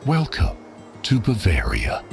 Welcome to Bavaria.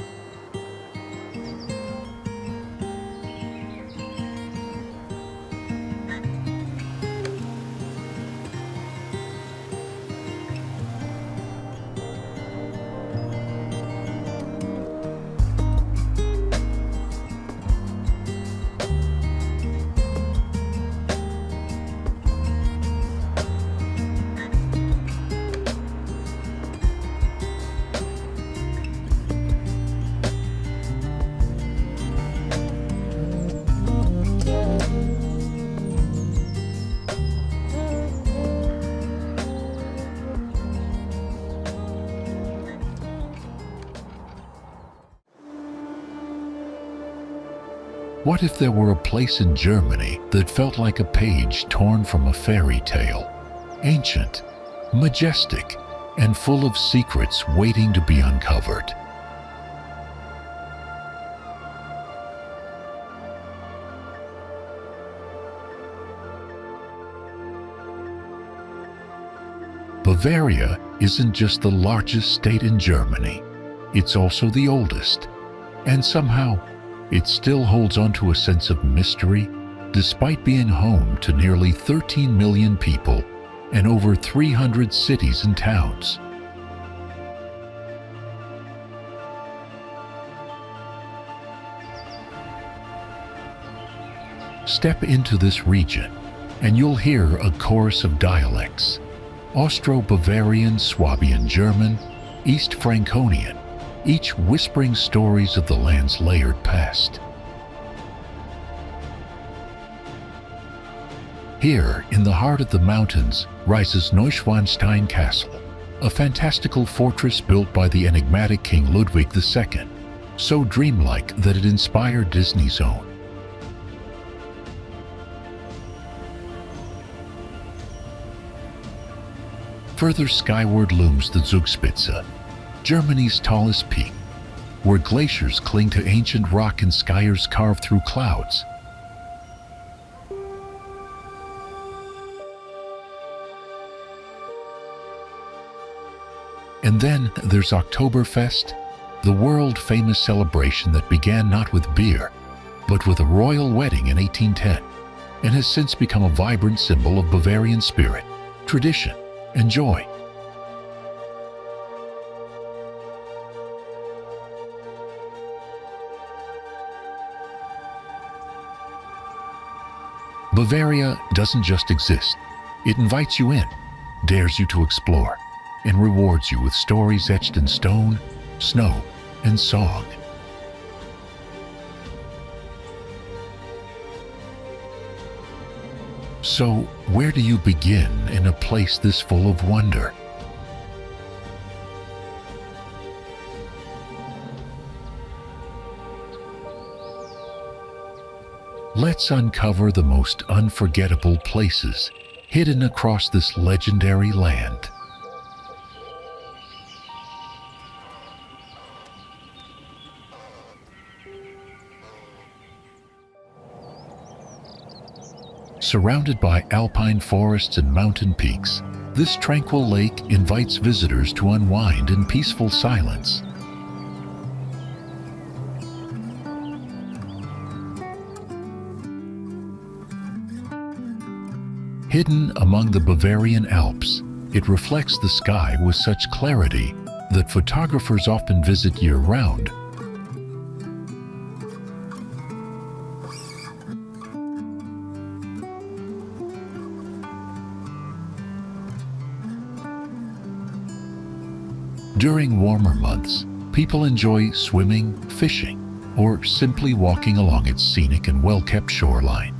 What if there were a place in Germany that felt like a page torn from a fairy tale? Ancient, majestic, and full of secrets waiting to be uncovered. Bavaria isn't just the largest state in Germany, it's also the oldest, and somehow it still holds on to a sense of mystery despite being home to nearly 13 million people and over 300 cities and towns. Step into this region and you'll hear a chorus of dialects: Austro-Bavarian, Swabian German, East Franconian, each whispering stories of the land's layered past. Here, in the heart of the mountains, rises Neuschwanstein Castle, a fantastical fortress built by the enigmatic King Ludwig II, so dreamlike that it inspired Disney's own. Further skyward looms the Zugspitze, Germany's tallest peak, where glaciers cling to ancient rock and skiers carved through clouds. And then there's Oktoberfest, the world-famous celebration that began not with beer, but with a royal wedding in 1810, and has since become a vibrant symbol of Bavarian spirit, tradition, and joy. Bavaria doesn't just exist. It invites you in, dares you to explore, and rewards you with stories etched in stone, snow, and song. So, where do you begin in a place this full of wonder? Let's uncover the most unforgettable places hidden across this legendary land. Surrounded by alpine forests and mountain peaks, this tranquil lake invites visitors to unwind in peaceful silence. Hidden among the Bavarian Alps, it reflects the sky with such clarity that photographers often visit year-round. During warmer months, people enjoy swimming, fishing, or simply walking along its scenic and well-kept shoreline.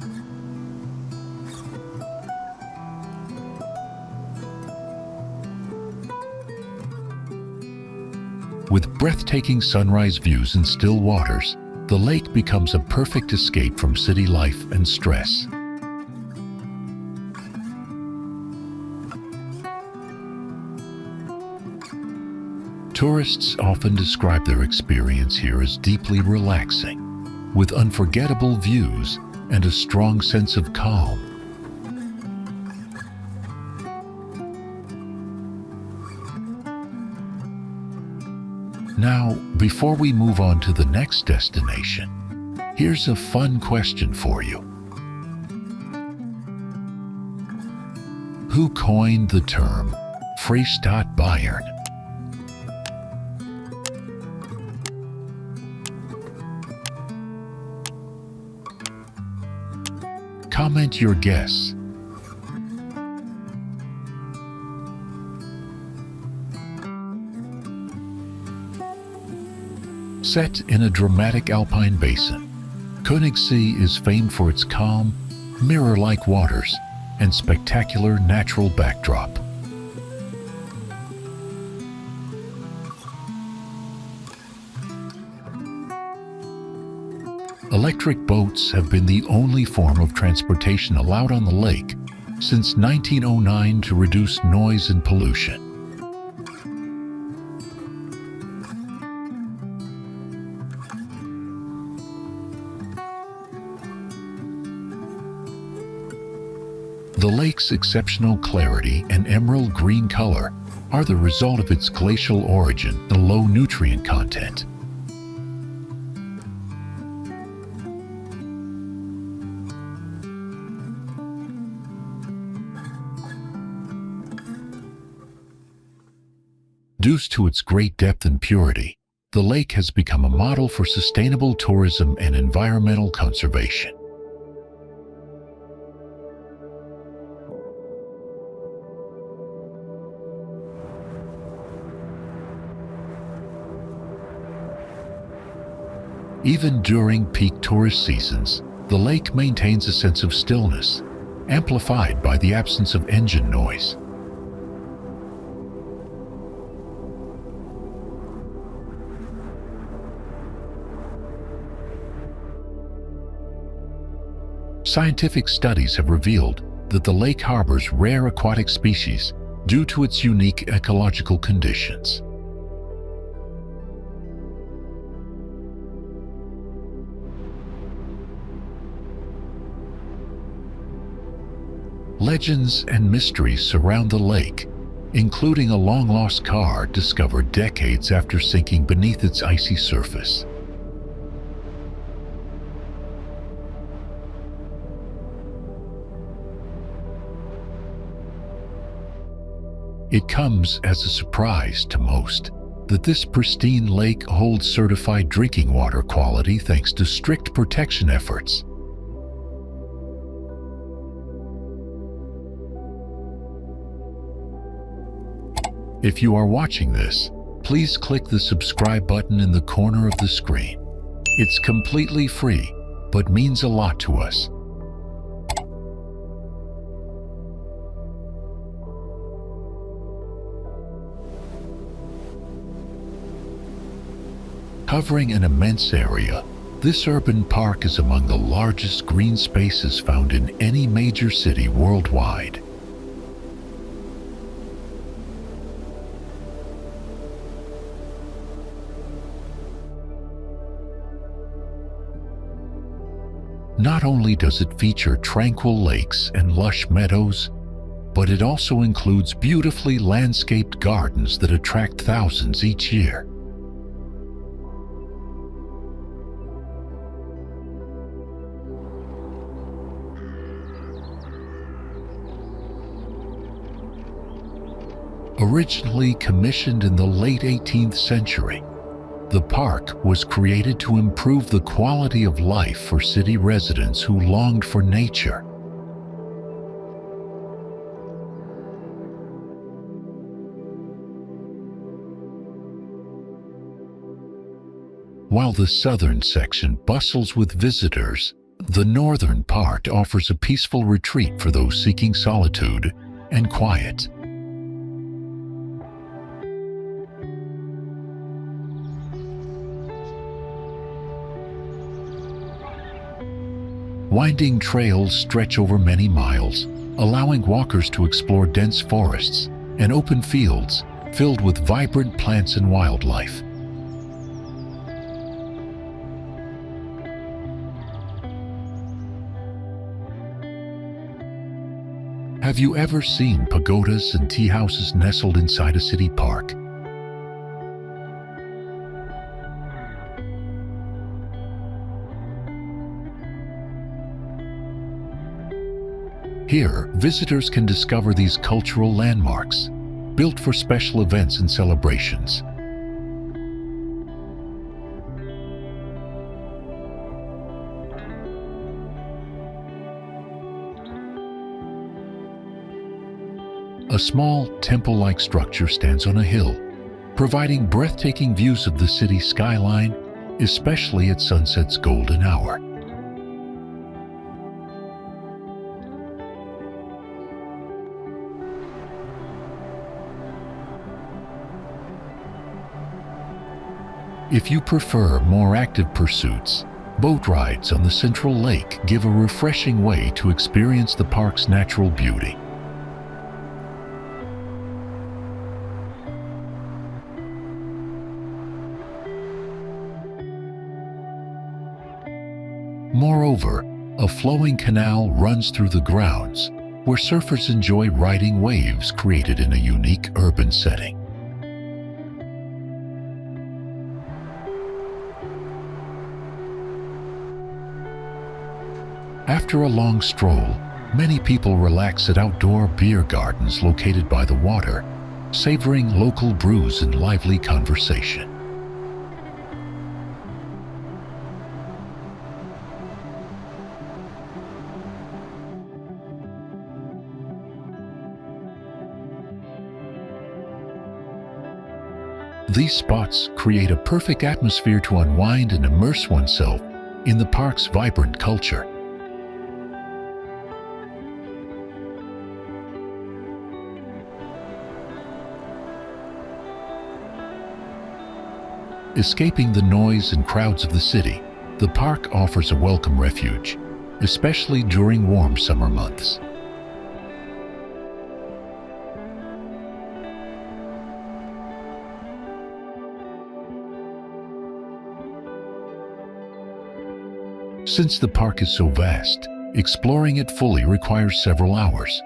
With breathtaking sunrise views and still waters, the lake becomes a perfect escape from city life and stress. Tourists often describe their experience here as deeply relaxing, with unforgettable views and a strong sense of calm. Now, before we move on to the next destination, here's a fun question for you. Who coined the term Freistaat Bayern? Comment your guess. Set in a dramatic alpine basin, Konigsee is famed for its calm, mirror-like waters and spectacular natural backdrop. Electric boats have been the only form of transportation allowed on the lake since 1909 to reduce noise and pollution. The lake's exceptional clarity and emerald green color are the result of its glacial origin and low nutrient content. Due to its great depth and purity, the lake has become a model for sustainable tourism and environmental conservation. Even during peak tourist seasons, the lake maintains a sense of stillness, amplified by the absence of engine noise. Scientific studies have revealed that the lake harbors rare aquatic species due to its unique ecological conditions. Legends and mysteries surround the lake, including a long-lost car discovered decades after sinking beneath its icy surface. It comes as a surprise to most that this pristine lake holds certified drinking water quality thanks to strict protection efforts. If you are watching this, please click the subscribe button in the corner of the screen. It's completely free, but means a lot to us. Covering an immense area, this urban park is among the largest green spaces found in any major city worldwide. Not only does it feature tranquil lakes and lush meadows, but it also includes beautifully landscaped gardens that attract thousands each year. Originally commissioned in the late 18th century, the park was created to improve the quality of life for city residents who longed for nature. While the southern section bustles with visitors, the northern part offers a peaceful retreat for those seeking solitude and quiet. Winding trails stretch over many miles, allowing walkers to explore dense forests and open fields filled with vibrant plants and wildlife. Have you ever seen pagodas and tea houses nestled inside a city park? Here, visitors can discover these cultural landmarks, built for special events and celebrations. A small temple-like structure stands on a hill, providing breathtaking views of the city skyline, especially at sunset's golden hour. If you prefer more active pursuits, boat rides on the central lake give a refreshing way to experience the park's natural beauty. Moreover, a flowing canal runs through the grounds, where surfers enjoy riding waves created in a unique urban setting. After a long stroll, many people relax at outdoor beer gardens located by the water, savoring local brews and lively conversation. These spots create a perfect atmosphere to unwind and immerse oneself in the park's vibrant culture. Escaping the noise and crowds of the city, the park offers a welcome refuge, especially during warm summer months. Since the park is so vast, exploring it fully requires several hours,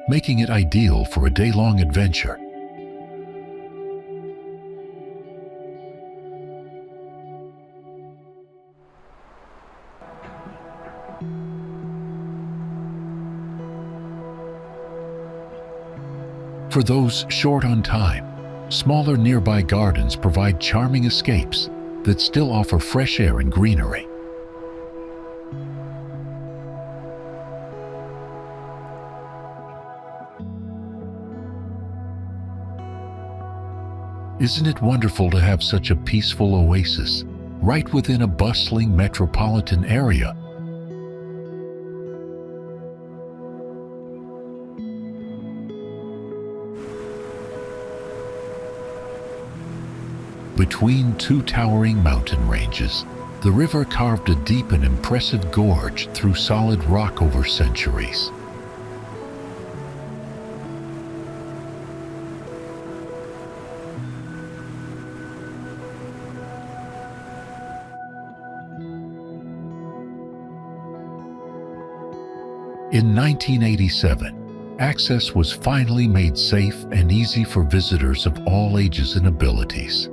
making it ideal for a day-long adventure. For those short on time, smaller nearby gardens provide charming escapes that still offer fresh air and greenery. Isn't it wonderful to have such a peaceful oasis right within a bustling metropolitan area? Between two towering mountain ranges, the river carved a deep and impressive gorge through solid rock over centuries. In 1987, access was finally made safe and easy for visitors of all ages and abilities.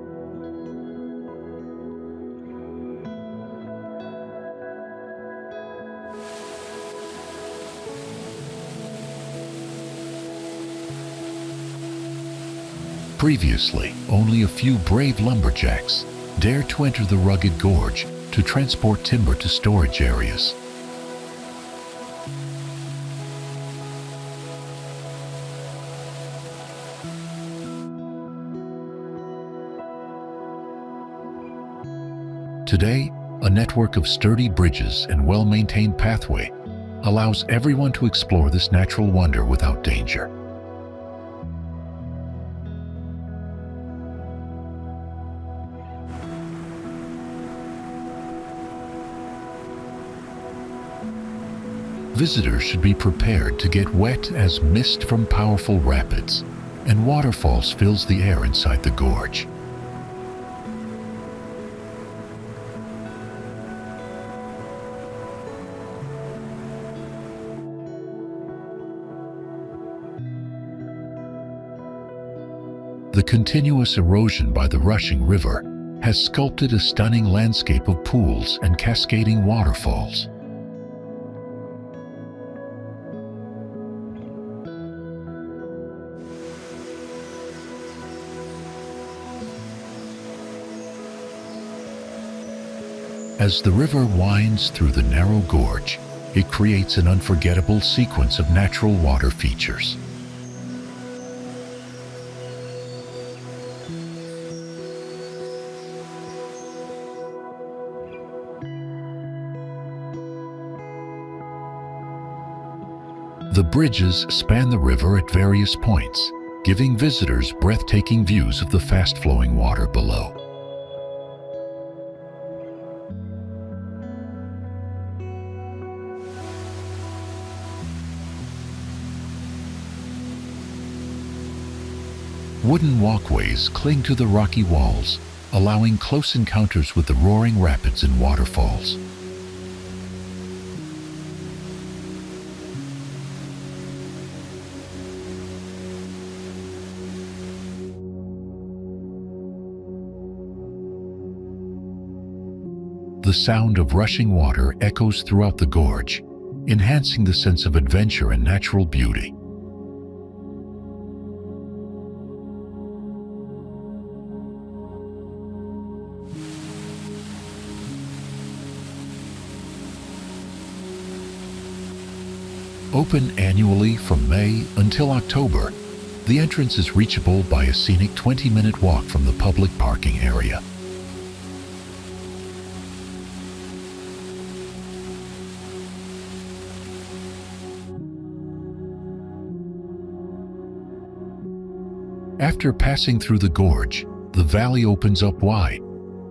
Previously, only a few brave lumberjacks dared to enter the rugged gorge to transport timber to storage areas. Today, a network of sturdy bridges and well-maintained pathway allows everyone to explore this natural wonder without danger. Visitors should be prepared to get wet as mist from powerful rapids and waterfalls fills the air inside the gorge. The continuous erosion by the rushing river has sculpted a stunning landscape of pools and cascading waterfalls. As the river winds through the narrow gorge, it creates an unforgettable sequence of natural water features. The bridges span the river at various points, giving visitors breathtaking views of the fast-flowing water below. Wooden walkways cling to the rocky walls, allowing close encounters with the roaring rapids and waterfalls. The sound of rushing water echoes throughout the gorge, enhancing the sense of adventure and natural beauty. Open annually from May until October, the entrance is reachable by a scenic 20-minute walk from the public parking area. After passing through the gorge, the valley opens up wide,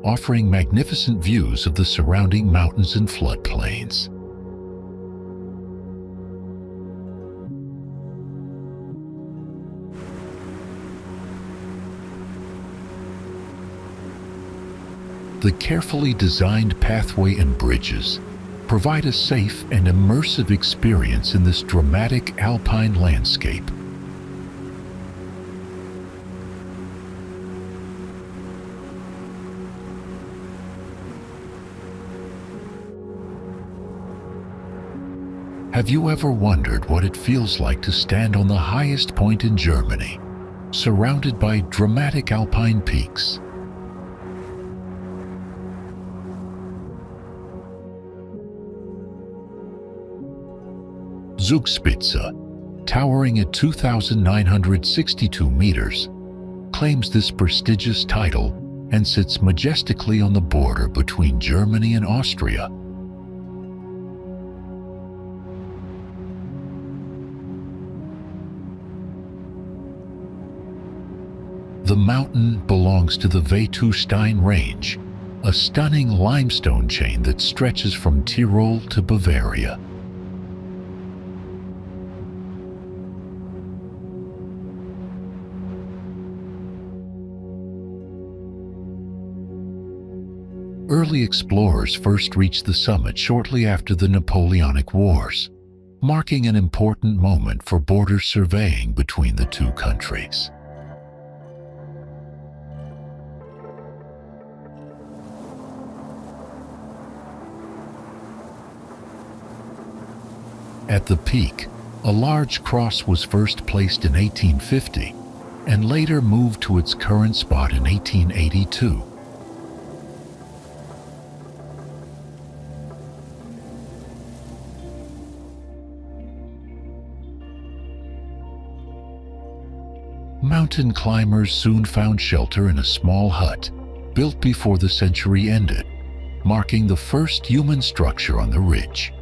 offering magnificent views of the surrounding mountains and floodplains. The carefully designed pathway and bridges provide a safe and immersive experience in this dramatic alpine landscape. Have you ever wondered what it feels like to stand on the highest point in Germany, surrounded by dramatic alpine peaks? Zugspitze, towering at 2,962 meters, claims this prestigious title and sits majestically on the border between Germany and Austria. The mountain belongs to the Wettuwstein Range, a stunning limestone chain that stretches from Tyrol to Bavaria. Early explorers first reached the summit shortly after the Napoleonic Wars, marking an important moment for border surveying between the two countries. At the peak, a large cross was first placed in 1850 and later moved to its current spot in 1882. Mountain climbers soon found shelter in a small hut built before the century ended, marking the first human structure on the ridge.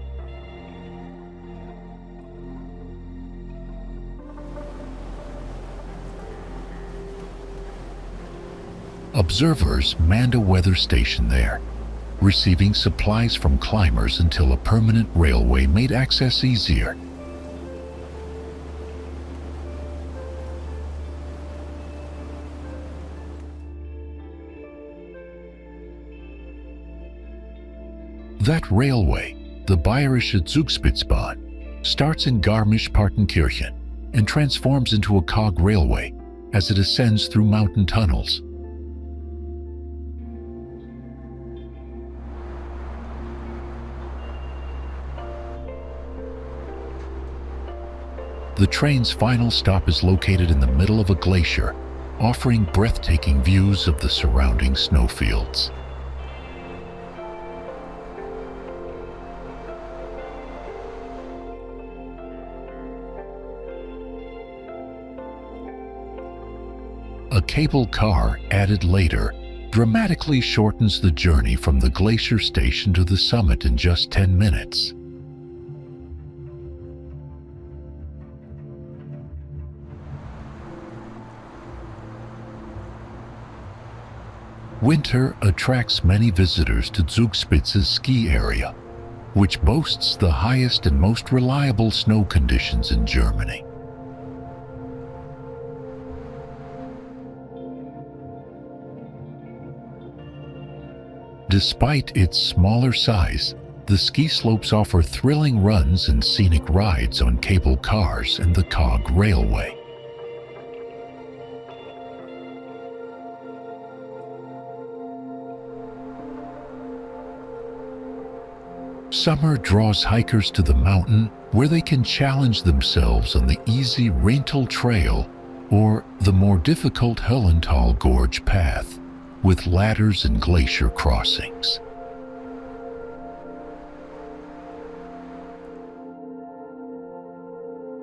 Observers manned a weather station there, receiving supplies from climbers until a permanent railway made access easier. That railway, the Bayerische Zugspitzbahn, starts in Garmisch-Partenkirchen and transforms into a cog railway as it ascends through mountain tunnels. The train's final stop is located in the middle of a glacier, offering breathtaking views of the surrounding snowfields. A cable car added later dramatically shortens the journey from the glacier station to the summit in just 10 minutes. Winter attracts many visitors to Zugspitze's ski area, which boasts the highest and most reliable snow conditions in Germany. Despite its smaller size, the ski slopes offer thrilling runs and scenic rides on cable cars and the Cog Railway. Summer draws hikers to the mountain where they can challenge themselves on the easy Reintal Trail or the more difficult Höhental Gorge path, with ladders and glacier crossings.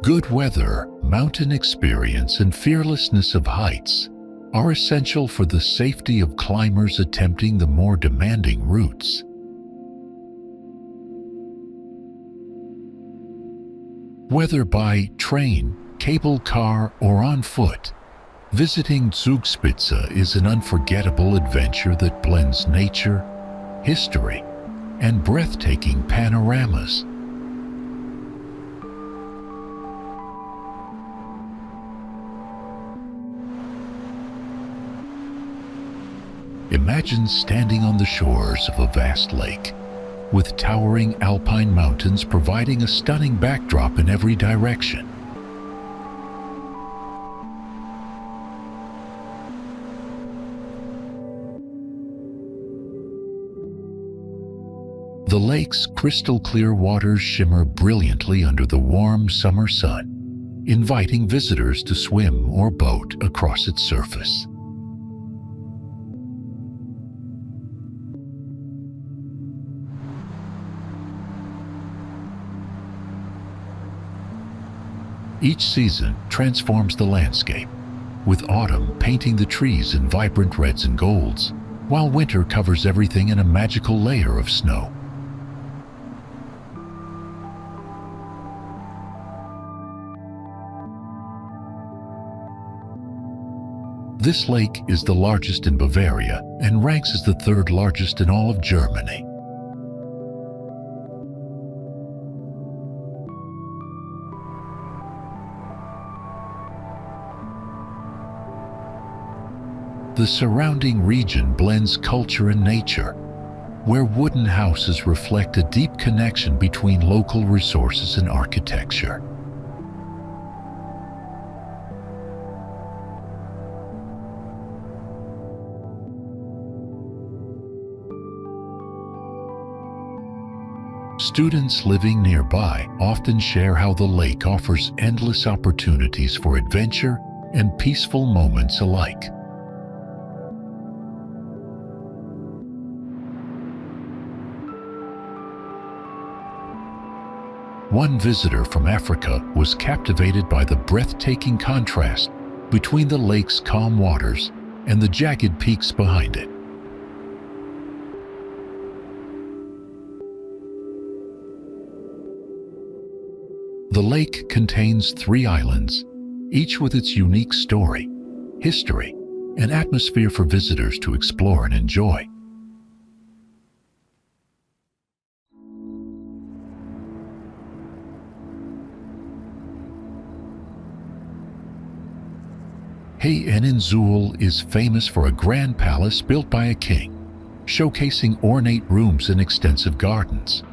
Good weather, mountain experience, and fearlessness of heights are essential for the safety of climbers attempting the more demanding routes. Whether by train, cable car, or on foot, visiting Zugspitze is an unforgettable adventure that blends nature, history, and breathtaking panoramas. Imagine standing on the shores of a vast lake, with towering alpine mountains providing a stunning backdrop in every direction. The lake's crystal-clear waters shimmer brilliantly under the warm summer sun, inviting visitors to swim or boat across its surface. Each season transforms the landscape, with autumn painting the trees in vibrant reds and golds, while winter covers everything in a magical layer of snow. This lake is the largest in Bavaria and ranks as the third largest in all of Germany. The surrounding region blends culture and nature, where wooden houses reflect a deep connection between local resources and architecture. Students living nearby often share how the lake offers endless opportunities for adventure and peaceful moments alike. One visitor from Africa was captivated by the breathtaking contrast between the lake's calm waters and the jagged peaks behind it. The lake contains 3 islands, each with its unique story, history, and atmosphere for visitors to explore and enjoy. Hohenschwangau is famous for a grand palace built by a king, showcasing ornate rooms and extensive gardens.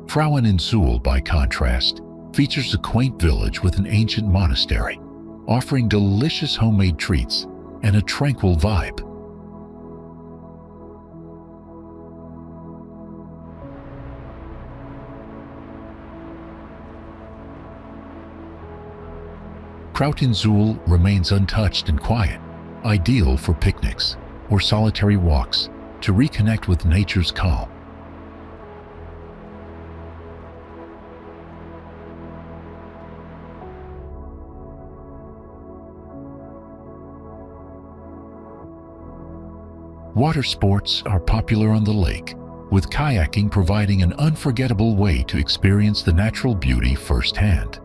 Frauenzuhl, by contrast, features a quaint village with an ancient monastery, offering delicious homemade treats and a tranquil vibe. Frauenzuhl remains untouched and quiet, ideal for picnics or solitary walks to reconnect with nature's calm. Water sports are popular on the lake, with kayaking providing an unforgettable way to experience the natural beauty firsthand.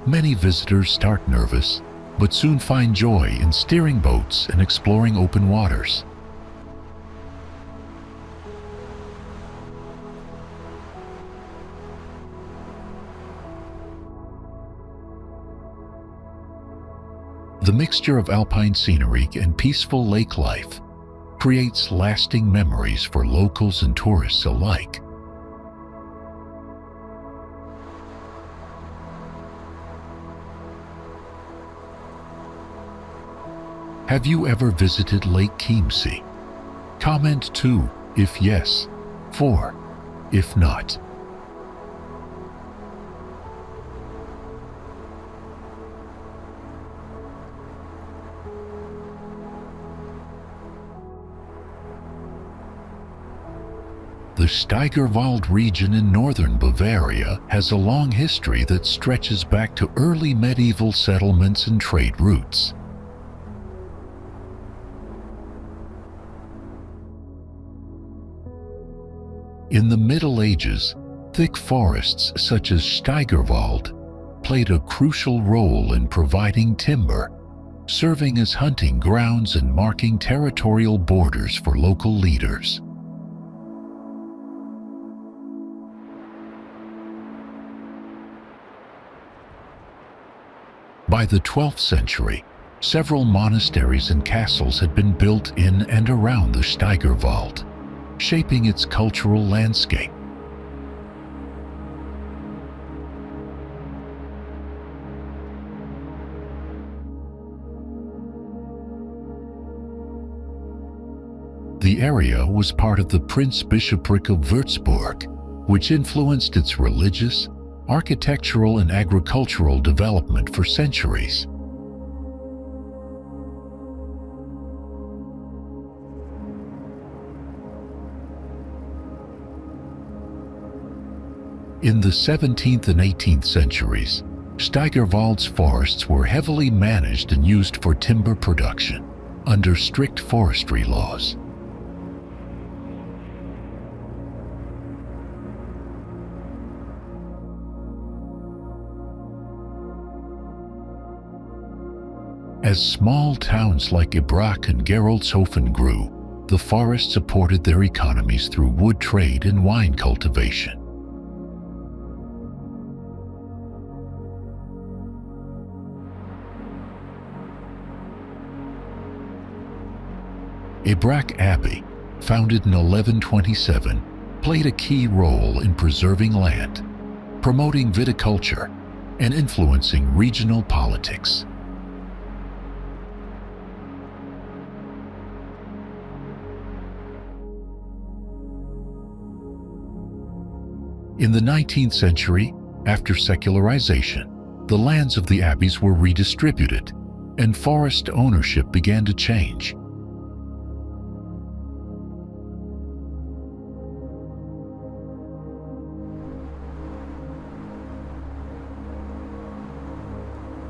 Many visitors start nervous, but soon find joy in steering boats and exploring open waters. The mixture of alpine scenery and peaceful lake life creates lasting memories for locals and tourists alike. Have you ever visited Lake Chiemsee? Comment 2 if yes, 4 if not. The Steigerwald region in northern Bavaria has a long history that stretches back to early medieval settlements and trade routes. In the Middle Ages, thick forests such as Steigerwald played a crucial role in providing timber, serving as hunting grounds and marking territorial borders for local leaders. By the 12th century, several monasteries and castles had been built in and around the Steigerwald, shaping its cultural landscape. The area was part of the Prince-Bishopric of Würzburg, which influenced its religious, architectural, and agricultural development for centuries. In the 17th and 18th centuries, Steigerwald's forests were heavily managed and used for timber production under strict forestry laws. As small towns like Eibsee and Geroldsee grew, the forest supported their economies through wood trade and wine cultivation. Eibsee Abbey, founded in 1127, played a key role in preserving land, promoting viticulture, and influencing regional politics. In the 19th century, after secularization, the lands of the abbeys were redistributed, and forest ownership began to change.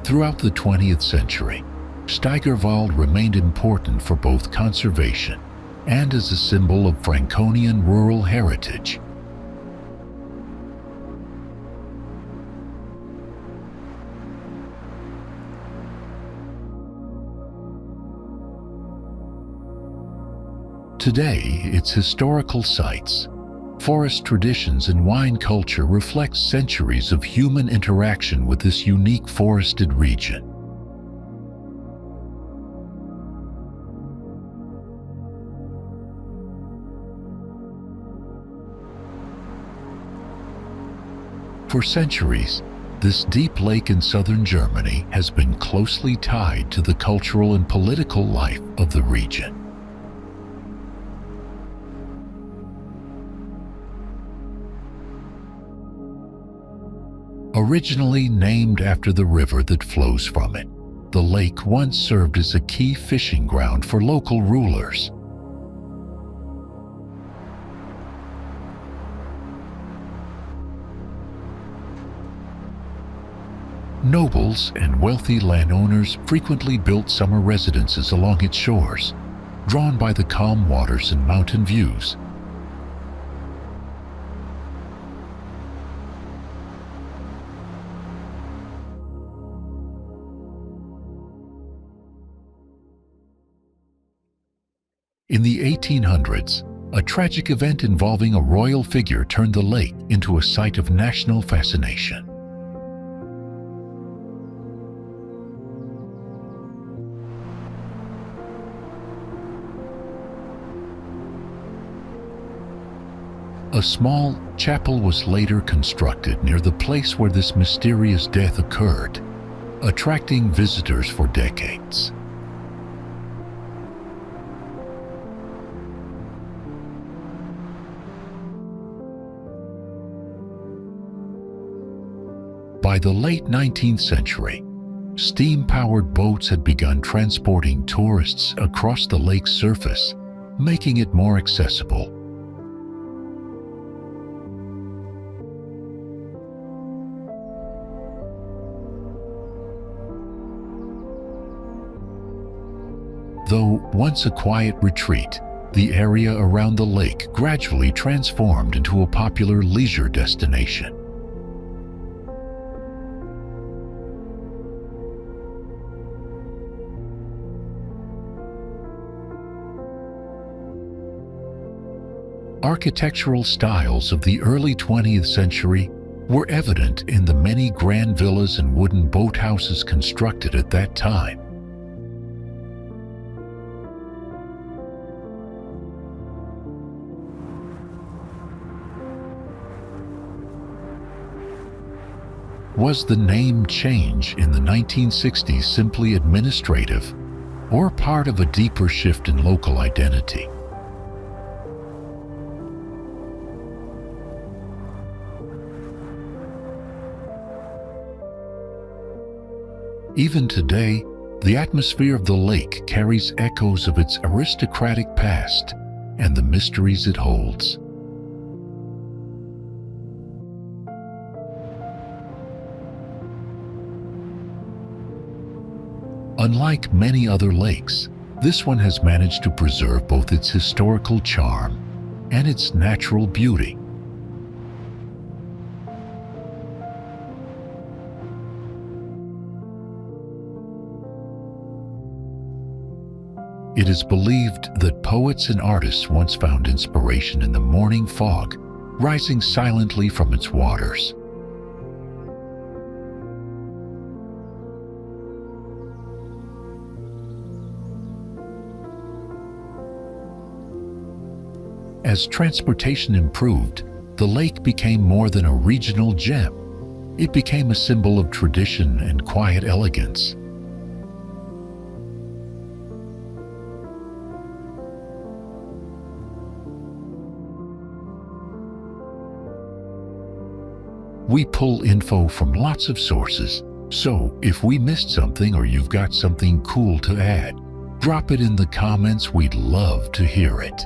Throughout the 20th century, Steigerwald remained important for both conservation and as a symbol of Franconian rural heritage. Today, its historical sites, forest traditions, and wine culture reflect centuries of human interaction with this unique forested region. For centuries, this deep lake in southern Germany has been closely tied to the cultural and political life of the region. Originally named after the river that flows from it, the lake once served as a key fishing ground for local rulers. Nobles and wealthy landowners frequently built summer residences along its shores, drawn by the calm waters and mountain views. In the 1800s, a tragic event involving a royal figure turned the lake into a site of national fascination. A small chapel was later constructed near the place where this mysterious death occurred, attracting visitors for decades. By the late 19th century, steam-powered boats had begun transporting tourists across the lake's surface, making it more accessible. Though once a quiet retreat, the area around the lake gradually transformed into a popular leisure destination. Architectural styles of the early 20th century were evident in the many grand villas and wooden boathouses constructed at that time. Was the name change in the 1960s simply administrative, or part of a deeper shift in local identity? Even today, the atmosphere of the lake carries echoes of its aristocratic past and the mysteries it holds. Unlike many other lakes, this one has managed to preserve both its historical charm and its natural beauty. It is believed that poets and artists once found inspiration in the morning fog rising silently from its waters. As transportation improved, the lake became more than a regional gem. It became a symbol of tradition and quiet elegance. We pull info from lots of sources, so if we missed something or you've got something cool to add, drop it in the comments. We'd love to hear it.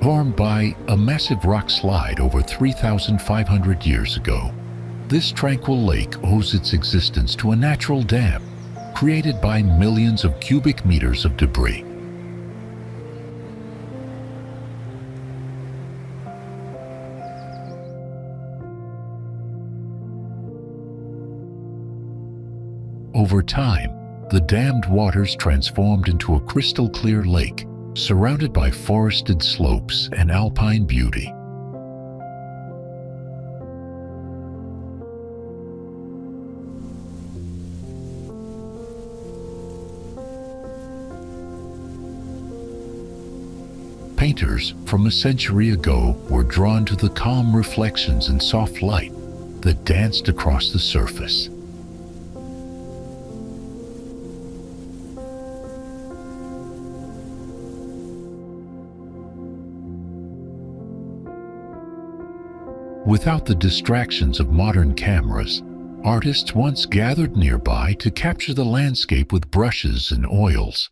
Formed by a massive rock slide over 3,500 years ago, this tranquil lake owes its existence to a natural dam created by millions of cubic meters of debris. Over time, the dammed waters transformed into a crystal-clear lake surrounded by forested slopes and alpine beauty. Painters from a century ago were drawn to the calm reflections and soft light that danced across the surface. Without the distractions of modern cameras, artists once gathered nearby to capture the landscape with brushes and oils.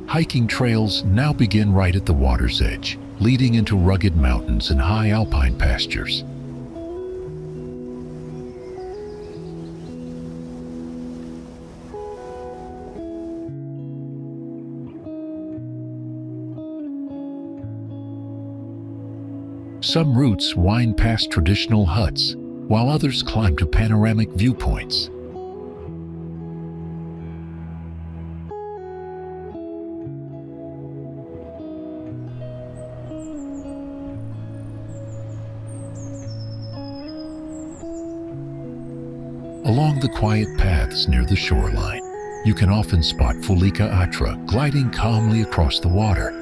Hiking trails now begin right at the water's edge, leading into rugged mountains and high alpine pastures. Some routes wind past traditional huts, while others climb to panoramic viewpoints. Along the quiet paths near the shoreline, you can often spot Fulica atra gliding calmly across the water.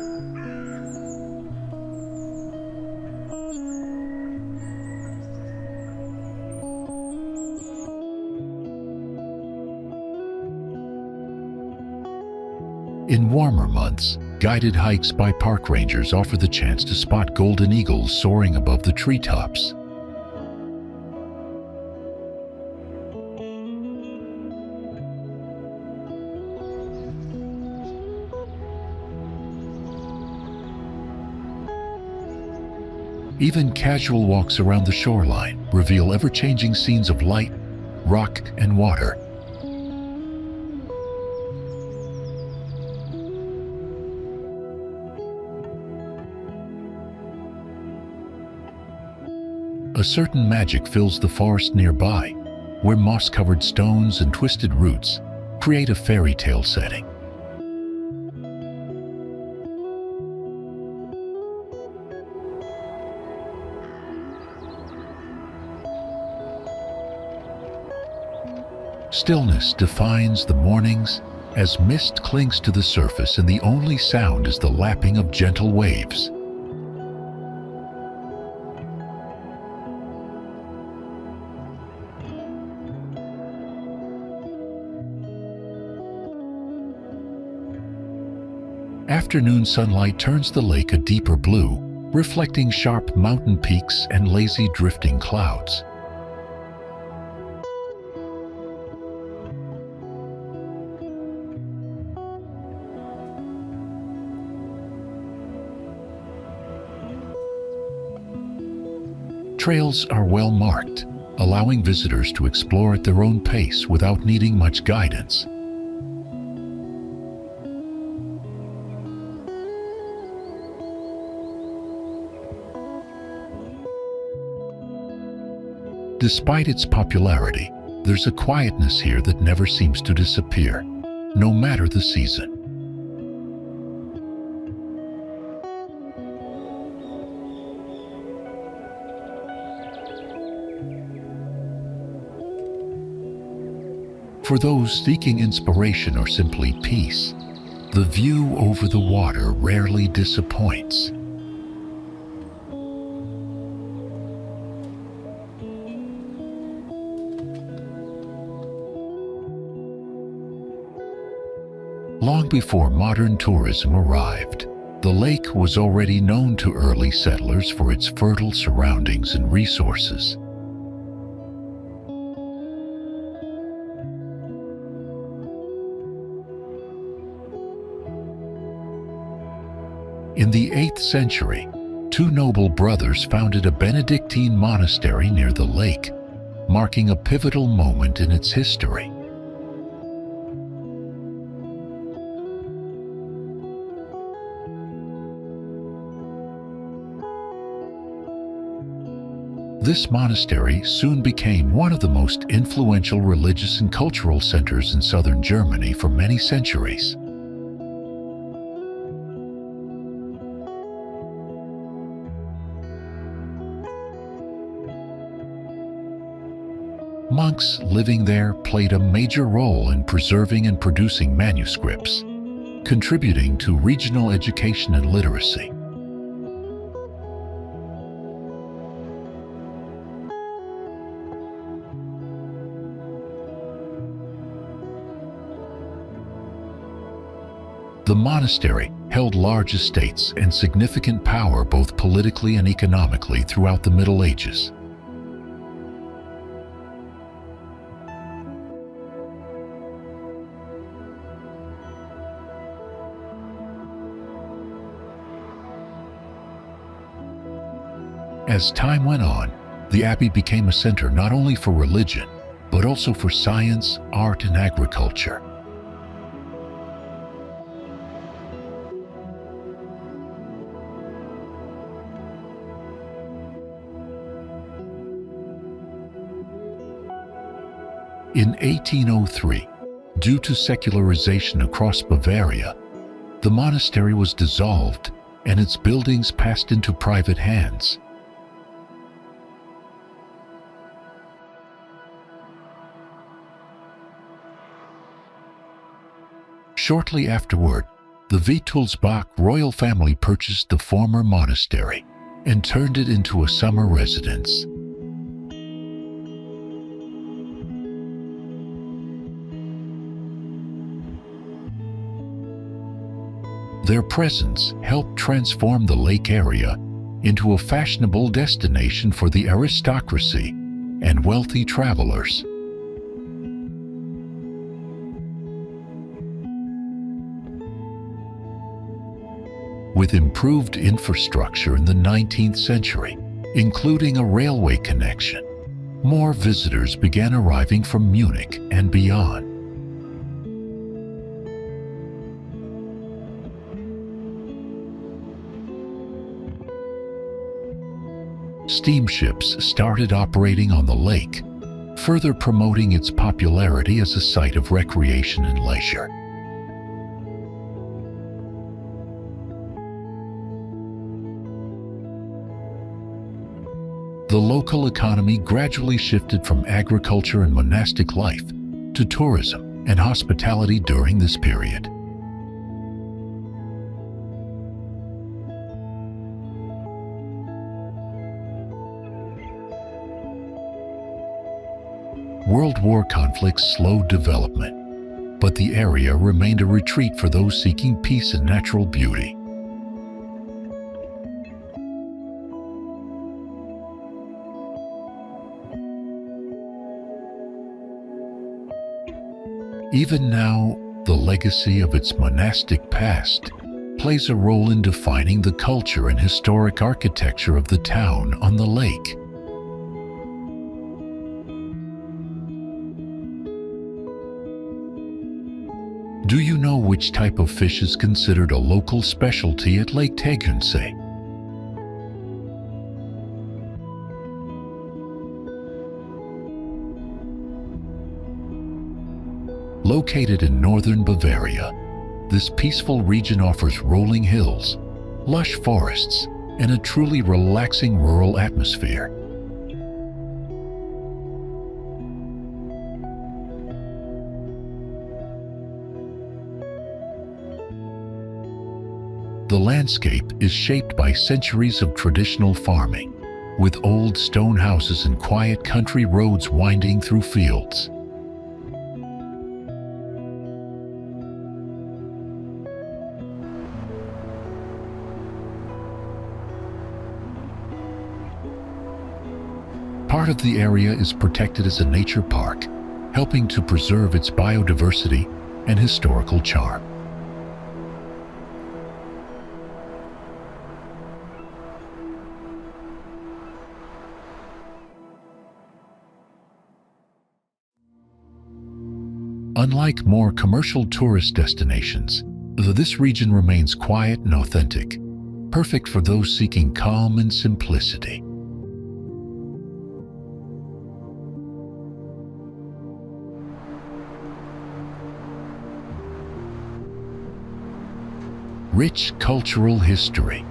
In warmer months, guided hikes by park rangers offer the chance to spot golden eagles soaring above the treetops. Even casual walks around the shoreline reveal ever-changing scenes of light, rock, and water. A certain magic fills the forest nearby, where moss-covered stones and twisted roots create a fairy tale setting. Stillness defines the mornings as mist clings to the surface and the only sound is the lapping of gentle waves. Afternoon sunlight turns the lake a deeper blue, reflecting sharp mountain peaks and lazy drifting clouds. Trails are well marked, allowing visitors to explore at their own pace without needing much guidance. Despite its popularity, there's a quietness here that never seems to disappear, no matter the season. For those seeking inspiration or simply peace, the view over the water rarely disappoints. Long before modern tourism arrived, the lake was already known to early settlers for its fertile surroundings and resources. In the 8th century, two noble brothers founded a Benedictine monastery near the lake, marking a pivotal moment in its history. This monastery soon became one of the most influential religious and cultural centers in southern Germany for many centuries. Monks living there played a major role in preserving and producing manuscripts, contributing to regional education and literacy. The monastery held large estates and significant power both politically and economically throughout the Middle Ages. As time went on, the abbey became a center not only for religion, but also for science, art, and agriculture. In 1803, due to secularization across Bavaria, the monastery was dissolved and its buildings passed into private hands. Shortly afterward, the Wittelsbach royal family purchased the former monastery and turned it into a summer residence. Their presence helped transform the lake area into a fashionable destination for the aristocracy and wealthy travelers. With improved infrastructure in the 19th century, including a railway connection, more visitors began arriving from Munich and beyond. Steamships started operating on the lake, further promoting its popularity as a site of recreation and leisure. The local economy gradually shifted from agriculture and monastic life to tourism and hospitality during this period. World War conflicts slowed development, but the area remained a retreat for those seeking peace and natural beauty. Even now, the legacy of its monastic past plays a role in defining the culture and historic architecture of the town on the lake. Do you know which type of fish is considered a local specialty at Lake Tegernsee? Located in northern Bavaria, this peaceful region offers rolling hills, lush forests, and a truly relaxing rural atmosphere. The landscape is shaped by centuries of traditional farming, with old stone houses and quiet country roads winding through fields. Part of the area is protected as a nature park, helping to preserve its biodiversity and historical charm. Unlike more commercial tourist destinations, this region remains quiet and authentic, perfect for those seeking calm and simplicity. Rich cultural history,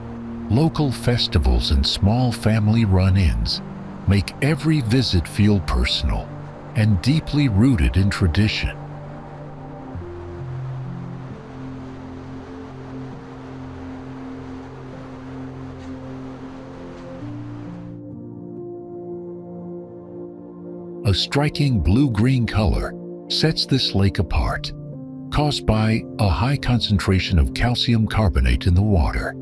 local festivals, and small family run-ins make every visit feel personal and deeply rooted in tradition. A striking blue-green color sets this lake apart, caused by a high concentration of calcium carbonate in the water.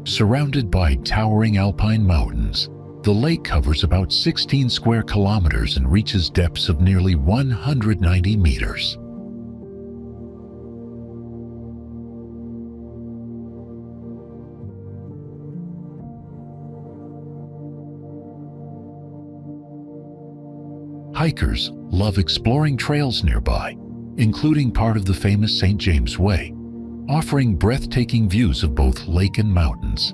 Surrounded by towering alpine mountains, the lake covers about 16 square kilometers and reaches depths of nearly 190 meters. Hikers love exploring trails nearby, including part of the famous St. James Way, offering breathtaking views of both lake and mountains.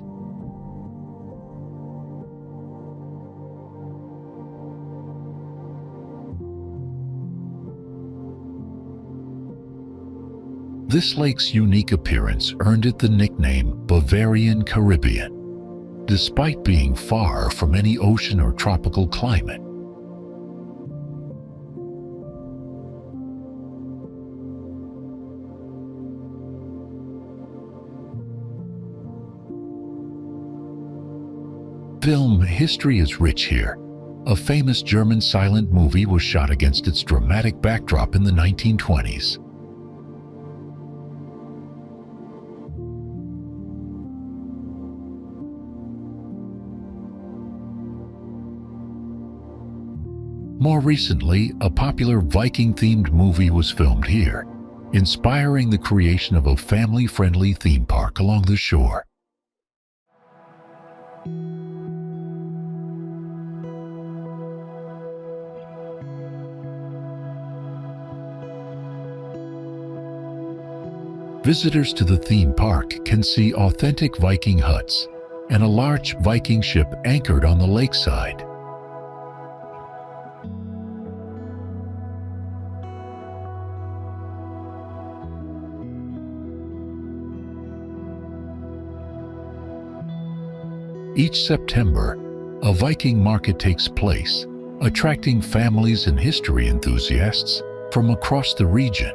This lake's unique appearance earned it the nickname Bavarian Caribbean, despite being far from any ocean or tropical climate. Film history is rich here. A famous German silent movie was shot against its dramatic backdrop in the 1920s. More recently, a popular Viking-themed movie was filmed here, inspiring the creation of a family-friendly theme park along the shore. Visitors to the theme park can see authentic Viking huts and a large Viking ship anchored on the lakeside. Each September, a Viking market takes place, attracting families and history enthusiasts from across the region.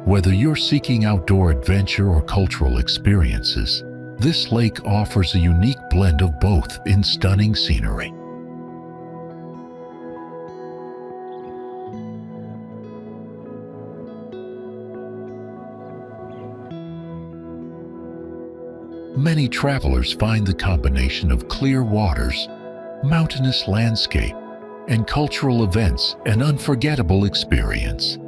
Whether you're seeking outdoor adventure or cultural experiences, this lake offers a unique blend of both in stunning scenery. Many travelers find the combination of clear waters, mountainous landscape, and cultural events an unforgettable experience.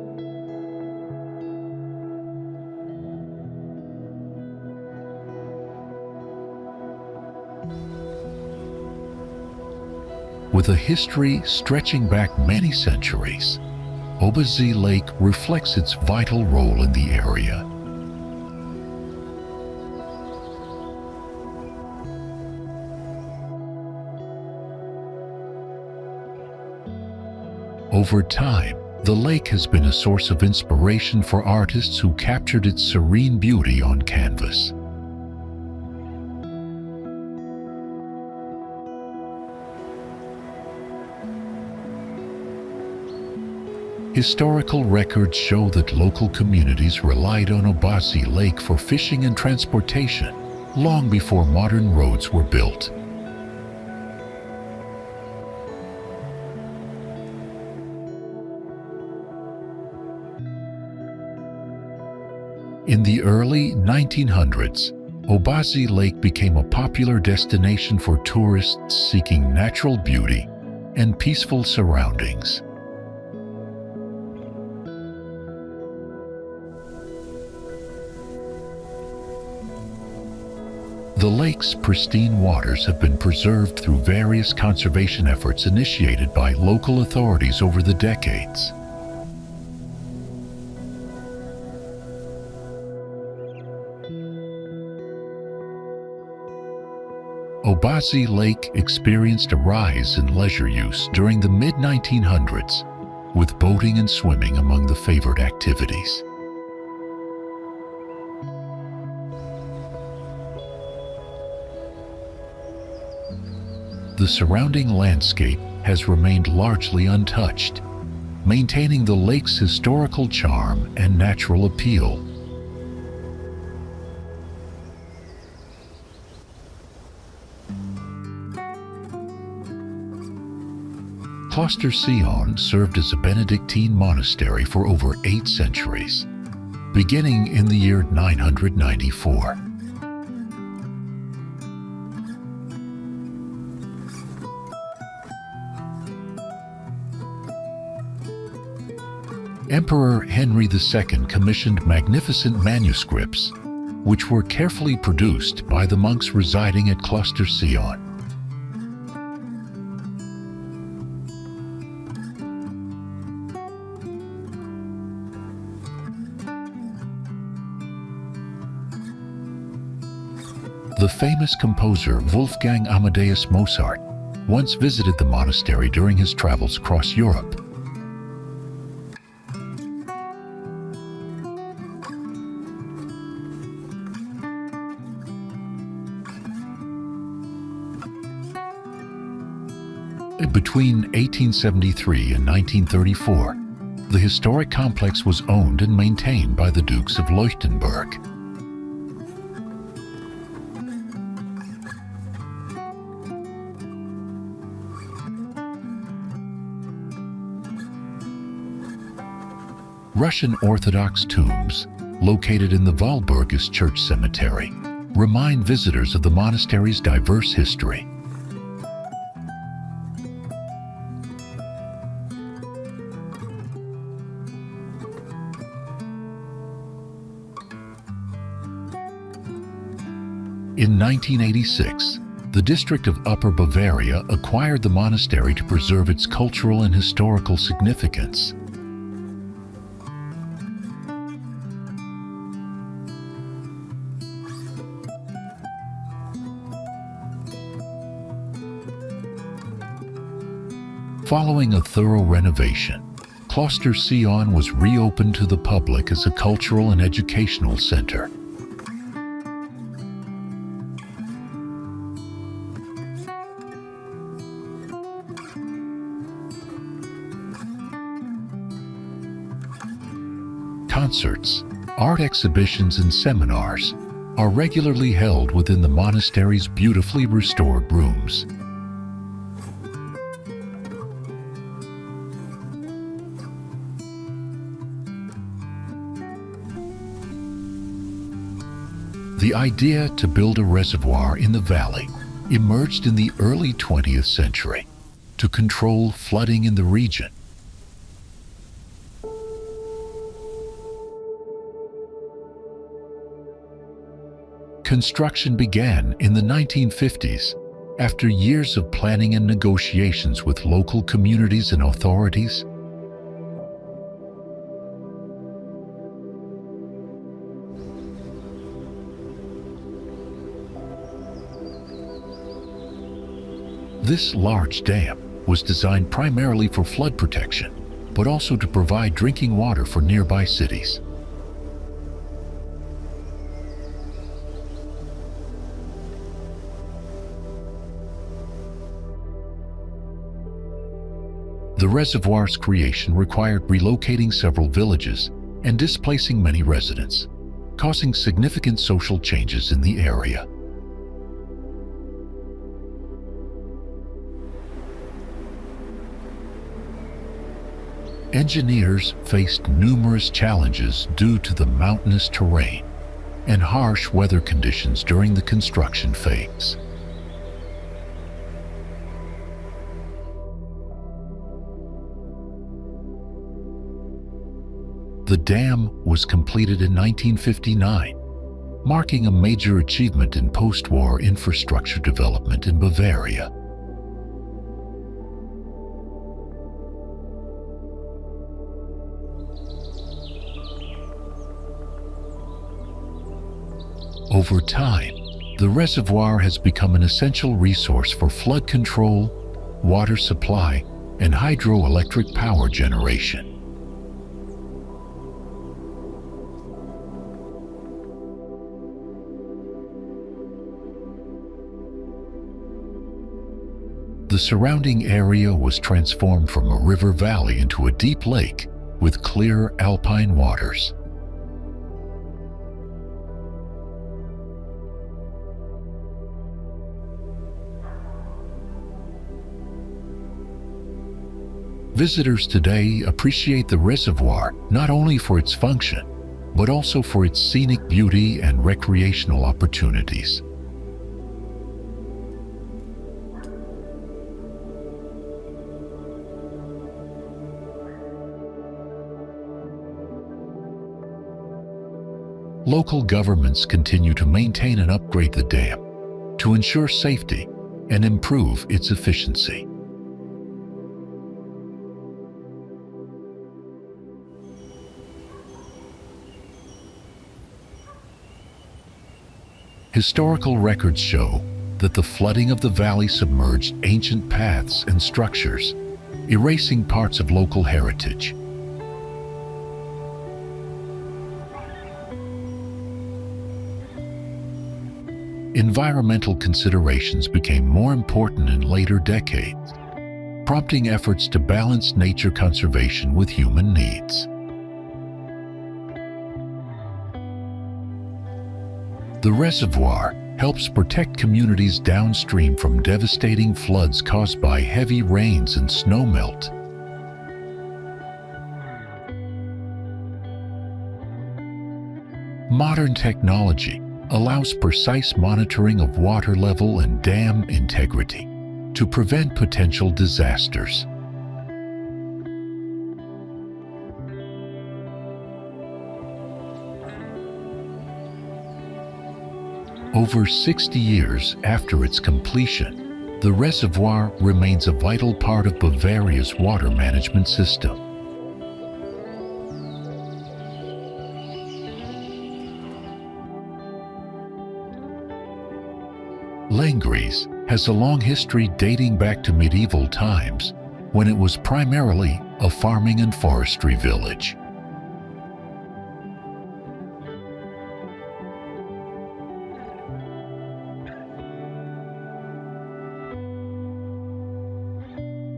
With a history stretching back many centuries, Obersee Lake reflects its vital role in the area. Over time, the lake has been a source of inspiration for artists who captured its serene beauty on canvas. Historical records show that local communities relied on Obersee Lake for fishing and transportation long before modern roads were built. In the early 1900s, Obersee Lake became a popular destination for tourists seeking natural beauty and peaceful surroundings. The lake's pristine waters have been preserved through various conservation efforts initiated by local authorities over the decades. Obersee Lake experienced a rise in leisure use during the mid-1900s, with boating and swimming among the favored activities. The surrounding landscape has remained largely untouched, maintaining the lake's historical charm and natural appeal. Kloster Seeon served as a Benedictine monastery for over 8 centuries, beginning in the year 994. Emperor Henry II commissioned magnificent manuscripts, which were carefully produced by the monks residing at Kloster Seeon. The famous composer Wolfgang Amadeus Mozart once visited the monastery during his travels across Europe. Between 1873 and 1934, the historic complex was owned and maintained by the Dukes of Leuchtenberg. Russian Orthodox tombs, located in the Walburgis Church Cemetery, remind visitors of the monastery's diverse history. In 1986, the district of Upper Bavaria acquired the monastery to preserve its cultural and historical significance. Following a thorough renovation, Kloster Seeon was reopened to the public as a cultural and educational center. Concerts, art exhibitions, and seminars are regularly held within the monastery's beautifully restored rooms. The idea to build a reservoir in the valley emerged in the early 20th century to control flooding in the region. Construction began in the 1950s after years of planning and negotiations with local communities and authorities. This large dam was designed primarily for flood protection, but also to provide drinking water for nearby cities. The reservoir's creation required relocating several villages and displacing many residents, causing significant social changes in the area. Engineers faced numerous challenges due to the mountainous terrain and harsh weather conditions during the construction phase. The dam was completed in 1959, marking a major achievement in post-war infrastructure development in Bavaria. Over time, the reservoir has become an essential resource for flood control, water supply, and hydroelectric power generation. The The surrounding area was transformed from a river valley into a deep lake with clear alpine waters. Visitors today appreciate the reservoir not only for its function, but also for its scenic beauty and recreational opportunities. Local governments continue to maintain and upgrade the dam to ensure safety and improve its efficiency. Historical records show that the flooding of the valley submerged ancient paths and structures, erasing parts of local heritage. Environmental considerations became more important in later decades, prompting efforts to balance nature conservation with human needs. The reservoir helps protect communities downstream from devastating floods caused by heavy rains and snowmelt. Modern technology allows precise monitoring of water level and dam integrity to prevent potential disasters. Over 60 years after its completion, the reservoir remains a vital part of Bavaria's water management system. Lenggries has a long history dating back to medieval times, when it was primarily a farming and forestry village.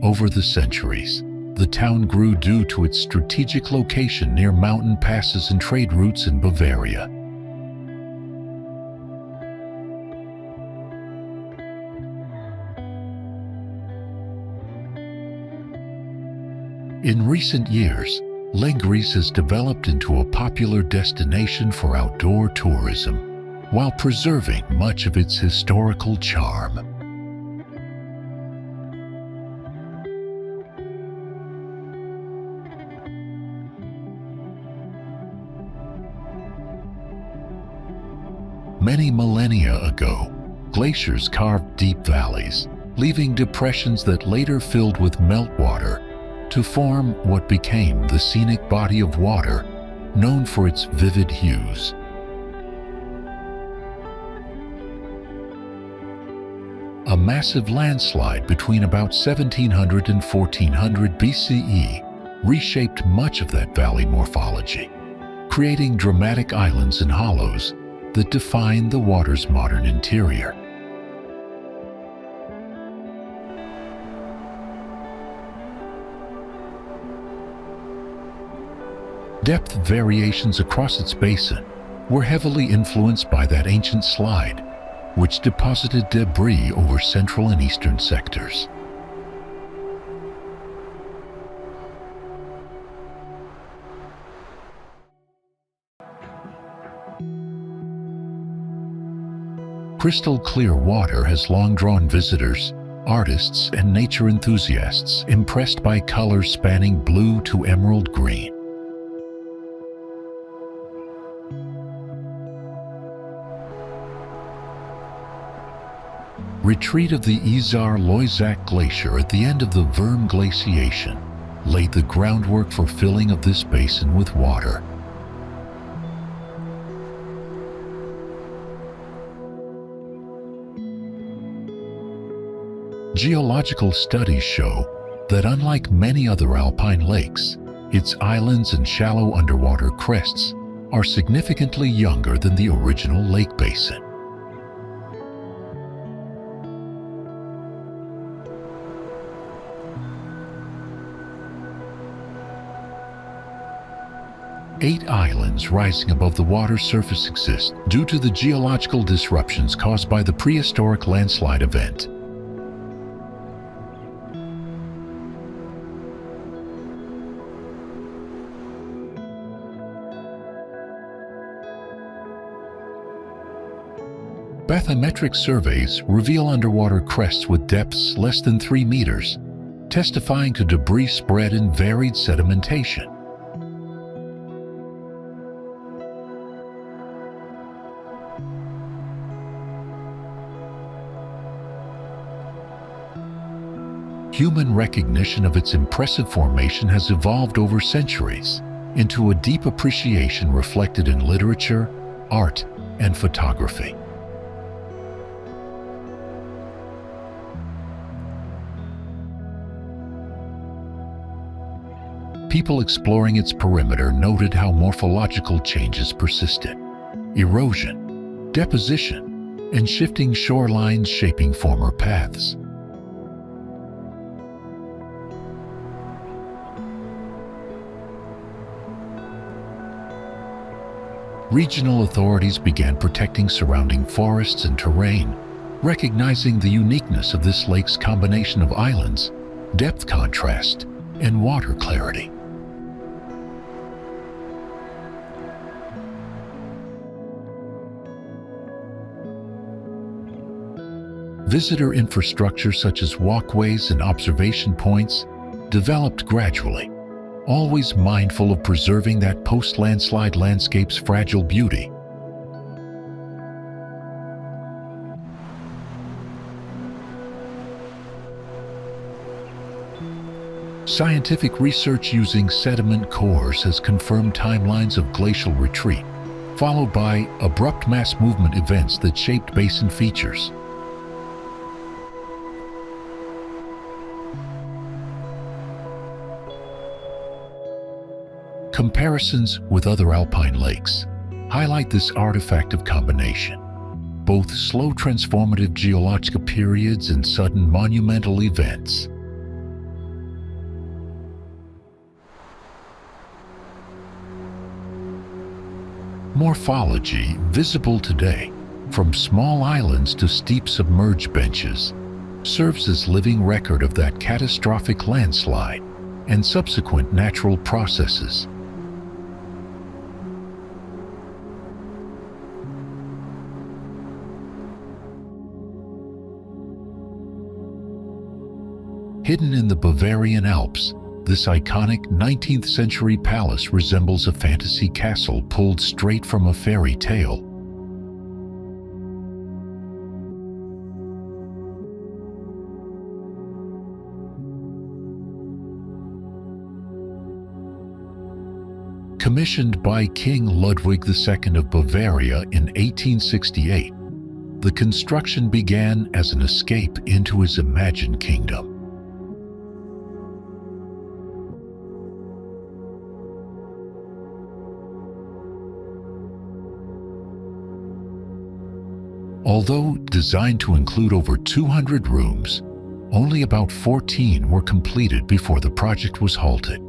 Over the centuries, the town grew due to its strategic location near mountain passes and trade routes in Bavaria. In recent years, Lenggries has developed into a popular destination for outdoor tourism, while preserving much of its historical charm. Many millennia ago, glaciers carved deep valleys, leaving depressions that later filled with meltwater to form what became the scenic body of water known for its vivid hues. A massive landslide between about 1700 and 1400 BCE reshaped much of that valley morphology, creating dramatic islands and hollows that define the water's modern interior. Depth variations across its basin were heavily influenced by that ancient slide, which deposited debris over central and eastern sectors. Crystal clear water has long drawn visitors, artists, and nature enthusiasts impressed by colors spanning blue to emerald green. Retreat of the Isar-Loisac Glacier at the end of the Würm glaciation laid the groundwork for filling of this basin with water. Geological studies show that unlike many other alpine lakes, its islands and shallow underwater crests are significantly younger than the original lake basin. 8 islands rising above the water surface exist due to the geological disruptions caused by the prehistoric landslide event. Bathymetric surveys reveal underwater crests with depths less than 3 meters, testifying to debris spread in varied sedimentation. Human recognition of its impressive formation has evolved over centuries into a deep appreciation reflected in literature, art, and photography. People exploring its perimeter noted how morphological changes persisted: erosion, deposition, and shifting shorelines shaping former paths. Regional authorities began protecting surrounding forests and terrain, recognizing the uniqueness of this lake's combination of islands, depth contrast, and water clarity. Visitor infrastructure such as walkways and observation points developed gradually, always mindful of preserving that post-landslide landscape's fragile beauty. Scientific research using sediment cores has confirmed timelines of glacial retreat, followed by abrupt mass movement events that shaped basin features. Comparisons with other alpine lakes highlight this artifact of combination, both slow transformative geological periods and sudden monumental events. Morphology visible today, from small islands to steep submerged benches, serves as living record of that catastrophic landslide and subsequent natural processes. Hidden in the Bavarian Alps, this iconic 19th century palace resembles a fantasy castle pulled straight from a fairy tale. Commissioned by King Ludwig II of Bavaria in 1868, the construction began as an escape into his imagined kingdom. Although designed to include over 200 rooms, only about 14 were completed before the project was halted.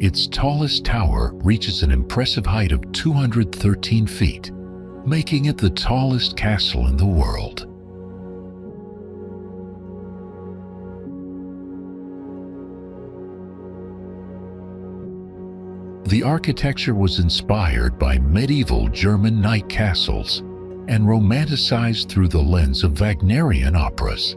Its tallest tower reaches an impressive height of 213 feet, making it the tallest castle in the world. The architecture was inspired by medieval German knight castles and romanticized through the lens of Wagnerian operas.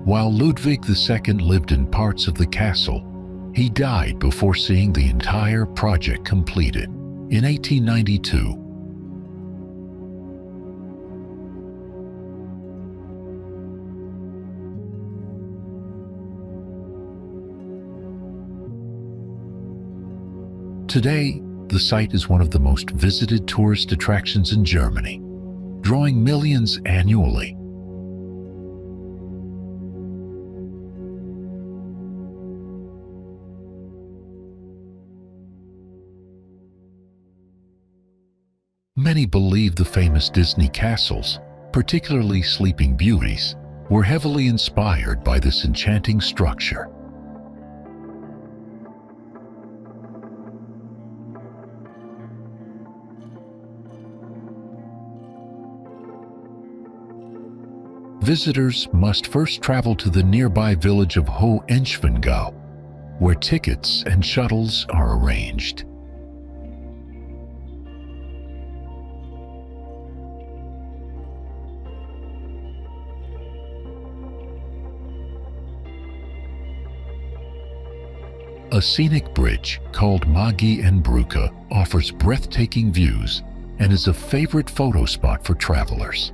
While Ludwig II lived in parts of the castle, he died before seeing the entire project completed in 1892. Today, the site is one of the most visited tourist attractions in Germany, drawing millions annually. Many believe the famous Disney castles, particularly Sleeping Beauty's, were heavily inspired by this enchanting structure. Visitors must first travel to the nearby village of Hohenschwangau, where tickets and shuttles are arranged. A scenic bridge called Magi and Brücke offers breathtaking views and is a favorite photo spot for travelers.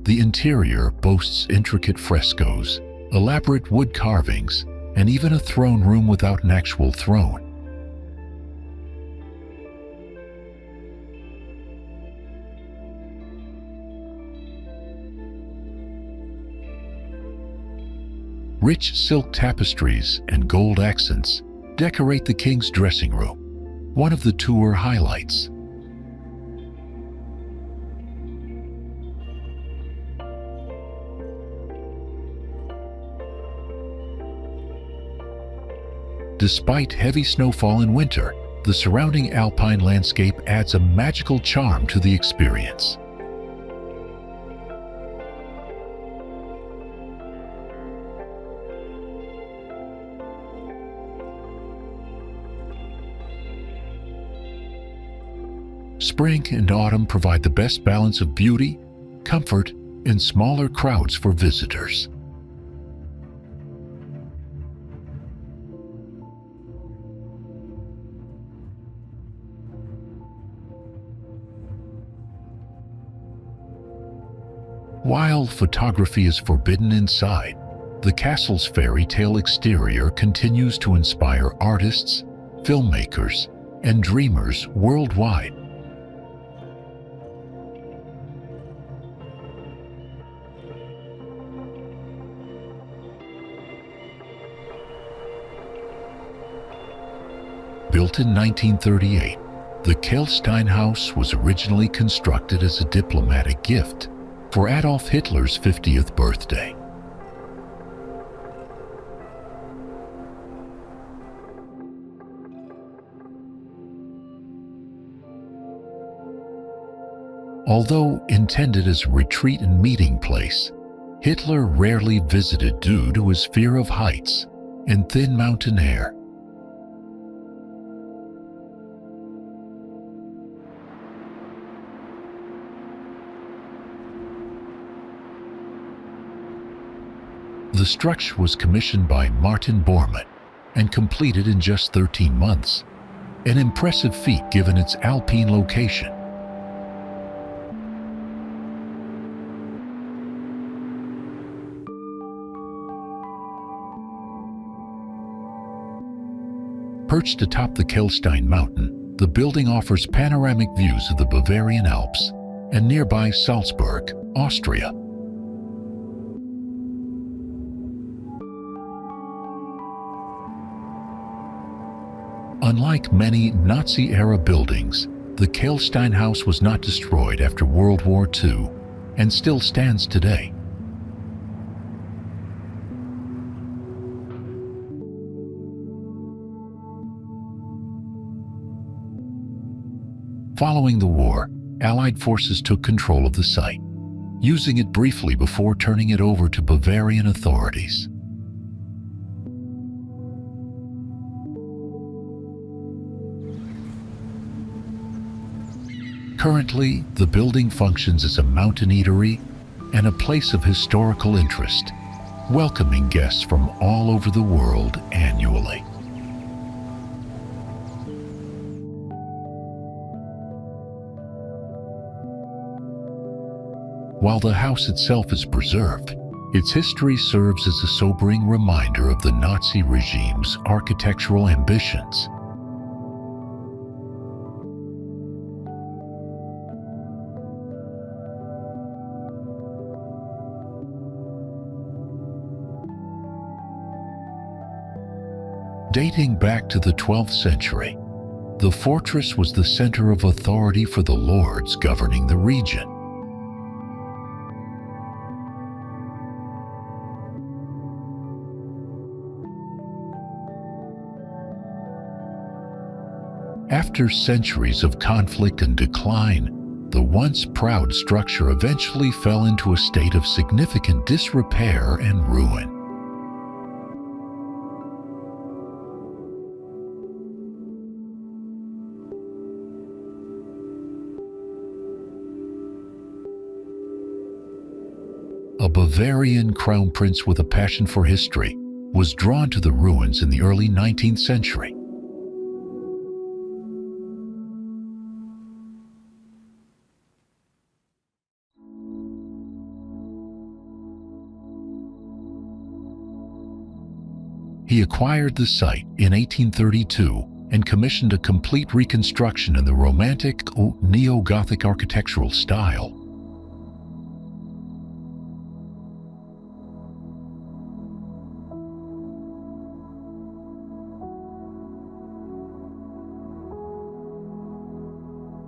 The interior boasts intricate frescoes, elaborate wood carvings, and even a throne room without an actual throne. Rich silk tapestries and gold accents decorate the king's dressing room, one of the tour highlights. Despite heavy snowfall in winter, the surrounding alpine landscape adds a magical charm to the experience. Spring and autumn provide the best balance of beauty, comfort, and smaller crowds for visitors. While photography is forbidden inside, the castle's fairy tale exterior continues to inspire artists, filmmakers, and dreamers worldwide. Built in 1938, the Kehlsteinhaus was originally constructed as a diplomatic gift for Adolf Hitler's 50th birthday. Although intended as a retreat and meeting place, Hitler rarely visited due to his fear of heights and thin mountain air. The structure was commissioned by Martin Bormann and completed in just 13 months, an impressive feat given its alpine location. Perched atop the Kehlstein Mountain, the building offers panoramic views of the Bavarian Alps and nearby Salzburg, Austria. Unlike many Nazi-era buildings, the Kehlsteinhaus was not destroyed after World War II and still stands today. Following the war, Allied forces took control of the site, using it briefly before turning it over to Bavarian authorities. Currently, the building functions as a mountain eatery and a place of historical interest, welcoming guests from all over the world annually. While the house itself is preserved, its history serves as a sobering reminder of the Nazi regime's architectural ambitions. Dating back to the 12th century, the fortress was the center of authority for the lords governing the region. After centuries of conflict and decline, the once proud structure eventually fell into a state of significant disrepair and ruin. A Bavarian crown prince with a passion for history was drawn to the ruins in the early 19th century. He acquired the site in 1832 and commissioned a complete reconstruction in the Romantic neo-Gothic architectural style.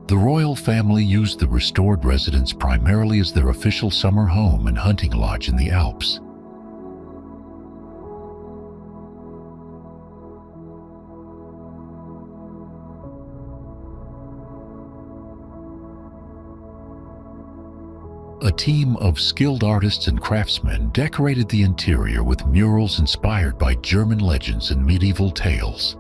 The royal family used the restored residence primarily as their official summer home and hunting lodge in the Alps. A team of skilled artists and craftsmen decorated the interior with murals inspired by German legends and medieval tales.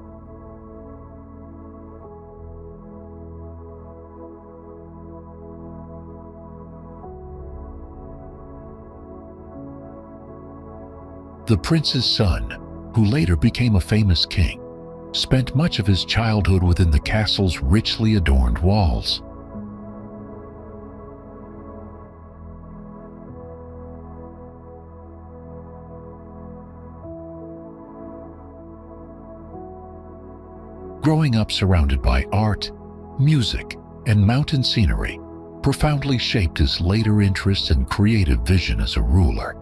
The prince's son, who later became a famous king, spent much of his childhood within the castle's richly adorned walls. Growing up surrounded by art, music, and mountain scenery profoundly shaped his later interests and creative vision as a ruler.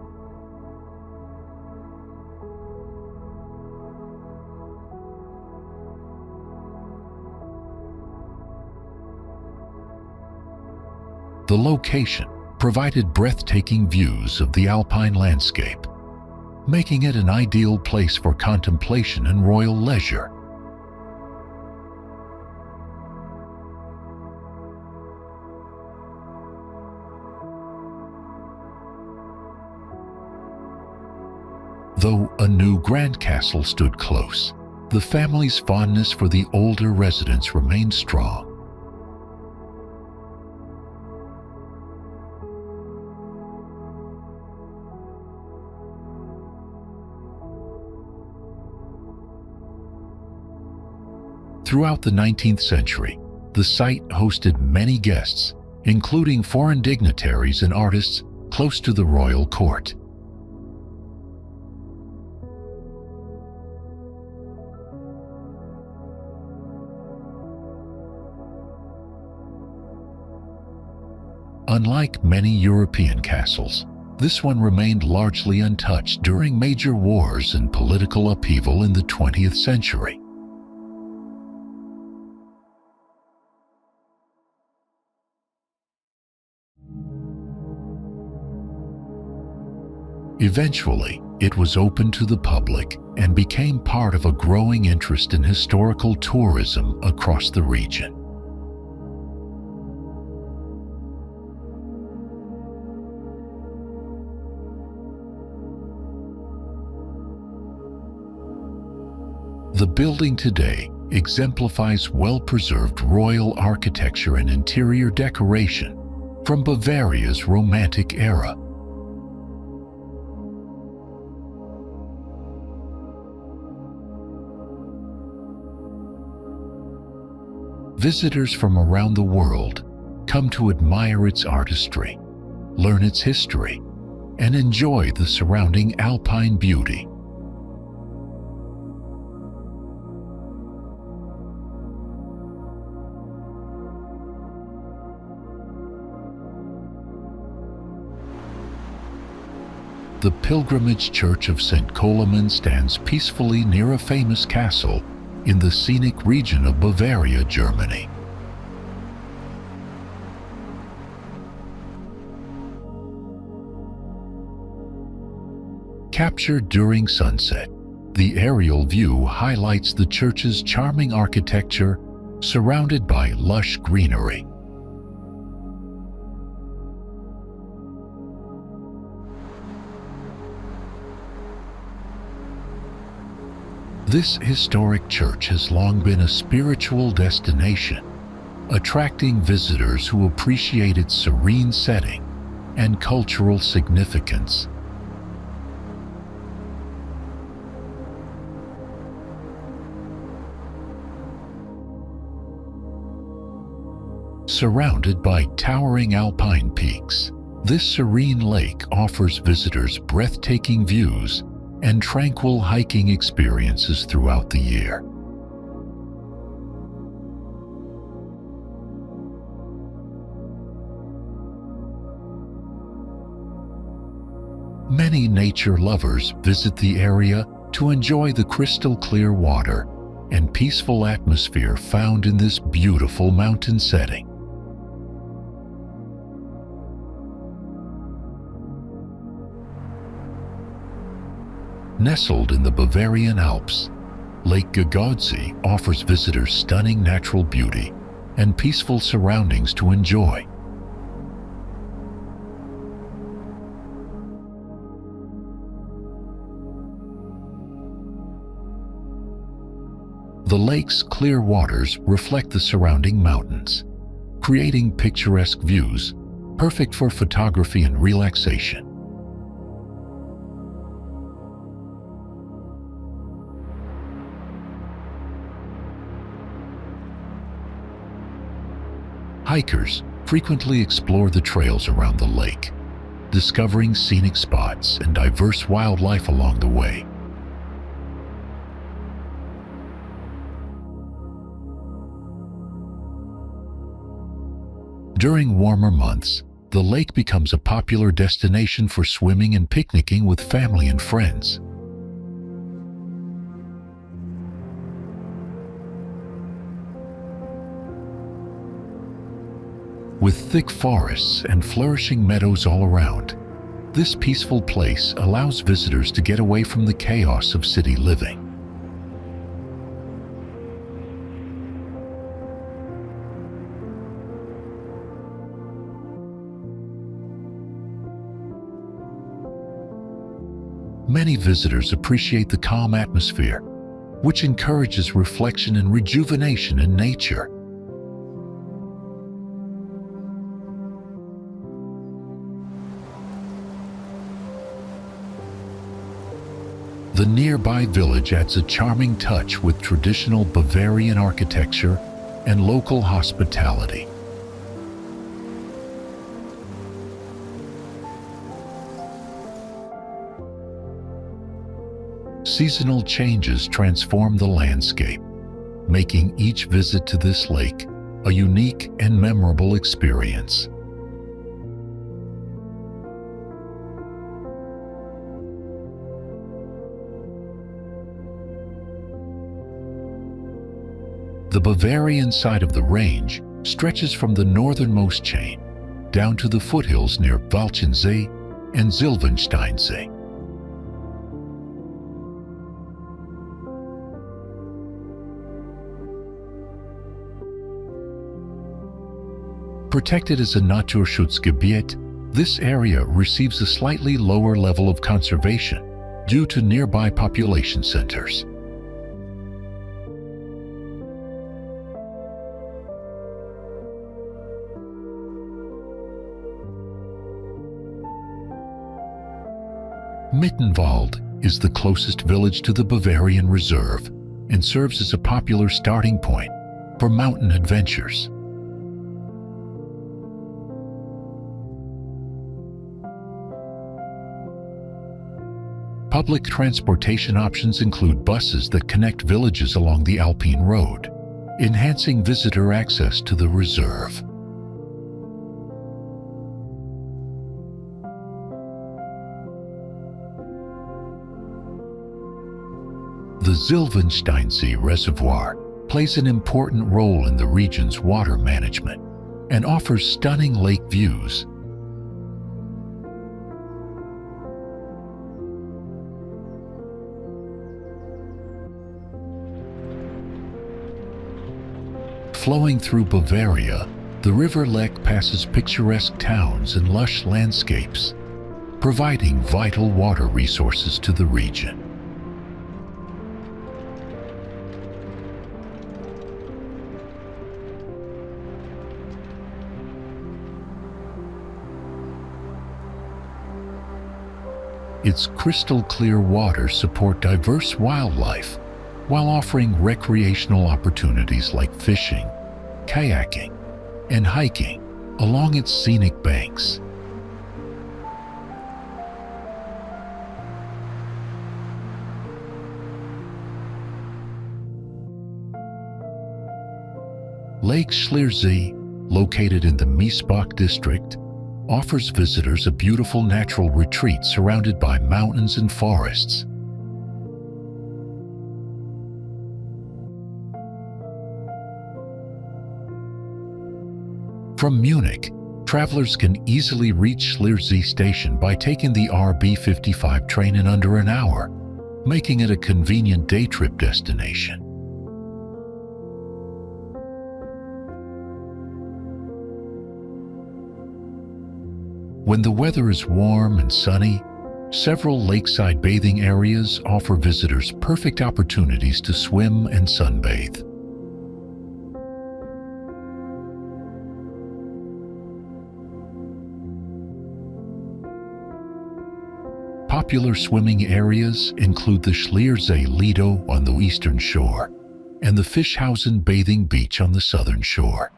The location provided breathtaking views of the alpine landscape, making it an ideal place for contemplation and royal leisure. Though a new grand castle stood close, the family's fondness for the older residence remained strong. Throughout the 19th century, the site hosted many guests, including foreign dignitaries and artists close to the royal court. Unlike many European castles, this one remained largely untouched during major wars and political upheaval in the 20th century. Eventually, it was opened to the public and became part of a growing interest in historical tourism across the region. The building today exemplifies well-preserved royal architecture and interior decoration from Bavaria's Romantic era. Visitors from around the world come to admire its artistry, learn its history, and enjoy the surrounding alpine beauty. the pilgrimage church of St. Coloman stands peacefully near a famous castle in the scenic region of Bavaria, Germany. Captured during sunset, the aerial view highlights the church's charming architecture surrounded by lush greenery. This historic church has long been a spiritual destination, attracting visitors who appreciate its serene setting and cultural significance. Surrounded by towering alpine peaks, this serene lake offers visitors breathtaking views and tranquil hiking experiences throughout the year. Many nature lovers visit the area to enjoy the crystal clear water and peaceful atmosphere found in this beautiful mountain setting. Nestled in the Bavarian Alps, Lake Geroldsee offers visitors stunning natural beauty and peaceful surroundings to enjoy. The lake's clear waters reflect the surrounding mountains, creating picturesque views perfect for photography and relaxation. Hikers frequently explore the trails around the lake, discovering scenic spots and diverse wildlife along the way. During warmer months, the lake becomes a popular destination for swimming and picnicking with family and friends. With thick forests and flourishing meadows all around, this peaceful place allows visitors to get away from the chaos of city living. Many visitors appreciate the calm atmosphere, which encourages reflection and rejuvenation in nature. The nearby village adds a charming touch with traditional Bavarian architecture and local hospitality. Seasonal changes transform the landscape, making each visit to this lake a unique and memorable experience. The Bavarian side of the range stretches from the northernmost chain down to the foothills near Walchen Lake and Sylvenstein Stausee. Protected as a Naturschutzgebiet, this area receives a slightly lower level of conservation due to nearby population centers. Mittenwald is the closest village to the Bavarian Reserve and serves as a popular starting point for mountain adventures. Public transportation options include buses that connect villages along the Alpine Road, enhancing visitor access to the reserve. The Sylvenstein Reservoir plays an important role in the region's water management and offers stunning lake views. Flowing through Bavaria, the River Lech passes picturesque towns and lush landscapes, providing vital water resources to the region. Its crystal-clear waters support diverse wildlife while offering recreational opportunities like fishing, kayaking, and hiking along its scenic banks. Lake Schliersee, located in the Miesbach district, offers visitors a beautiful natural retreat surrounded by mountains and forests. From Munich, travelers can easily reach Schliersee station by taking the RB55 train in under an hour, making it a convenient day trip destination. When the weather is warm and sunny, several lakeside bathing areas offer visitors perfect opportunities to swim and sunbathe. Popular swimming areas include the Schliersee Lido on the eastern shore and the Fischhausen bathing beach on the southern shore.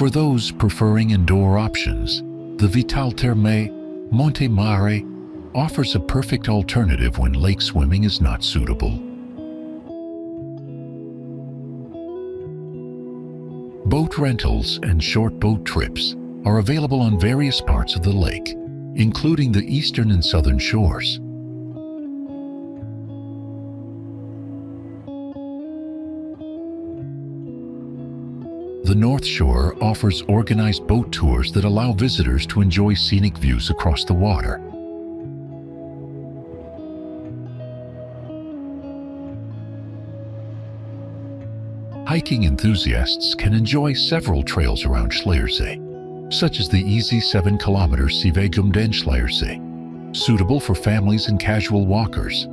For those preferring indoor options, the Vitalterme Monte Mare offers a perfect alternative when lake swimming is not suitable. Boat rentals and short boat trips are available on various parts of the lake, including the eastern and southern shores. The North Shore offers organized boat tours that allow visitors to enjoy scenic views across the water. Hiking enthusiasts can enjoy several trails around Schliersee, such as the easy 7-kilometer Seeweg den Schliersee, suitable for families and casual walkers.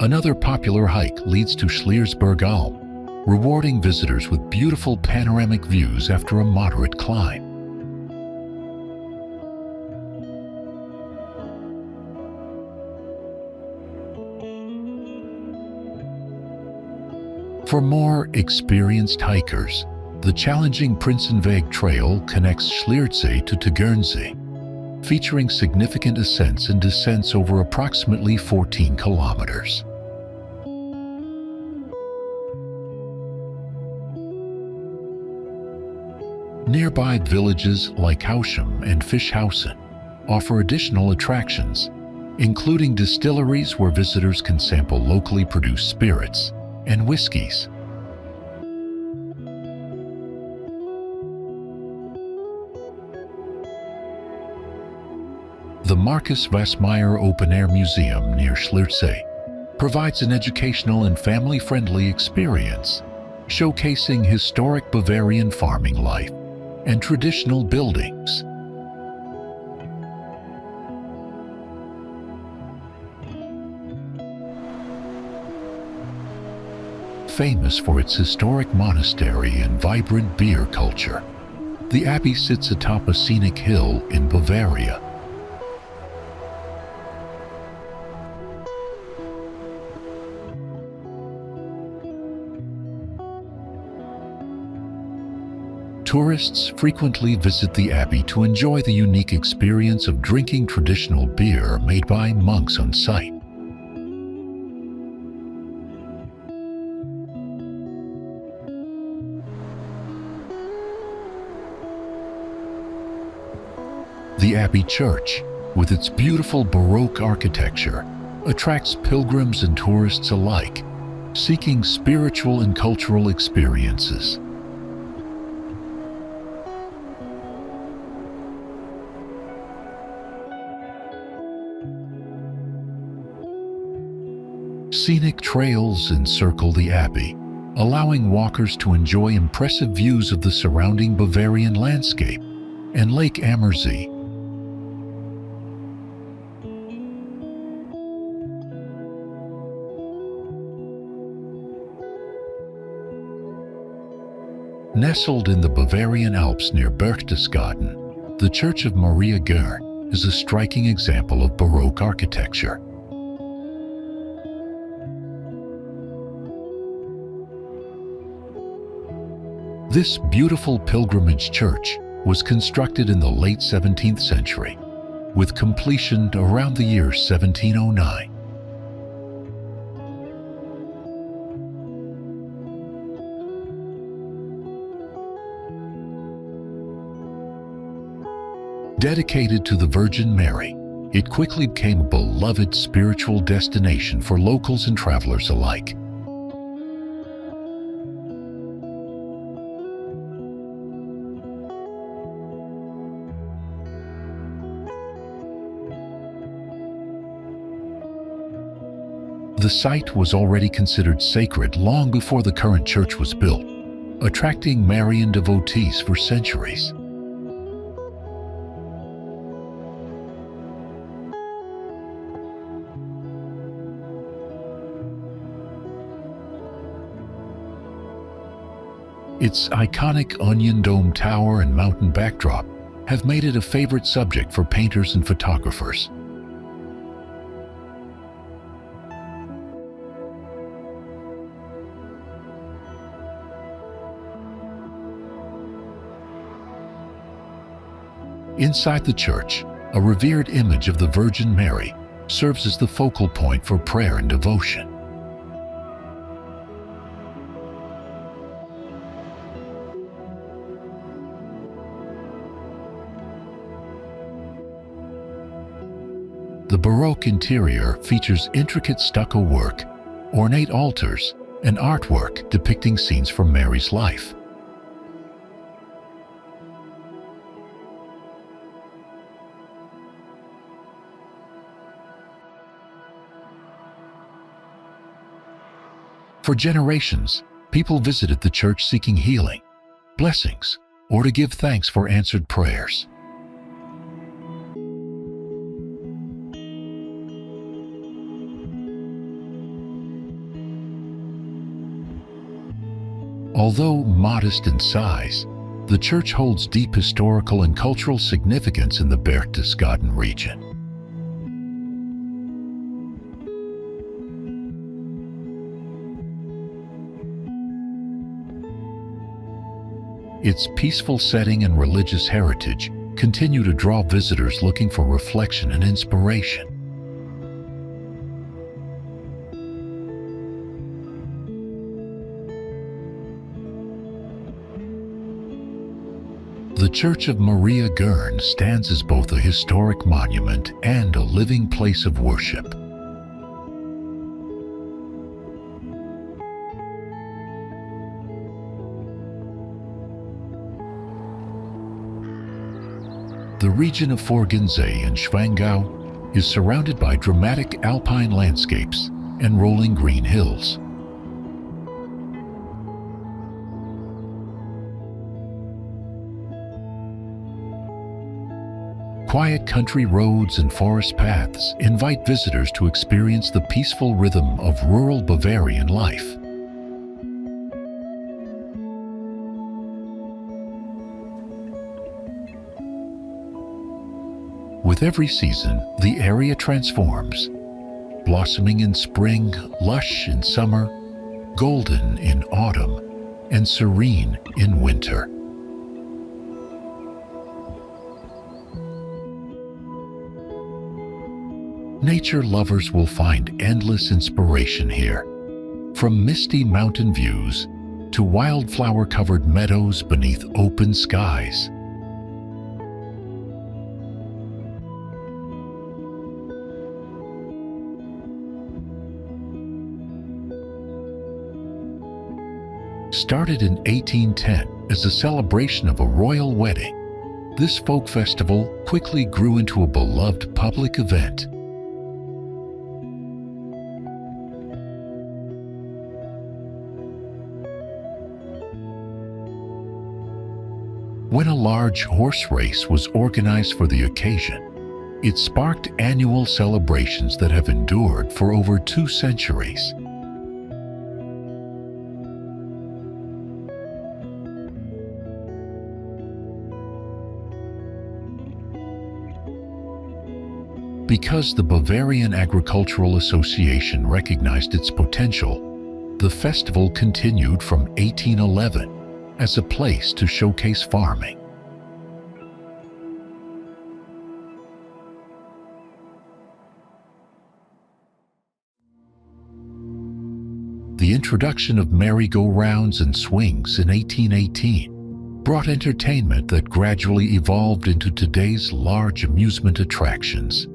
Another popular hike leads to Schliersbergalm, rewarding visitors with beautiful panoramic views after a moderate climb. For more experienced hikers, the challenging Prinsenweg Trail connects Schliersee to Tegernsee, featuring significant ascents and descents over approximately 14 kilometers. Nearby villages like Hauschem and Fischhausen offer additional attractions, including distilleries where visitors can sample locally produced spirits and whiskeys. The Marcus Wassmeyer Open Air Museum near Schliersee provides an educational and family-friendly experience, showcasing historic Bavarian farming life and traditional buildings. Famous for its historic monastery and vibrant beer culture, the abbey sits atop a scenic hill in Bavaria. Tourists frequently visit the abbey to enjoy the unique experience of drinking traditional beer made by monks on site. The Abbey Church, with its beautiful Baroque architecture, attracts pilgrims and tourists alike, seeking spiritual and cultural experiences. Scenic trails encircle the Abbey, allowing walkers to enjoy impressive views of the surrounding Bavarian landscape and Lake Ammersee. Nestled in the Bavarian Alps near Berchtesgaden, the Church of Maria Gern is a striking example of Baroque architecture. This beautiful pilgrimage church was constructed in the late 17th century, with completion around the year 1709. Dedicated to the Virgin Mary, it quickly became a beloved spiritual destination for locals and travelers alike. The site was already considered sacred long before the current church was built, attracting Marian devotees for centuries. Its iconic onion dome tower and mountain backdrop have made it a favorite subject for painters and photographers. Inside the church, a revered image of the Virgin Mary serves as the focal point for prayer and devotion. The Baroque interior features intricate stucco work, ornate altars, and artwork depicting scenes from Mary's life. For generations, people visited the church seeking healing, blessings, or to give thanks for answered prayers. Although modest in size, the church holds deep historical and cultural significance in the Berchtesgaden region. Its peaceful setting and religious heritage continue to draw visitors looking for reflection and inspiration. The Church of Maria Gern stands as both a historic monument and a living place of worship. The region of Forggensee and Schwangau is surrounded by dramatic alpine landscapes and rolling green hills. Quiet country roads and forest paths invite visitors to experience the peaceful rhythm of rural Bavarian life. With every season, the area transforms, blossoming in spring, lush in summer, golden in autumn, and serene in winter. Nature lovers will find endless inspiration here, from misty mountain views to wildflower-covered meadows beneath open skies. Started in 1810 as a celebration of a royal wedding, this folk festival quickly grew into a beloved public event. When a large horse race was organized for the occasion, it sparked annual celebrations that have endured for over 2 centuries. Because the Bavarian Agricultural Association recognized its potential, the festival continued from 1811 as a place to showcase farming. The introduction of merry-go-rounds and swings in 1818 brought entertainment that gradually evolved into today's large amusement attractions.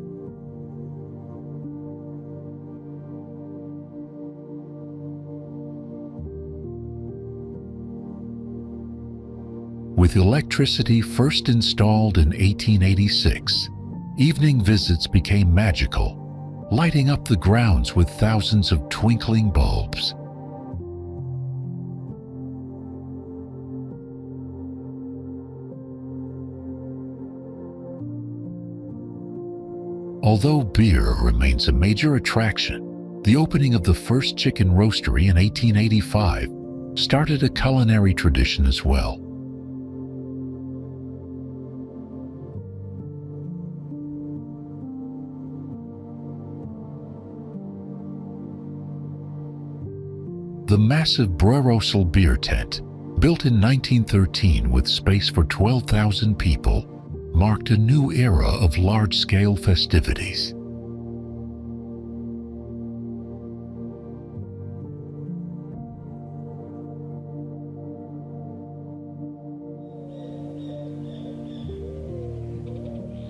With electricity first installed in 1886, evening visits became magical, lighting up the grounds with thousands of twinkling bulbs. Although beer remains a major attraction, the opening of the first chicken roastery in 1885 started a culinary tradition as well. The massive Burghausen beer tent, built in 1913 with space for 12,000 people, marked a new era of large-scale festivities.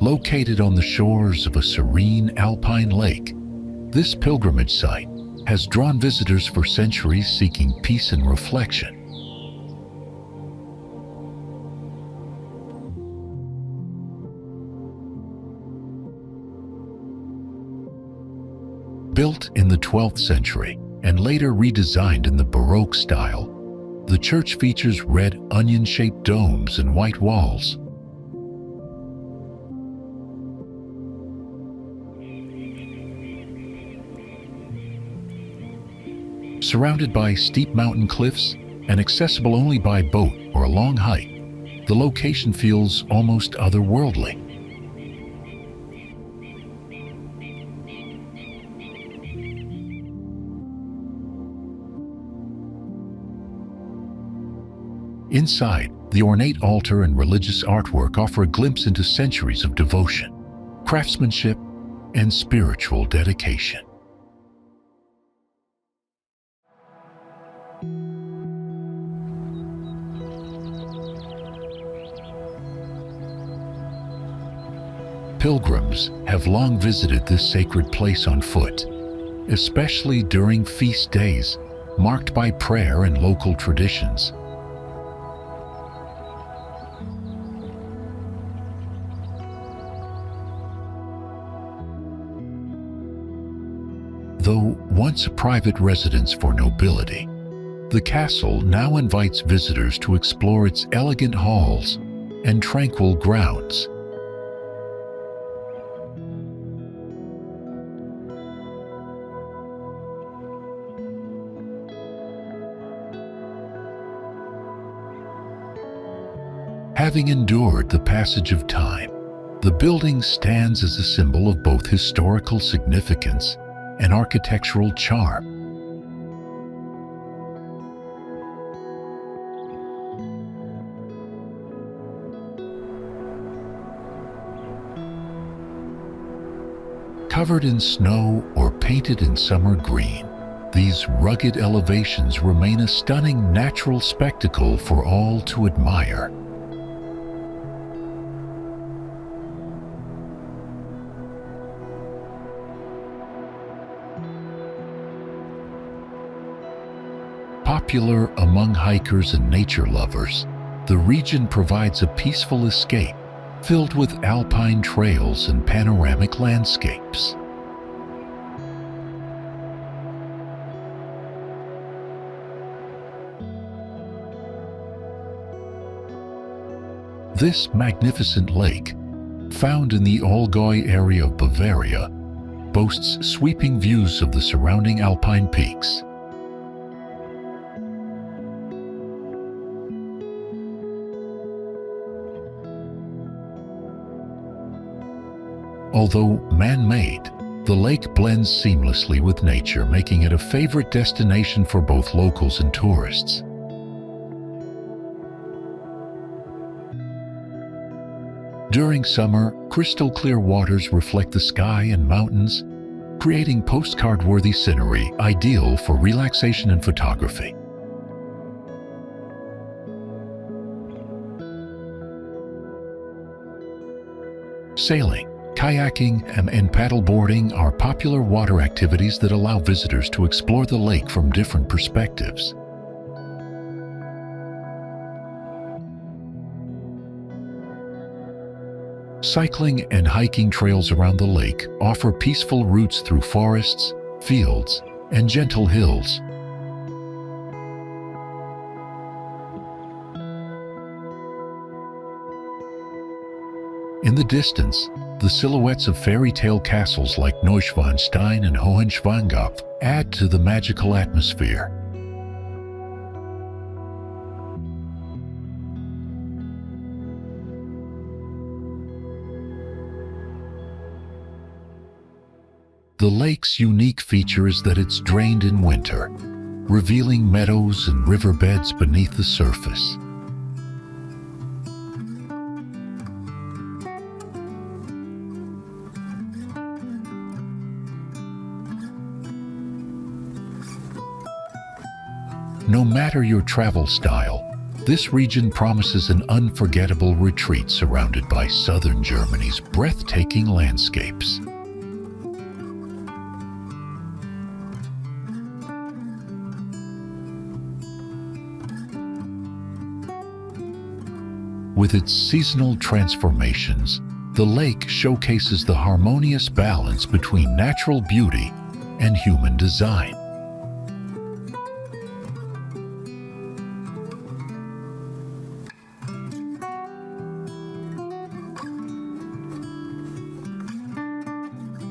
Located on the shores of a serene alpine lake, this pilgrimage site has drawn visitors for centuries seeking peace and reflection. Built in the 12th century and later redesigned in the Baroque style, the church features red onion-shaped domes and white walls. Surrounded by steep mountain cliffs and accessible only by boat or a long hike, the location feels almost otherworldly. Inside, the ornate altar and religious artwork offer a glimpse into centuries of devotion, craftsmanship, and spiritual dedication. Pilgrims have long visited this sacred place on foot, especially during feast days marked by prayer and local traditions. Though once a private residence for nobility, the castle now invites visitors to explore its elegant halls and tranquil grounds. Having endured the passage of time, the building stands as a symbol of both historical significance and architectural charm. Covered in snow or painted in summer green, these rugged elevations remain a stunning natural spectacle for all to admire. Popular among hikers and nature lovers, the region provides a peaceful escape filled with alpine trails and panoramic landscapes. This magnificent lake, found in the Allgäu area of Bavaria, boasts sweeping views of the surrounding alpine peaks. Although man-made, the lake blends seamlessly with nature, making it a favorite destination for both locals and tourists. During summer, crystal-clear waters reflect the sky and mountains, creating postcard-worthy scenery ideal for relaxation and photography. Sailing, kayaking, and paddleboarding are popular water activities that allow visitors to explore the lake from different perspectives. Cycling and hiking trails around the lake offer peaceful routes through forests, fields, and gentle hills. In the distance, the silhouettes of fairy tale castles like Neuschwanstein and Hohenschwangau add to the magical atmosphere. The lake's unique feature is that it's drained in winter, revealing meadows and riverbeds beneath the surface. No matter your travel style, this region promises an unforgettable retreat surrounded by southern Germany's breathtaking landscapes. With its seasonal transformations, the lake showcases the harmonious balance between natural beauty and human design.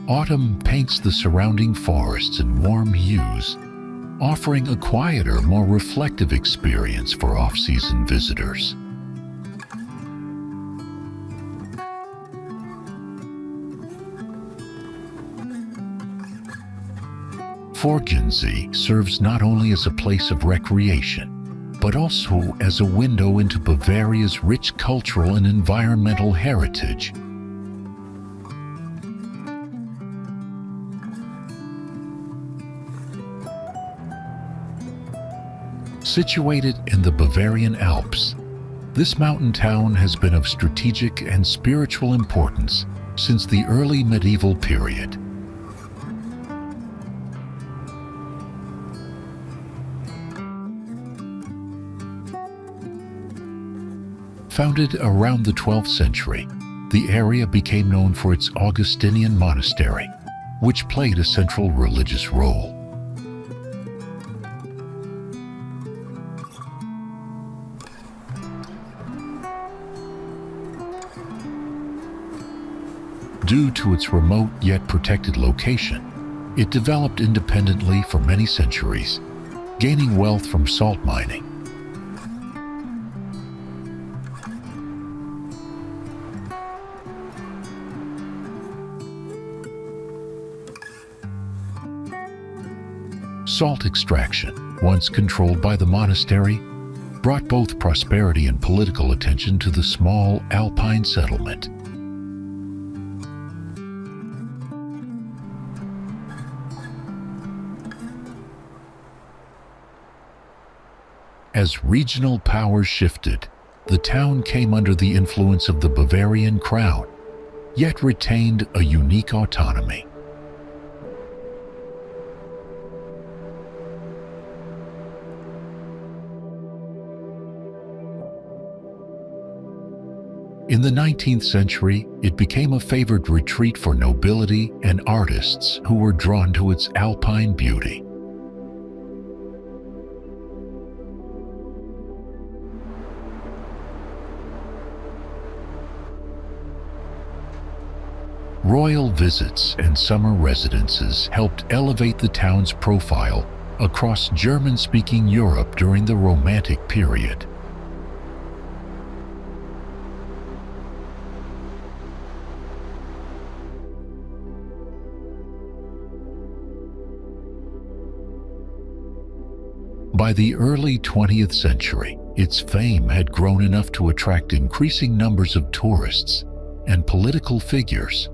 Autumn paints the surrounding forests in warm hues, offering a quieter, more reflective experience for off-season visitors. Forggensee serves not only as a place of recreation, but also as a window into Bavaria's rich cultural and environmental heritage. Situated in the Bavarian Alps, this mountain town has been of strategic and spiritual importance since the early medieval period. Founded around the 12th century, the area became known for its Augustinian monastery, which played a central religious role. Due to its remote yet protected location, it developed independently for many centuries, gaining wealth from salt mining. Salt extraction, once controlled by the monastery, brought both prosperity and political attention to the small alpine settlement. As regional powers shifted, the town came under the influence of the Bavarian crown, yet retained a unique autonomy. In the 19th century, it became a favored retreat for nobility and artists who were drawn to its alpine beauty. Royal visits and summer residences helped elevate the town's profile across German-speaking Europe during the Romantic period. By the early 20th century, its fame had grown enough to attract increasing numbers of tourists and political figures.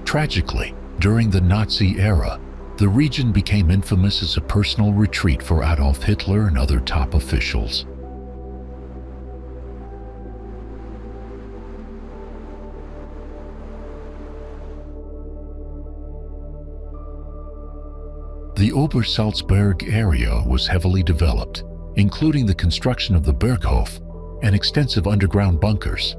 Tragically, during the Nazi era, the region became infamous as a personal retreat for Adolf Hitler and other top officials. The Obersalzberg area was heavily developed, including the construction of the Berghof and extensive underground bunkers.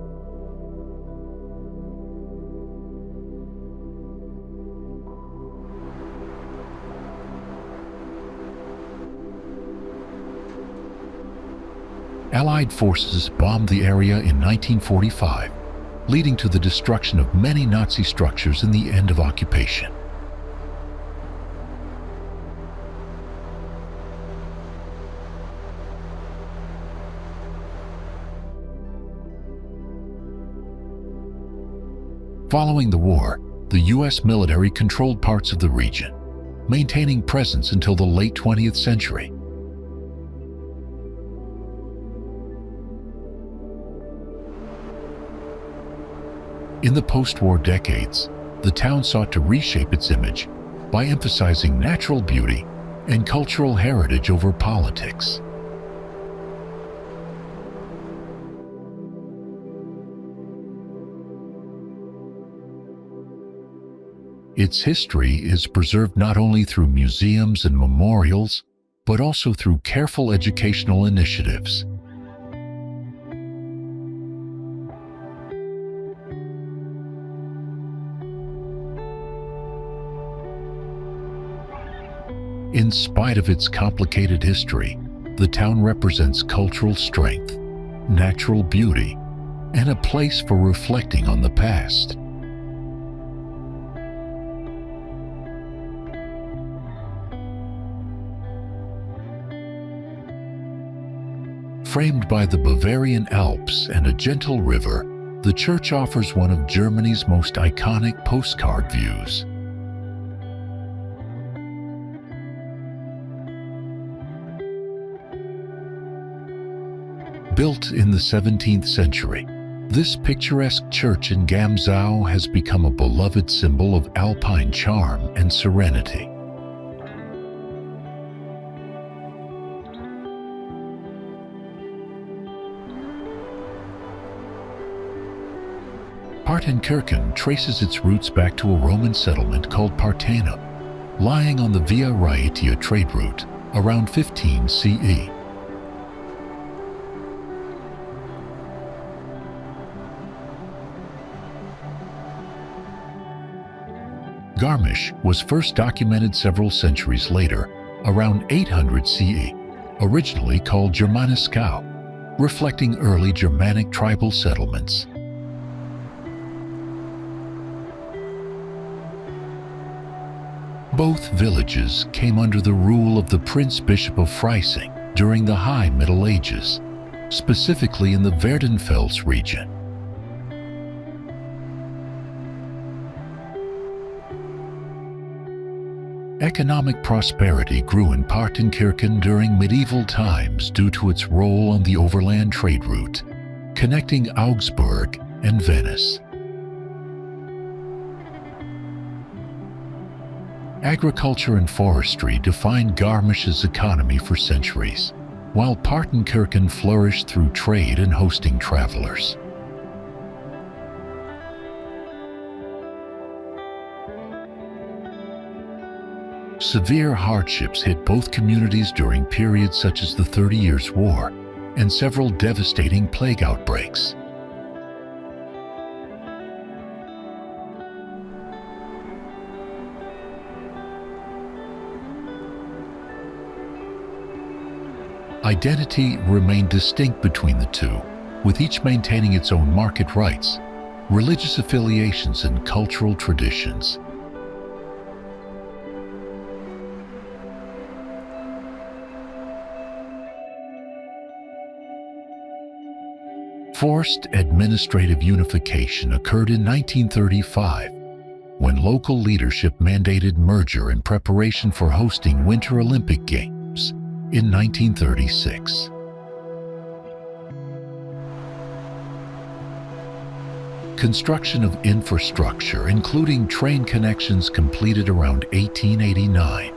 Allied forces bombed the area in 1945, leading to the destruction of many Nazi structures and the end of occupation. Following the war, the U.S. military controlled parts of the region, maintaining presence until the late 20th century. In the post-war decades, the town sought to reshape its image by emphasizing natural beauty and cultural heritage over politics. Its history is preserved not only through museums and memorials, but also through careful educational initiatives. In spite of its complicated history, the town represents cultural strength, natural beauty, and a place for reflecting on the past. Framed by the Bavarian Alps and a gentle river, the church offers one of Germany's most iconic postcard views. Built in the 17th century, this picturesque church in Gamsau has become a beloved symbol of alpine charm and serenity. Partenkirchen traces its roots back to a Roman settlement called Partenum, lying on the Via Raetia trade route around 15 CE. Garmisch was first documented several centuries later, around 800 CE, originally called Germanischau, reflecting early Germanic tribal settlements. Both villages came under the rule of the Prince-Bishop of Freising during the High Middle Ages, specifically in the Werdenfels region. Economic prosperity grew in Partenkirchen during medieval times due to its role on the overland trade route, connecting Augsburg and Venice. Agriculture and forestry defined Garmisch's economy for centuries, while Partenkirchen flourished through trade and hosting travelers. Severe hardships hit both communities during periods such as the 30 Years' War and several devastating plague outbreaks. Identity remained distinct between the two, with each maintaining its own market rights, religious affiliations, and cultural traditions. Forced administrative unification occurred in 1935, when local leadership mandated merger in preparation for hosting Winter Olympic Games in 1936. Construction of infrastructure, including train connections, completed around 1889,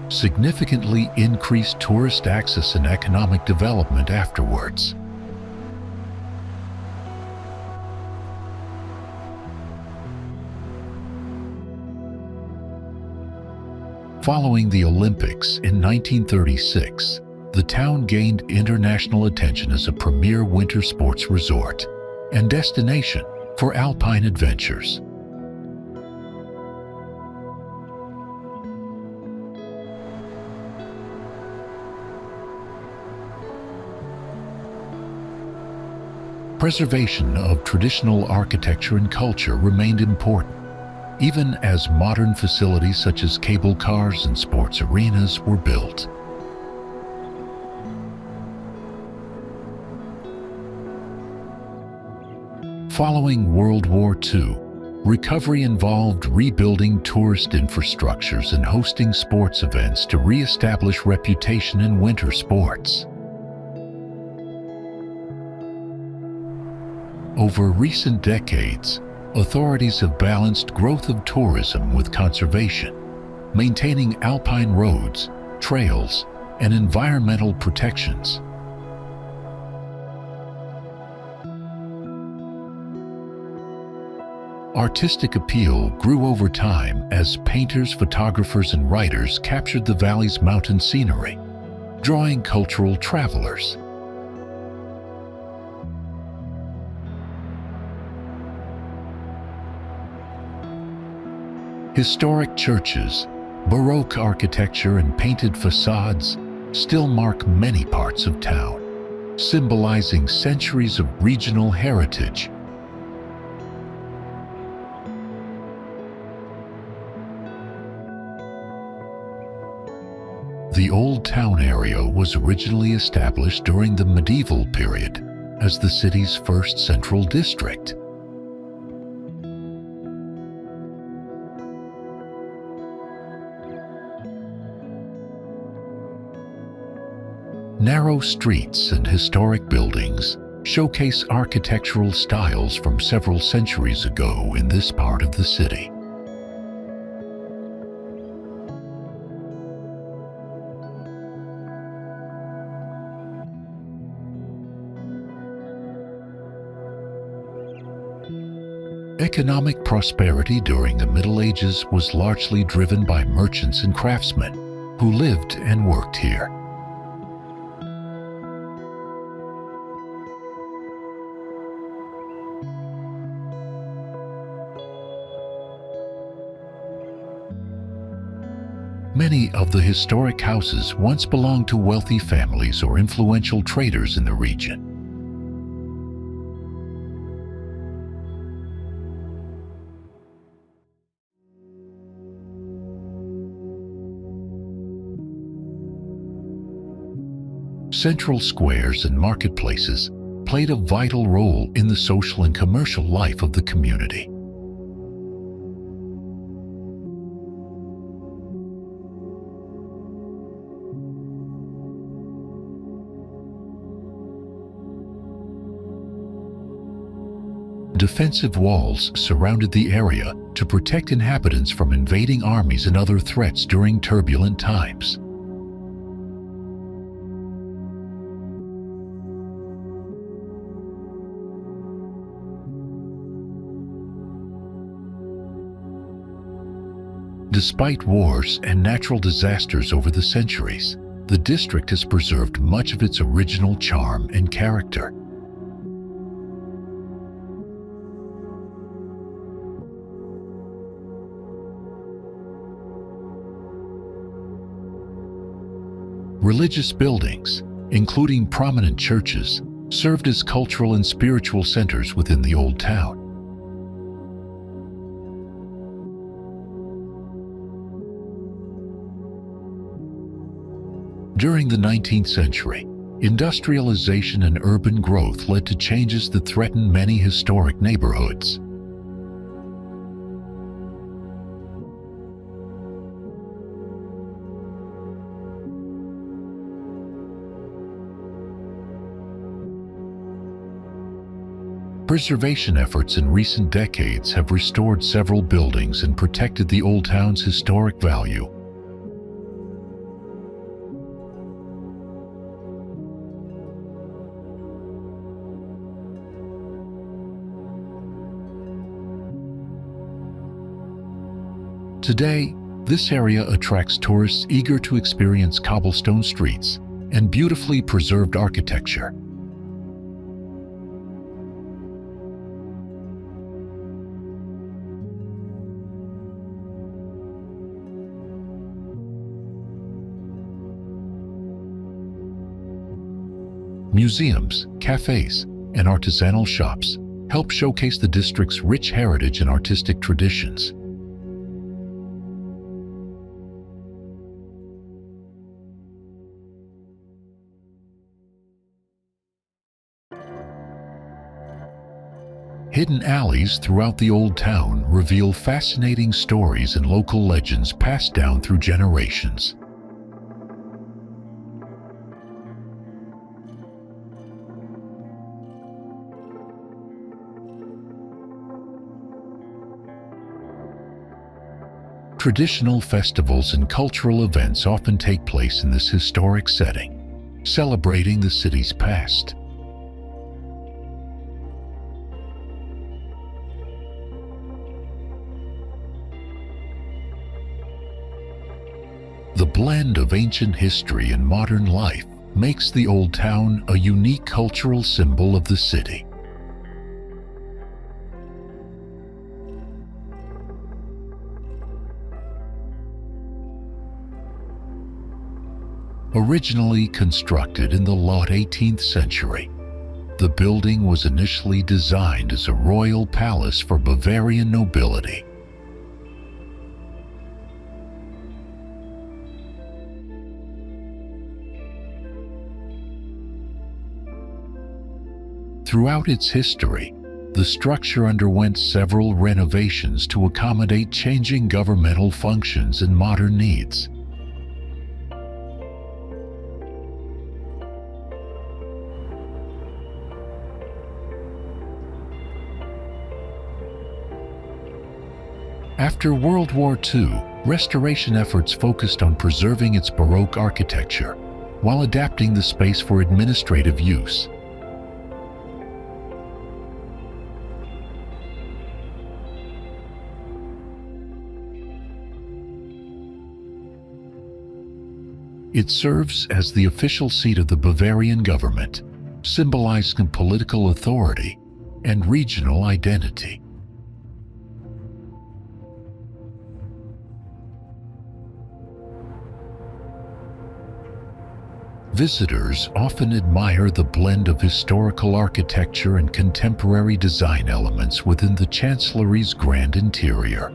significantly increased tourist access and economic development afterwards. Following the Olympics in 1936, the town gained international attention as a premier winter sports resort and destination for alpine adventures. Preservation of traditional architecture and culture remained important, even as modern facilities such as cable cars and sports arenas were built. Following World War II, recovery involved rebuilding tourist infrastructures and hosting sports events to re-establish reputation in winter sports. Over recent decades, authorities have balanced growth of tourism with conservation, maintaining alpine roads, trails, and environmental protections. Artistic appeal grew over time as painters, photographers, and writers captured the valley's mountain scenery, drawing cultural travelers. Historic churches, Baroque architecture, and painted facades still mark many parts of town, symbolizing centuries of regional heritage. The Old Town area was originally established during the medieval period as the city's first central district. Narrow streets and historic buildings showcase architectural styles from several centuries ago in this part of the city. Economic prosperity during the Middle Ages was largely driven by merchants and craftsmen who lived and worked here. Many of the historic houses once belonged to wealthy families or influential traders in the region. Central squares and marketplaces played a vital role in the social and commercial life of the community. Defensive walls surrounded the area to protect inhabitants from invading armies and other threats during turbulent times. Despite wars and natural disasters over the centuries, the district has preserved much of its original charm and character. Religious buildings, including prominent churches, served as cultural and spiritual centers within the old town. During the 19th century, industrialization and urban growth led to changes that threatened many historic neighborhoods. Preservation efforts in recent decades have restored several buildings and protected the old town's historic value. Today, this area attracts tourists eager to experience cobblestone streets and beautifully preserved architecture. Museums, cafes, and artisanal shops help showcase the district's rich heritage and artistic traditions. Hidden alleys throughout the old town reveal fascinating stories and local legends passed down through generations. Traditional festivals and cultural events often take place in this historic setting, celebrating the city's past. The blend of ancient history and modern life makes the old town a unique cultural symbol of the city. Originally constructed in the late 18th century, the building was initially designed as a royal palace for Bavarian nobility. Throughout its history, the structure underwent several renovations to accommodate changing governmental functions and modern needs. After World War II, restoration efforts focused on preserving its Baroque architecture while adapting the space for administrative use. It serves as the official seat of the Bavarian government, symbolizing political authority and regional identity. Visitors often admire the blend of historical architecture and contemporary design elements within the Chancellery's grand interior.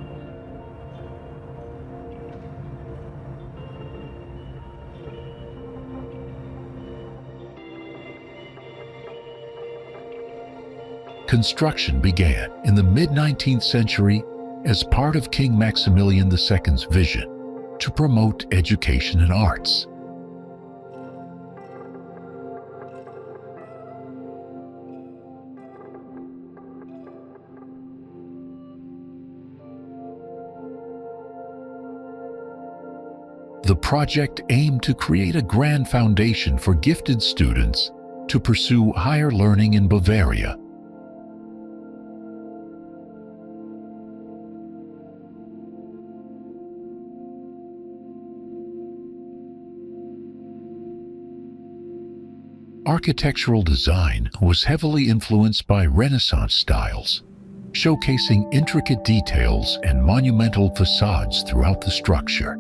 Construction began in the mid-19th century as part of King Maximilian II's vision to promote education and arts. The project aimed to create a grand foundation for gifted students to pursue higher learning in Bavaria. Architectural design was heavily influenced by Renaissance styles, showcasing intricate details and monumental facades throughout the structure.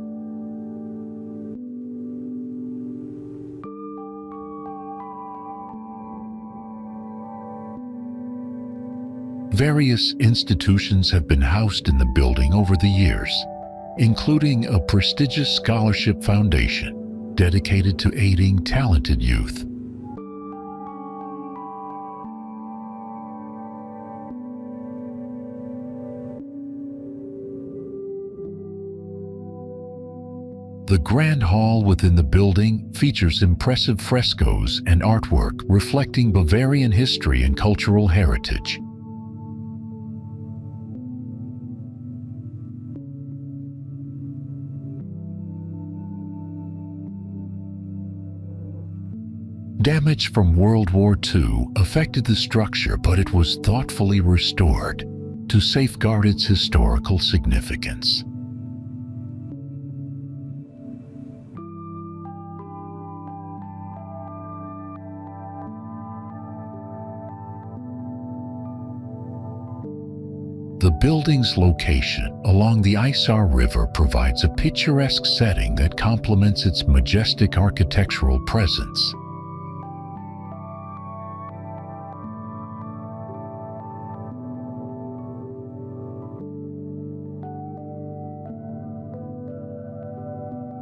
Various institutions have been housed in the building over the years, including a prestigious scholarship foundation dedicated to aiding talented youth. The Grand Hall within the building features impressive frescoes and artwork reflecting Bavarian history and cultural heritage. Damage from World War II affected the structure, but it was thoughtfully restored to safeguard its historical significance. The building's location along the Isar River provides a picturesque setting that complements its majestic architectural presence.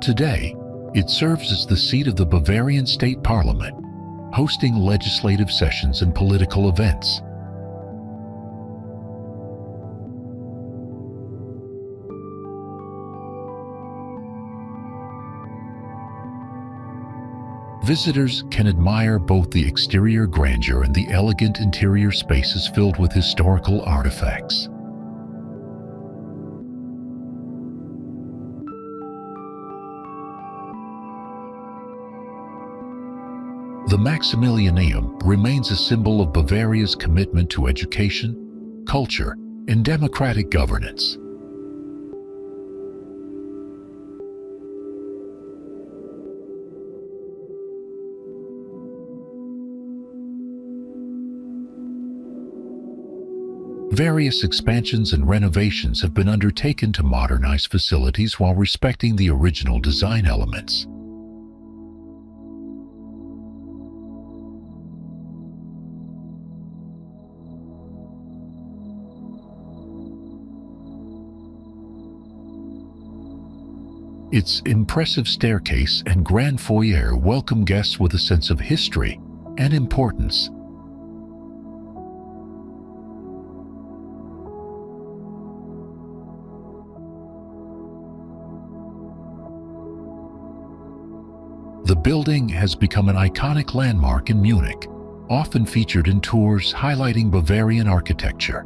Today, it serves as the seat of the Bavarian State Parliament, hosting legislative sessions and political events. Visitors can admire both the exterior grandeur and the elegant interior spaces filled with historical artifacts. The Maximilianeum remains a symbol of Bavaria's commitment to education, culture, and democratic governance. Various expansions and renovations have been undertaken to modernize facilities while respecting the original design elements. Its impressive staircase and grand foyer welcome guests with a sense of history and importance. The building has become an iconic landmark in Munich, often featured in tours highlighting Bavarian architecture.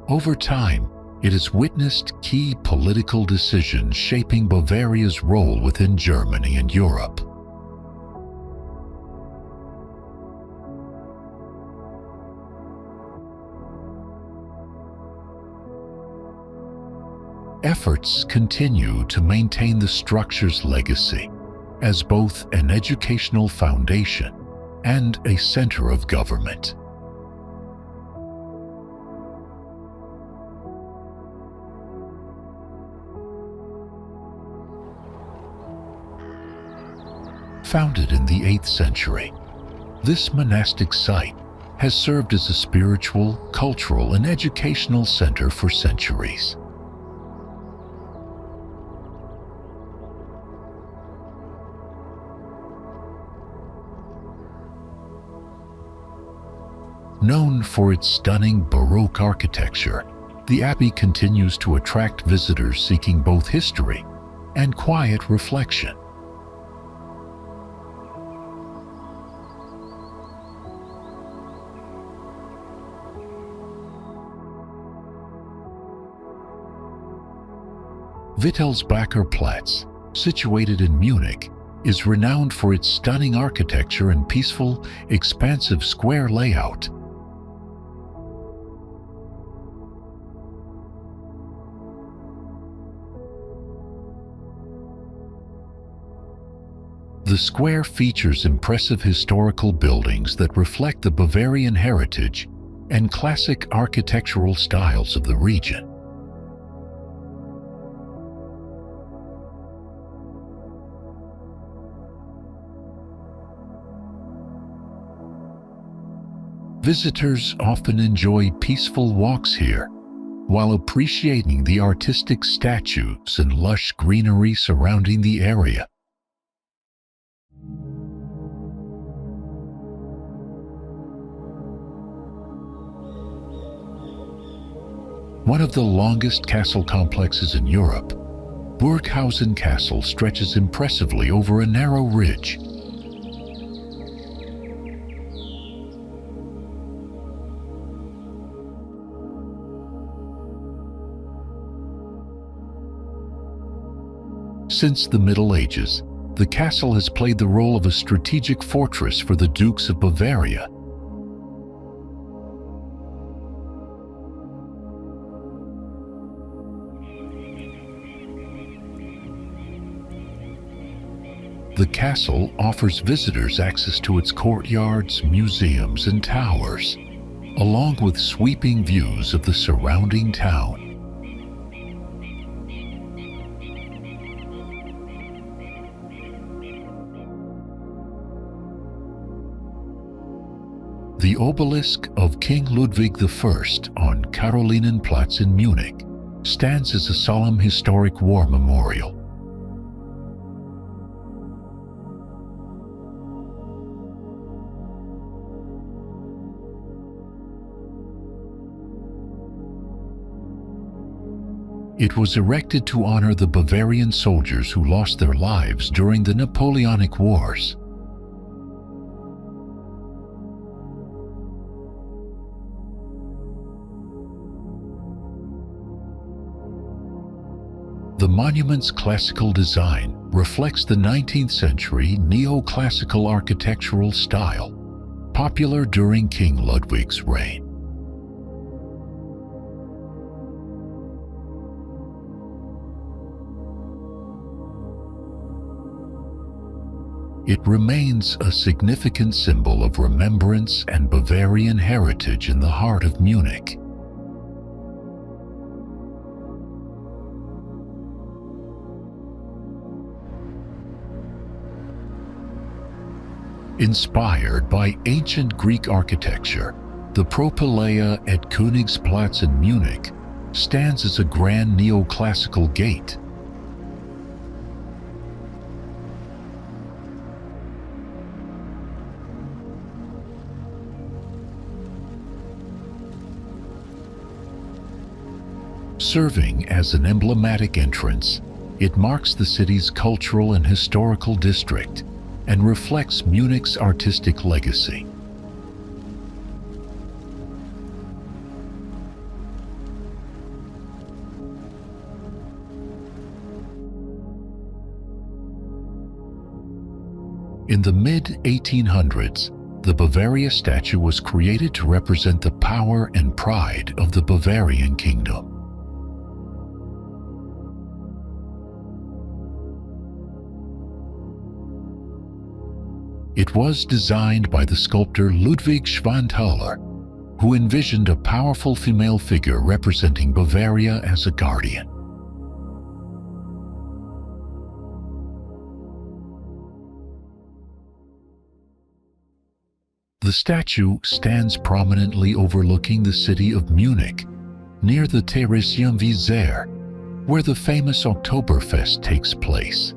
Over time, it has witnessed key political decisions shaping Bavaria's role within Germany and Europe. Efforts continue to maintain the structure's legacy as both an educational foundation and a center of government. Founded in the 8th century, this monastic site has served as a spiritual, cultural, and educational center for centuries. Known for its stunning Baroque architecture, the Abbey continues to attract visitors seeking both history and quiet reflection. Wittelsbacher Platz, situated in Munich, is renowned for its stunning architecture and peaceful, expansive square layout. The square features impressive historical buildings that reflect the Bavarian heritage and classic architectural styles of the region. Visitors often enjoy peaceful walks here, while appreciating the artistic statues and lush greenery surrounding the area. One of the longest castle complexes in Europe, Burghausen Castle stretches impressively over a narrow ridge. Since the Middle Ages, the castle has played the role of a strategic fortress for the Dukes of Bavaria. The castle offers visitors access to its courtyards, museums, and towers, along with sweeping views of the surrounding town. The obelisk of King Ludwig I on Karolinenplatz in Munich stands as a solemn historic war memorial. It was erected to honor the Bavarian soldiers who lost their lives during the Napoleonic Wars. The monument's classical design reflects the 19th century neoclassical architectural style, popular during King Ludwig's reign. It remains a significant symbol of remembrance and Bavarian heritage in the heart of Munich. Inspired by ancient Greek architecture, the Propylaea at Königsplatz in Munich stands as a grand neoclassical gate. Serving as an emblematic entrance, it marks the city's cultural and historical district and reflects Munich's artistic legacy. In the mid-1800s, the Bavaria Statue was created to represent the power and pride of the Bavarian kingdom. It was designed by the sculptor Ludwig Schwanthaler, who envisioned a powerful female figure representing Bavaria as a guardian. The statue stands prominently overlooking the city of Munich, near the Theresienwiese, where the famous Oktoberfest takes place.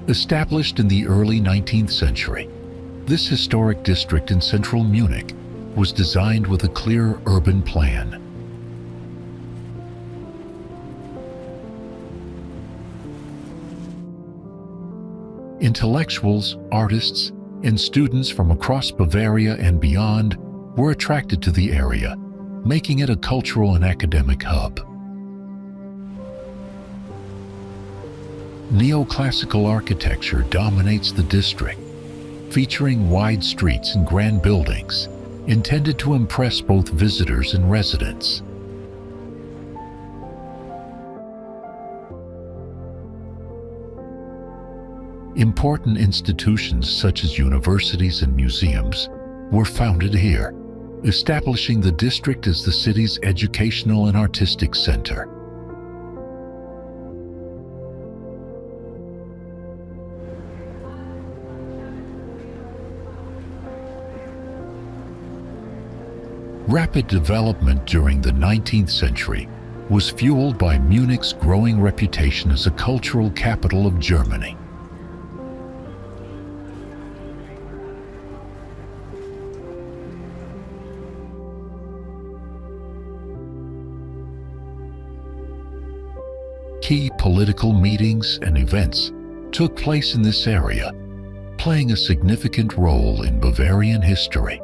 Established in the early 19th century, this historic district in central Munich was designed with a clear urban plan. Intellectuals, artists, and students from across Bavaria and beyond were attracted to the area, making it a cultural and academic hub. Neoclassical architecture dominates the district, featuring wide streets and grand buildings, intended to impress both visitors and residents. Important institutions such as universities and museums were founded here, establishing the district as the city's educational and artistic center. Rapid development during the 19th century was fueled by Munich's growing reputation as a cultural capital of Germany. Key political meetings and events took place in this area, playing a significant role in Bavarian history.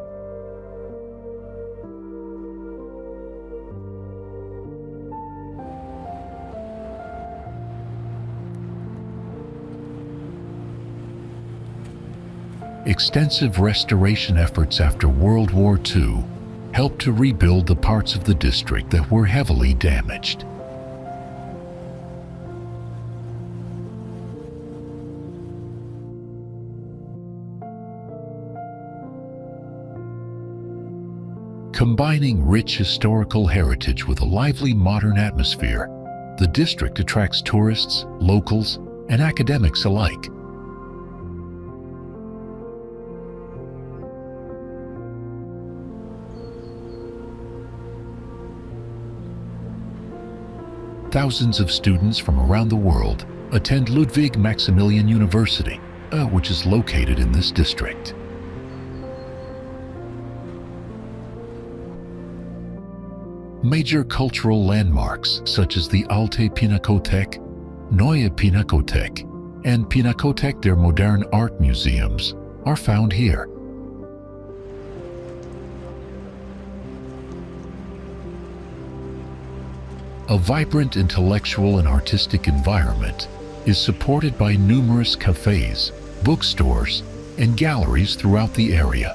Extensive restoration efforts after World War II helped to rebuild the parts of the district that were heavily damaged. Combining rich historical heritage with a lively modern atmosphere, the district attracts tourists, locals, and academics alike. Thousands of students from around the world attend Ludwig Maximilian University, which is located in this district. Major cultural landmarks such as the Alte Pinakothek, Neue Pinakothek, and Pinakothek der Modernen Art museums are found here. A vibrant intellectual and artistic environment is supported by numerous cafes, bookstores, and galleries throughout the area.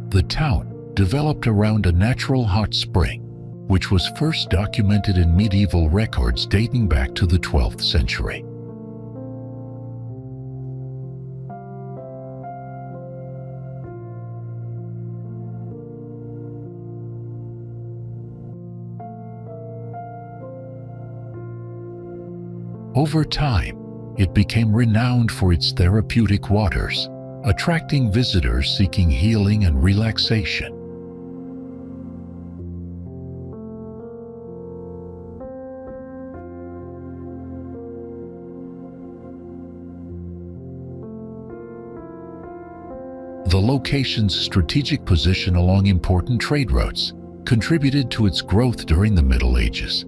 The town developed around a natural hot spring, which was first documented in medieval records dating back to the 12th century. Over time, it became renowned for its therapeutic waters, attracting visitors seeking healing and relaxation. The location's strategic position along important trade routes contributed to its growth during the Middle Ages.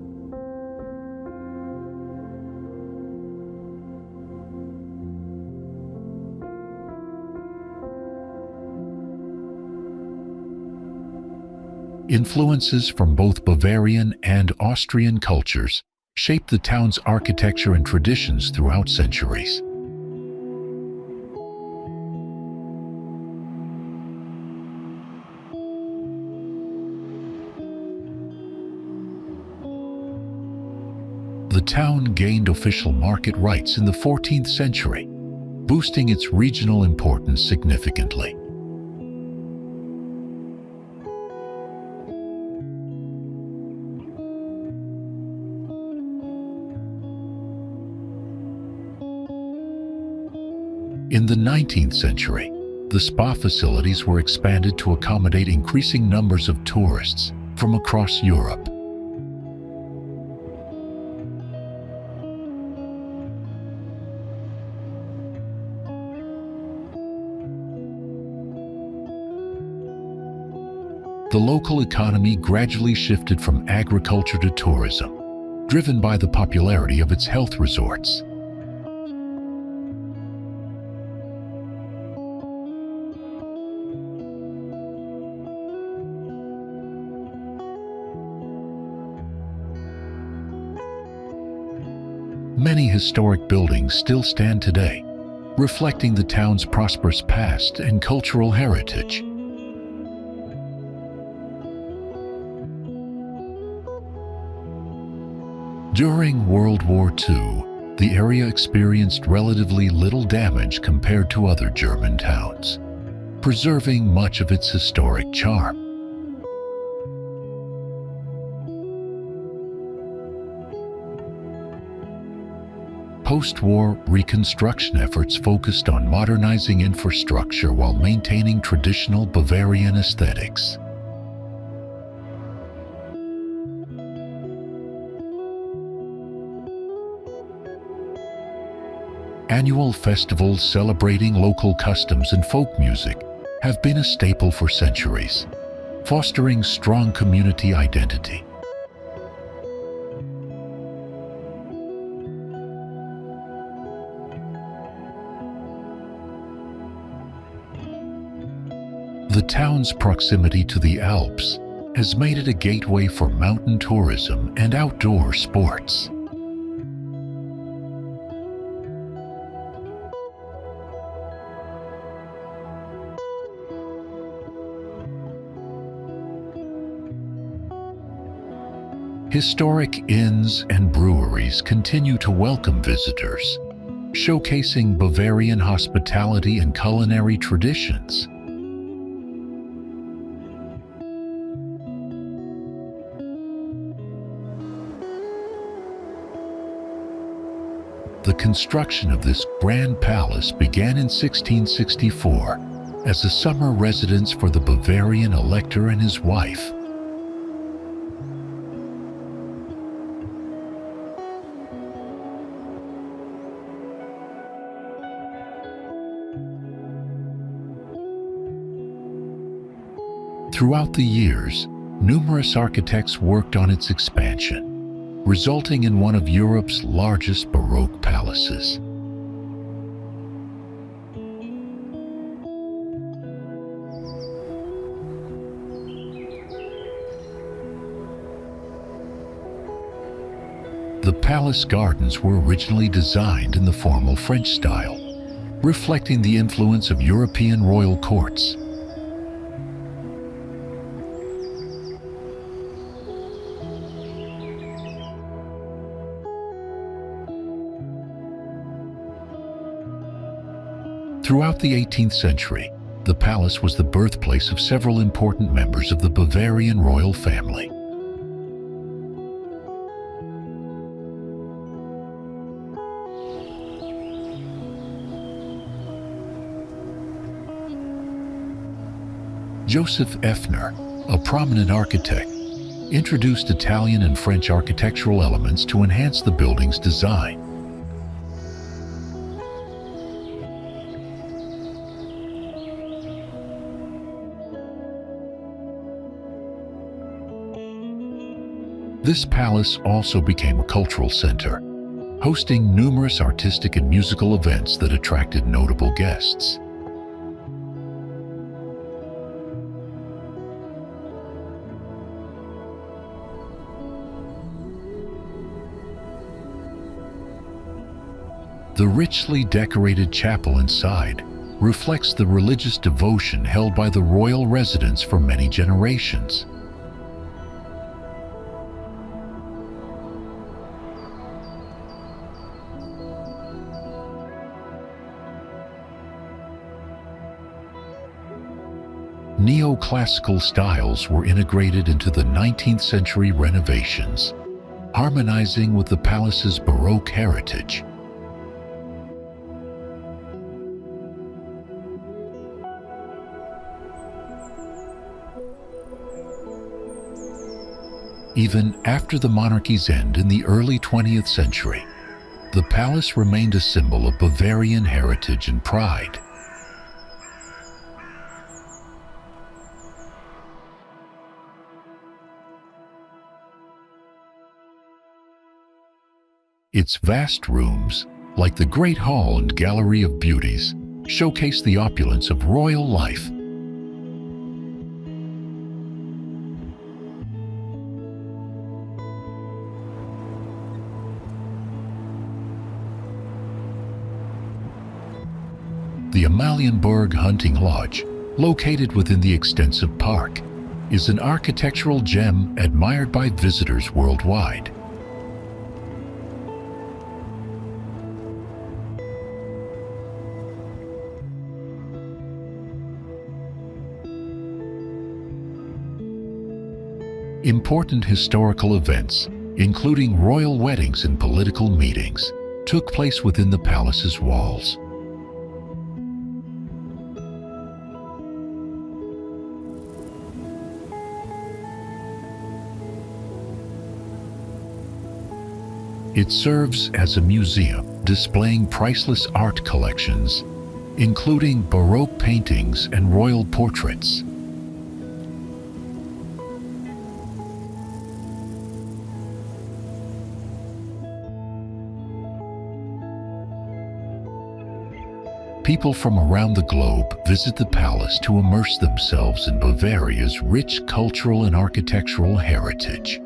Influences from both Bavarian and Austrian cultures shaped the town's architecture and traditions throughout centuries. The town gained official market rights in the 14th century, boosting its regional importance significantly. In the 19th century, the spa facilities were expanded to accommodate increasing numbers of tourists from across Europe. The local economy gradually shifted from agriculture to tourism, driven by the popularity of its health resorts. Many historic buildings still stand today, reflecting the town's prosperous past and cultural heritage. During World War II, the area experienced relatively little damage compared to other German towns, preserving much of its historic charm. Post-war reconstruction efforts focused on modernizing infrastructure while maintaining traditional Bavarian aesthetics. Annual festivals celebrating local customs and folk music have been a staple for centuries, fostering strong community identity. The town's proximity to the Alps has made it a gateway for mountain tourism and outdoor sports. Historic inns and breweries continue to welcome visitors, showcasing Bavarian hospitality and culinary traditions. The construction of this grand palace began in 1664 as a summer residence for the Bavarian elector and his wife. Throughout the years, numerous architects worked on its expansion, resulting in one of Europe's largest Baroque palaces. The palace gardens were originally designed in the formal French style, reflecting the influence of European royal courts. Throughout the 18th century, the palace was the birthplace of several important members of the Bavarian royal family. Joseph Effner, a prominent architect, introduced Italian and French architectural elements to enhance the building's design. This palace also became a cultural center, hosting numerous artistic and musical events that attracted notable guests. The richly decorated chapel inside reflects the religious devotion held by the royal residents for many generations. Neoclassical styles were integrated into the 19th century renovations, harmonizing with the palace's Baroque heritage. Even after the monarchy's end in the early 20th century, the palace remained a symbol of Bavarian heritage and pride. Its vast rooms, like the Great Hall and Gallery of Beauties, showcase the opulence of royal life. The Amalienburg Hunting Lodge, located within the extensive park, is an architectural gem admired by visitors worldwide. Important historical events, including royal weddings and political meetings, took place within the palace's walls. It serves as a museum displaying priceless art collections, including Baroque paintings and royal portraits. People from around the globe visit the palace to immerse themselves in Bavaria's rich cultural and architectural heritage.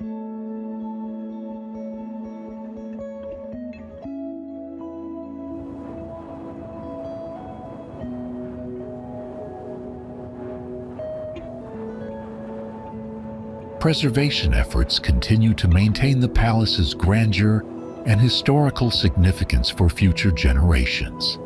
Preservation efforts continue to maintain the palace's grandeur and historical significance for future generations.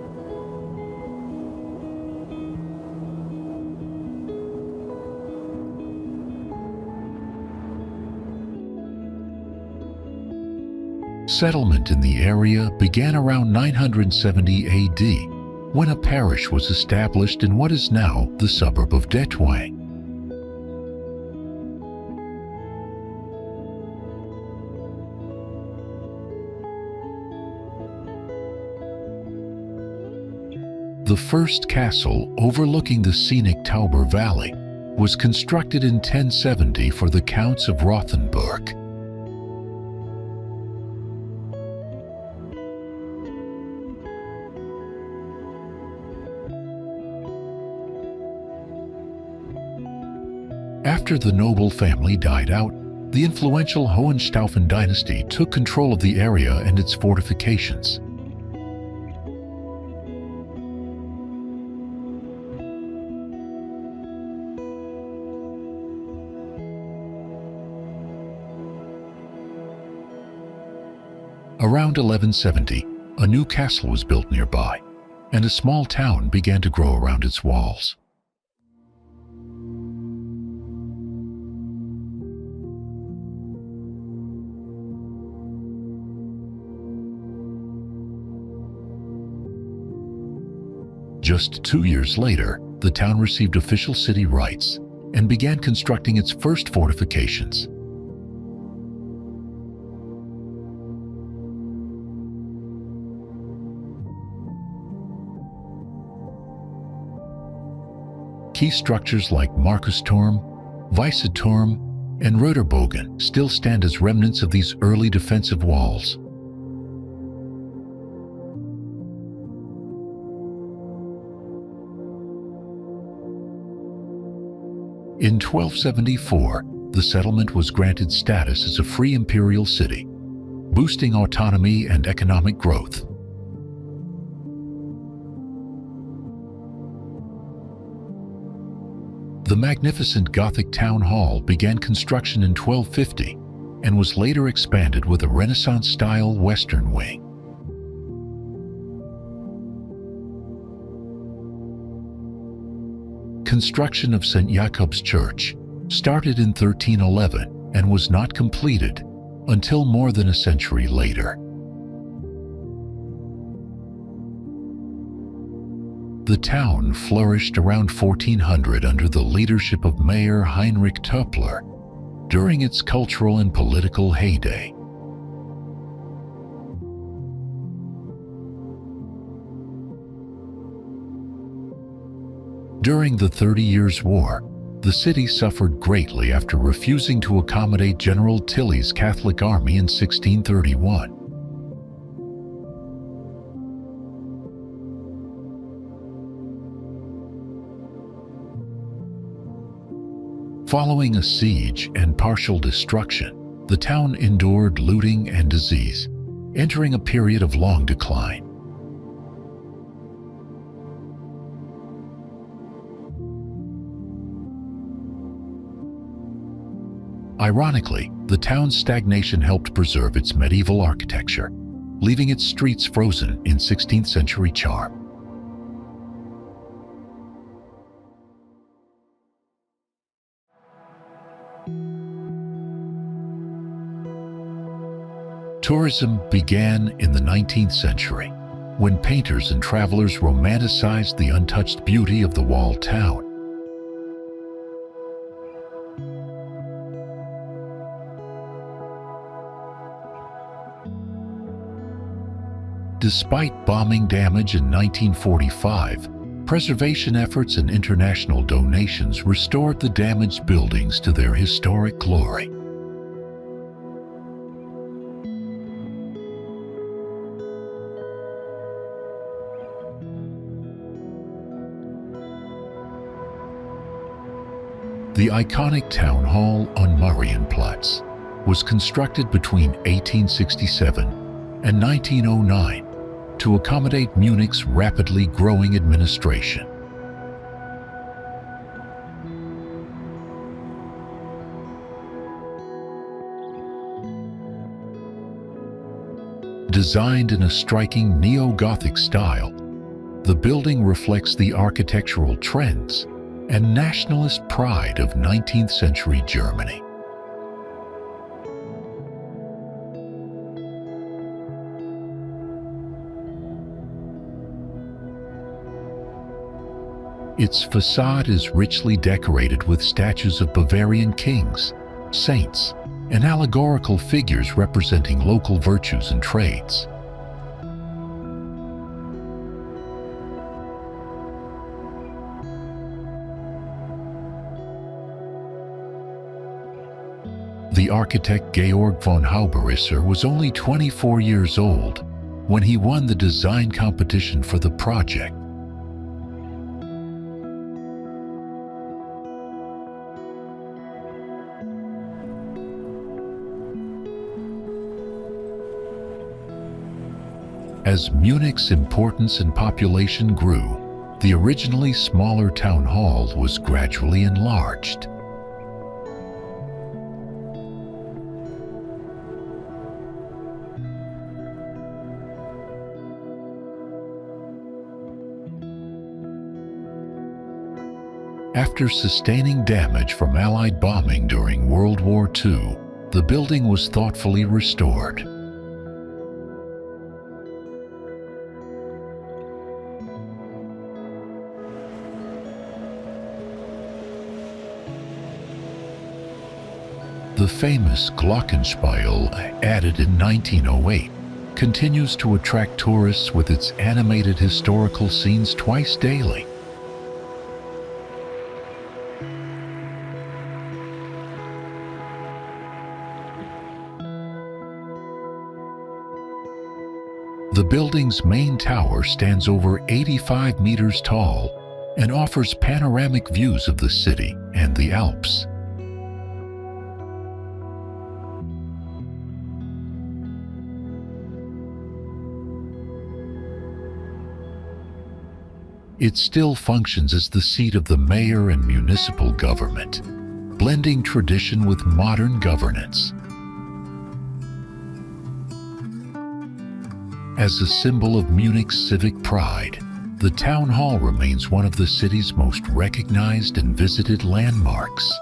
Settlement in the area began around 970 AD, when a parish was established in what is now the suburb of Detwang. The first castle overlooking the scenic Tauber Valley was constructed in 1070 for the Counts of Rothenburg. After the noble family died out, the influential Hohenstaufen dynasty took control of the area and its fortifications. Around 1170, a new castle was built nearby, and a small town began to grow around its walls. Just 2 years later, the town received official city rights and began constructing its first fortifications. Key structures like Markusturm, Weisseturm, and Röderbogen still stand as remnants of these early defensive walls. In 1274, the settlement was granted status as a free imperial city, boosting autonomy and economic growth. The magnificent Gothic town hall began construction in 1250 and was later expanded with a Renaissance-style western wing. Construction of St. Jacob's Church started in 1311 and was not completed until more than a century later. The town flourished around 1400 under the leadership of Mayor Heinrich Töppler during its cultural and political heyday. During the 30 Years' War, the city suffered greatly after refusing to accommodate General Tilly's Catholic army in 1631. Following a siege and partial destruction, the town endured looting and disease, entering a period of long decline. Ironically, the town's stagnation helped preserve its medieval architecture, leaving its streets frozen in 16th century charm. Tourism began in the 19th century, when painters and travelers romanticized the untouched beauty of the walled town. Despite bombing damage in 1945, preservation efforts and international donations restored the damaged buildings to their historic glory. The iconic town hall on Marienplatz was constructed between 1867 and 1909 to accommodate Munich's rapidly growing administration. Designed in a striking neo-Gothic style, the building reflects the architectural trends and nationalist pride of 19th century Germany. Its facade is richly decorated with statues of Bavarian kings, saints, and allegorical figures representing local virtues and trades. The architect Georg von Hauberisser was only 24 years old when he won the design competition for the project. As Munich's importance and population grew, the originally smaller town hall was gradually enlarged. After sustaining damage from Allied bombing during World War II, the building was thoughtfully restored. The famous Glockenspiel, added in 1908, continues to attract tourists with its animated historical scenes twice daily. The building's main tower stands over 85 meters tall and offers panoramic views of the city and the Alps. It still functions as the seat of the mayor and municipal government, blending tradition with modern governance. As a symbol of Munich's civic pride, the town hall remains one of the city's most recognized and visited landmarks.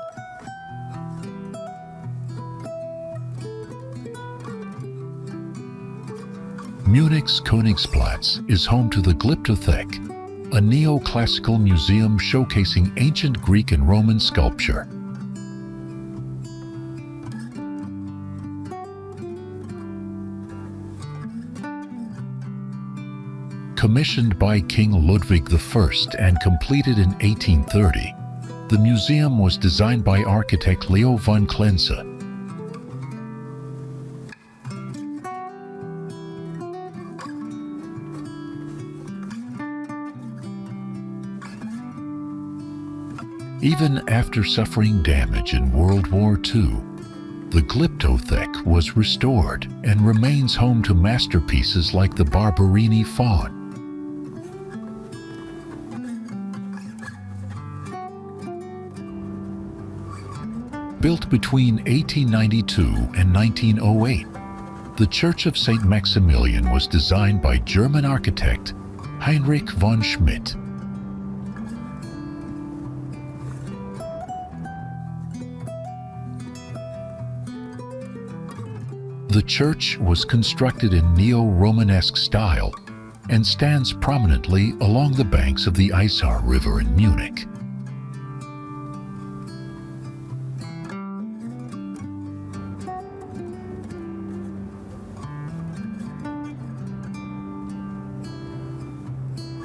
Munich's Königsplatz is home to the Glyptothek, a neoclassical museum showcasing ancient Greek and Roman sculpture. Commissioned by King Ludwig I and completed in 1830, the museum was designed by architect Leo von Klenze. Even after suffering damage in World War II, the Glyptothek was restored and remains home to masterpieces like the Barberini Faun. Built between 1892 and 1908, the Church of St. Maximilian was designed by German architect Heinrich von Schmidt. The church was constructed in neo-Romanesque style and stands prominently along the banks of the Isar River in Munich.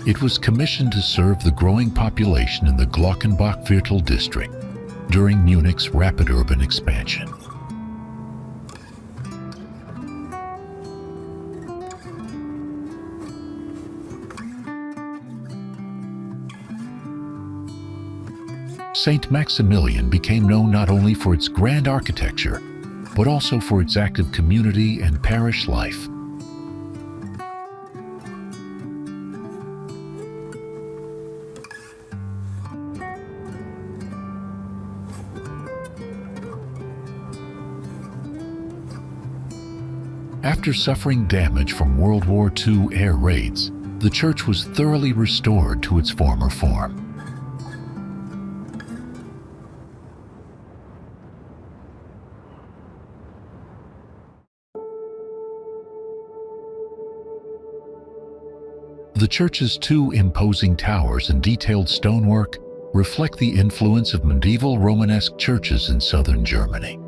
It was commissioned to serve the growing population in the Glockenbachviertel district during Munich's rapid urban expansion. St. Maximilian became known not only for its grand architecture, but also for its active community and parish life. After suffering damage from World War II air raids, the church was thoroughly restored to its former form. The church's two imposing towers and detailed stonework reflect the influence of medieval Romanesque churches in southern Germany.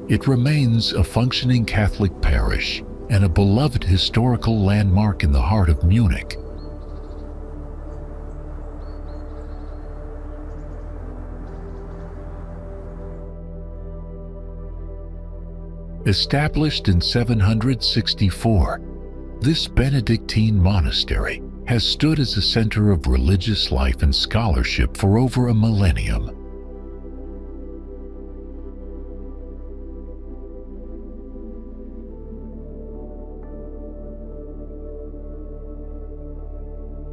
It remains a functioning Catholic parish and a beloved historical landmark in the heart of Munich. Established in 764, this Benedictine monastery has stood as a center of religious life and scholarship for over a millennium.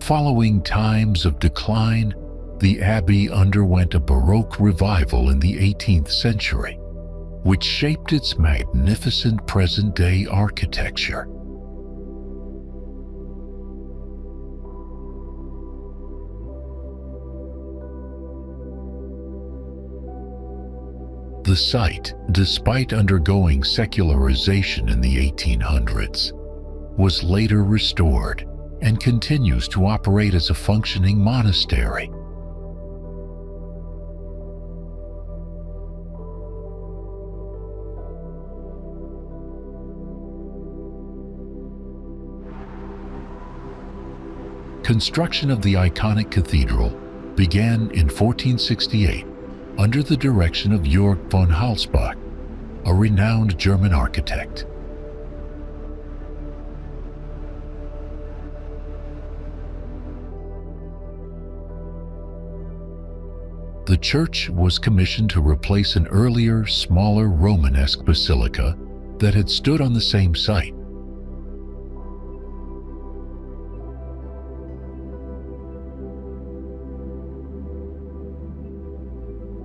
Following times of decline, the abbey underwent a Baroque revival in the 18th century, which shaped its magnificent present-day architecture. The site, despite undergoing secularization in the 1800s, was later restored and continues to operate as a functioning monastery. Construction of the iconic cathedral began in 1468 under the direction of Jörg von Halsbach, a renowned German architect. The church was commissioned to replace an earlier, smaller Romanesque basilica that had stood on the same site.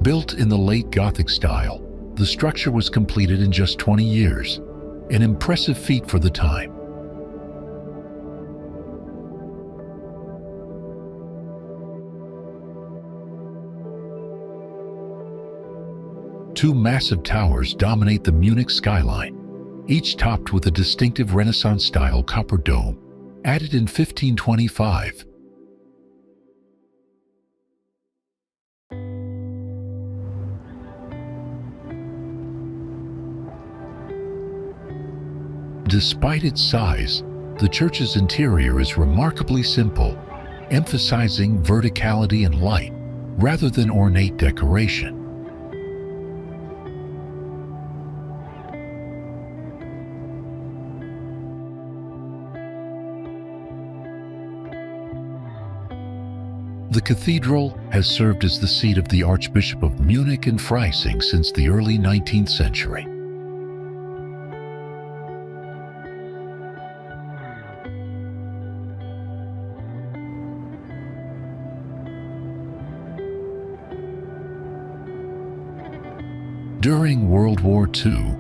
Built in the late Gothic style, the structure was completed in just 20 years, an impressive feat for the time. Two massive towers dominate the Munich skyline, each topped with a distinctive Renaissance-style copper dome, added in 1525. Despite its size, the church's interior is remarkably simple, emphasizing verticality and light rather than ornate decoration. The cathedral has served as the seat of the Archbishop of Munich and Freising since the early 19th century. During World War II,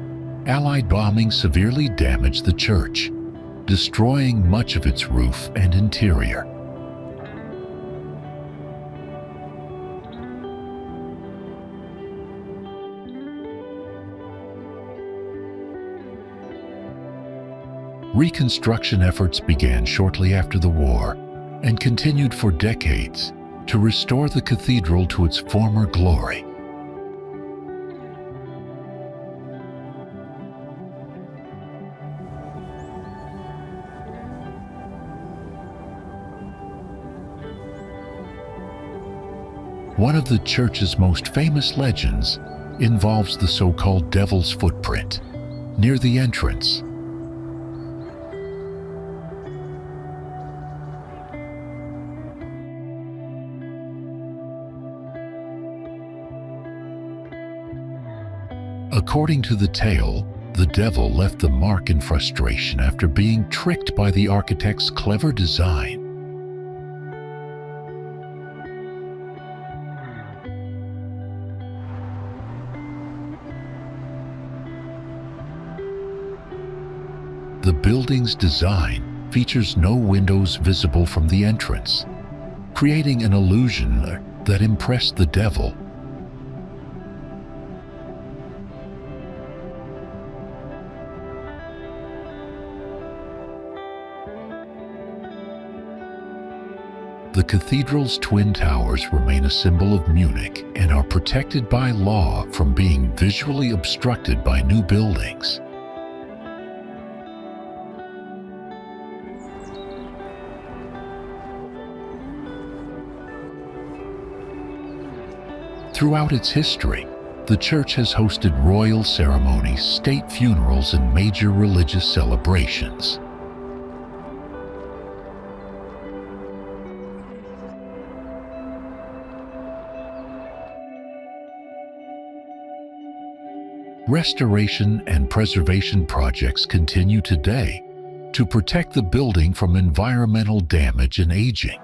Allied bombing severely damaged the church, destroying much of its roof and interior. Reconstruction efforts began shortly after the war and continued for decades to restore the cathedral to its former glory. One of the church's most famous legends involves the so-called Devil's Footprint near the entrance. According to the tale, the devil left the mark in frustration after being tricked by the architect's clever design. The building's design features no windows visible from the entrance, creating an illusion that impressed the devil. The cathedral's twin towers remain a symbol of Munich and are protected by law from being visually obstructed by new buildings. Throughout its history, the church has hosted royal ceremonies, state funerals, and major religious celebrations. Restoration and preservation projects continue today to protect the building from environmental damage and aging.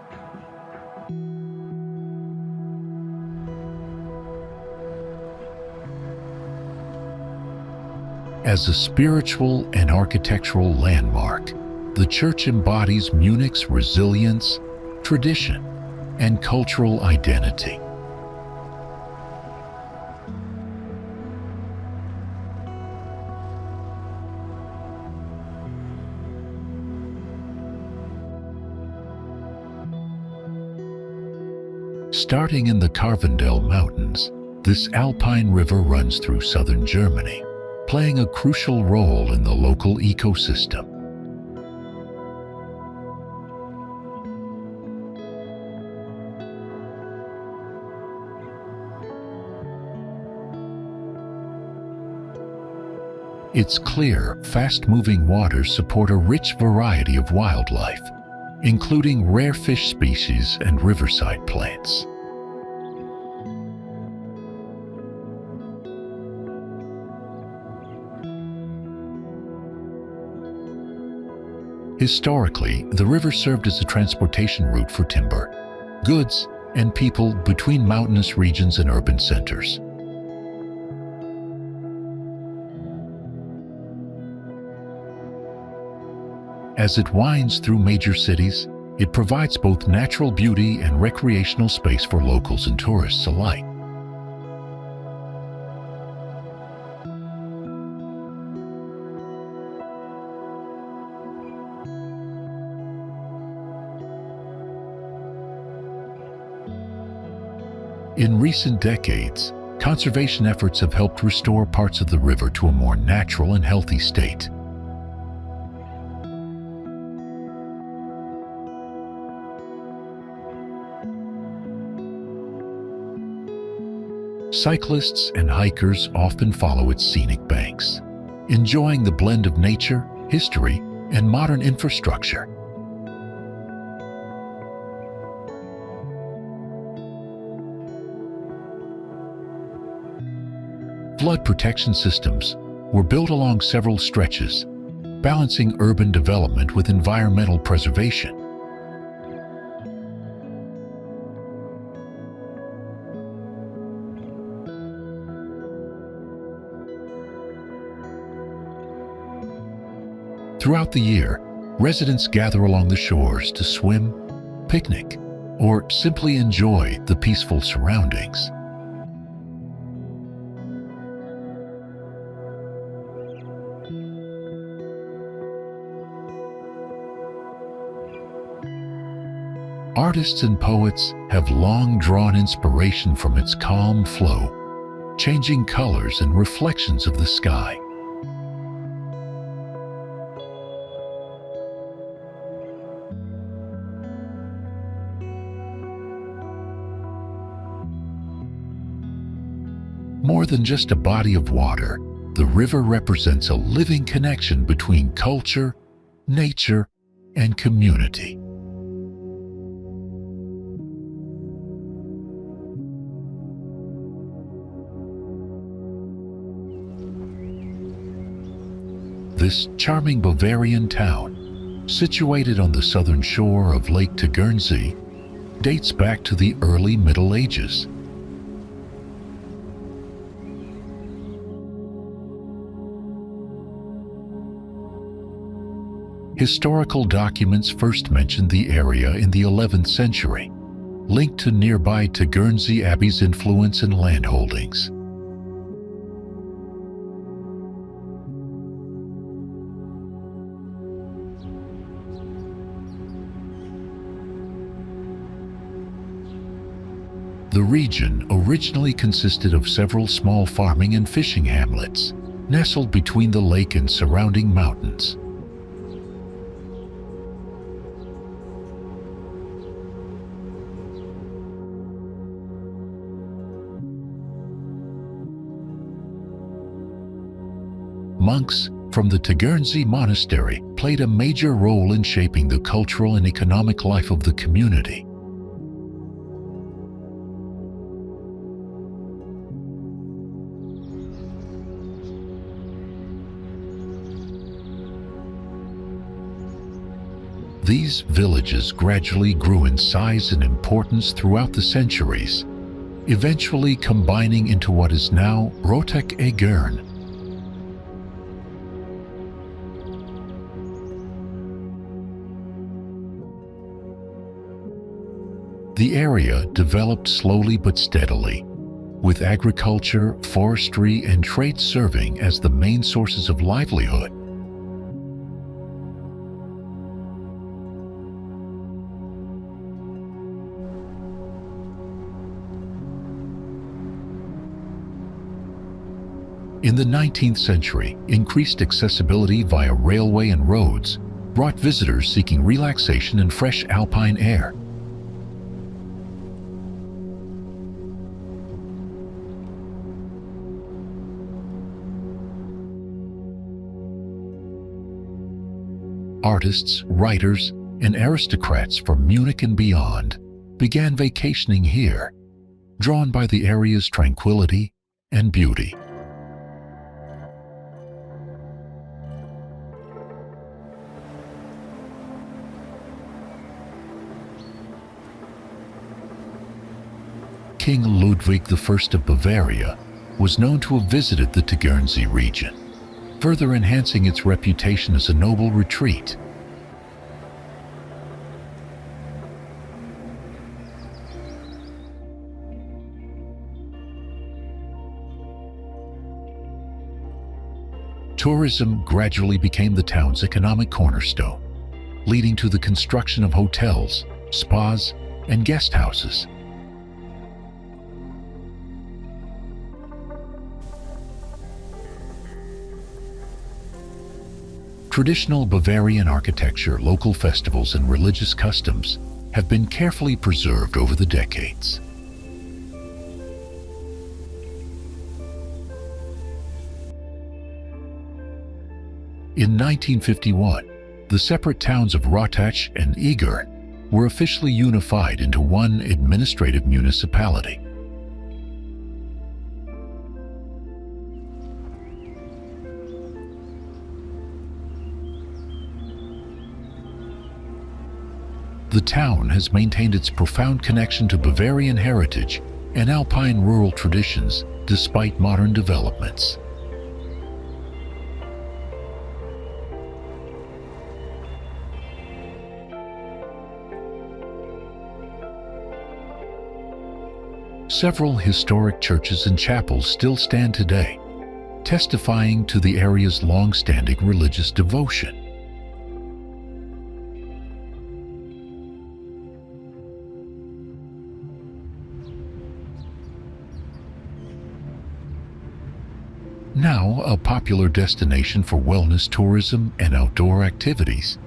As a spiritual and architectural landmark, the church embodies Munich's resilience, tradition, and cultural identity. Starting in the Karwendel Mountains, this alpine river runs through southern Germany, playing a crucial role in the local ecosystem. Its clear, fast-moving waters support a rich variety of wildlife, including rare fish species and riverside plants. Historically, the river served as a transportation route for timber, goods, and people between mountainous regions and urban centers. As it winds through major cities, it provides both natural beauty and recreational space for locals and tourists alike. In recent decades, conservation efforts have helped restore parts of the river to a more natural and healthy state. Cyclists and hikers often follow its scenic banks, enjoying the blend of nature, history, and modern infrastructure. Flood protection systems were built along several stretches, balancing urban development with environmental preservation. Throughout the year, residents gather along the shores to swim, picnic, or simply enjoy the peaceful surroundings. Artists and poets have long drawn inspiration from its calm flow, changing colors and reflections of the sky. More than just a body of water, the river represents a living connection between culture, nature, and community. This charming Bavarian town, situated on the southern shore of Lake Tegernsee, dates back to the early Middle Ages. Historical documents first mentioned the area in the 11th century, linked to nearby Tegernsee Abbey's influence and landholdings. The region originally consisted of several small farming and fishing hamlets, nestled between the lake and surrounding mountains. Monks from the Tegernsee monastery played a major role in shaping the cultural and economic life of the community. These villages gradually grew in size and importance throughout the centuries, eventually combining into what is now Rotek-Egern. The area developed slowly but steadily, with agriculture, forestry, and trade serving as the main sources of livelihood. In the 19th century, increased accessibility via railway and roads brought visitors seeking relaxation and fresh alpine air. Artists, writers, and aristocrats from Munich and beyond began vacationing here, drawn by the area's tranquility and beauty. King Ludwig I of Bavaria was known to have visited the Tegernsee region, further enhancing its reputation as a noble retreat. Tourism gradually became the town's economic cornerstone, leading to the construction of hotels, spas, and guest houses. Traditional Bavarian architecture, local festivals, and religious customs have been carefully preserved over the decades. In 1951, the separate towns of Rottach and Egern were officially unified into one administrative municipality. The town has maintained its profound connection to Bavarian heritage and alpine rural traditions despite modern developments. Several historic churches and chapels still stand today, testifying to the area's long-standing religious devotion. Now a popular destination for wellness tourism and outdoor activities,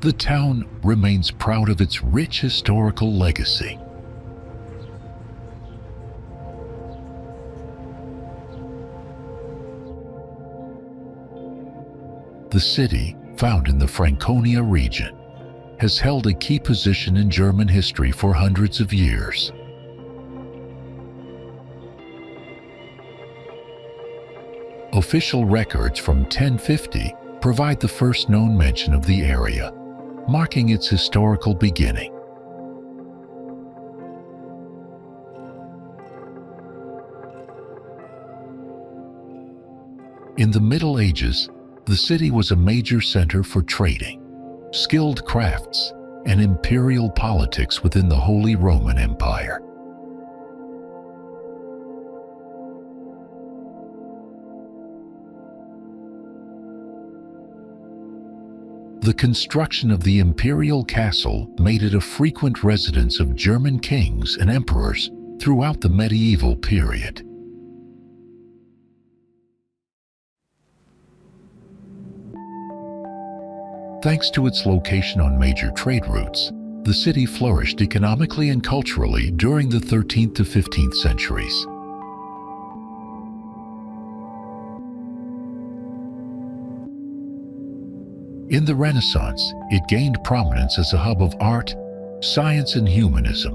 the town remains proud of its rich historical legacy. The city, found in the Franconia region, has held a key position in German history for hundreds of years. Official records from 1050 provide the first known mention of the area, marking its historical beginning. In the Middle Ages, the city was a major center for trading, skilled crafts, and imperial politics within the Holy Roman Empire. The construction of the imperial castle made it a frequent residence of German kings and emperors throughout the medieval period. Thanks to its location on major trade routes, the city flourished economically and culturally during the 13th to 15th centuries. In the Renaissance, it gained prominence as a hub of art, science, and humanism,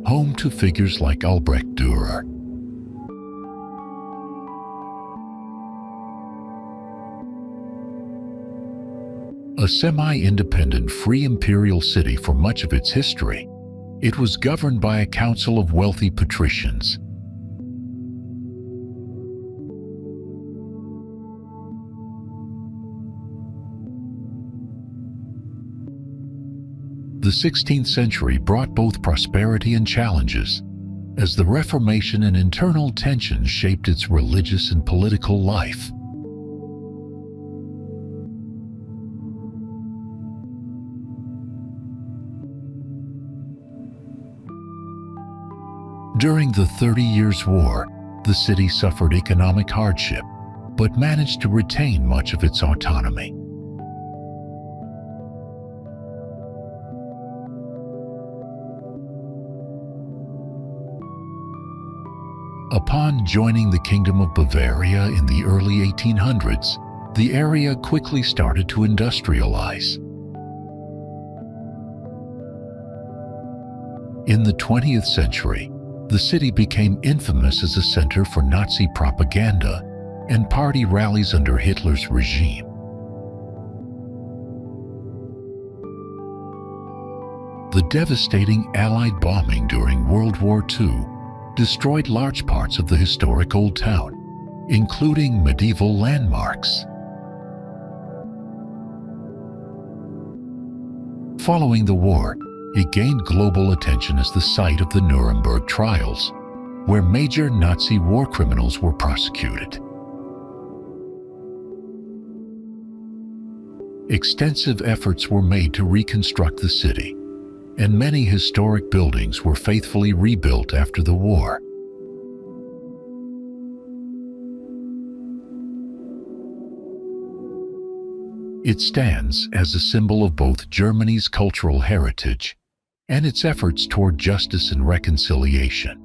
home to figures like Albrecht Dürer. A semi-independent free imperial city for much of its history, it was governed by a council of wealthy patricians. The 16th century brought both prosperity and challenges, as the Reformation and internal tensions shaped its religious and political life. During the 30 Years' War, the city suffered economic hardship, but managed to retain much of its autonomy. Upon joining the Kingdom of Bavaria in the early 1800s, the area quickly started to industrialize. In the 20th century, the city became infamous as a center for Nazi propaganda and party rallies under Hitler's regime. The devastating Allied bombing during World War II destroyed large parts of the historic Old Town, including medieval landmarks. Following the war, it gained global attention as the site of the Nuremberg trials, where major Nazi war criminals were prosecuted. Extensive efforts were made to reconstruct the city, and many historic buildings were faithfully rebuilt after the war. It stands as a symbol of both Germany's cultural heritage and its efforts toward justice and reconciliation.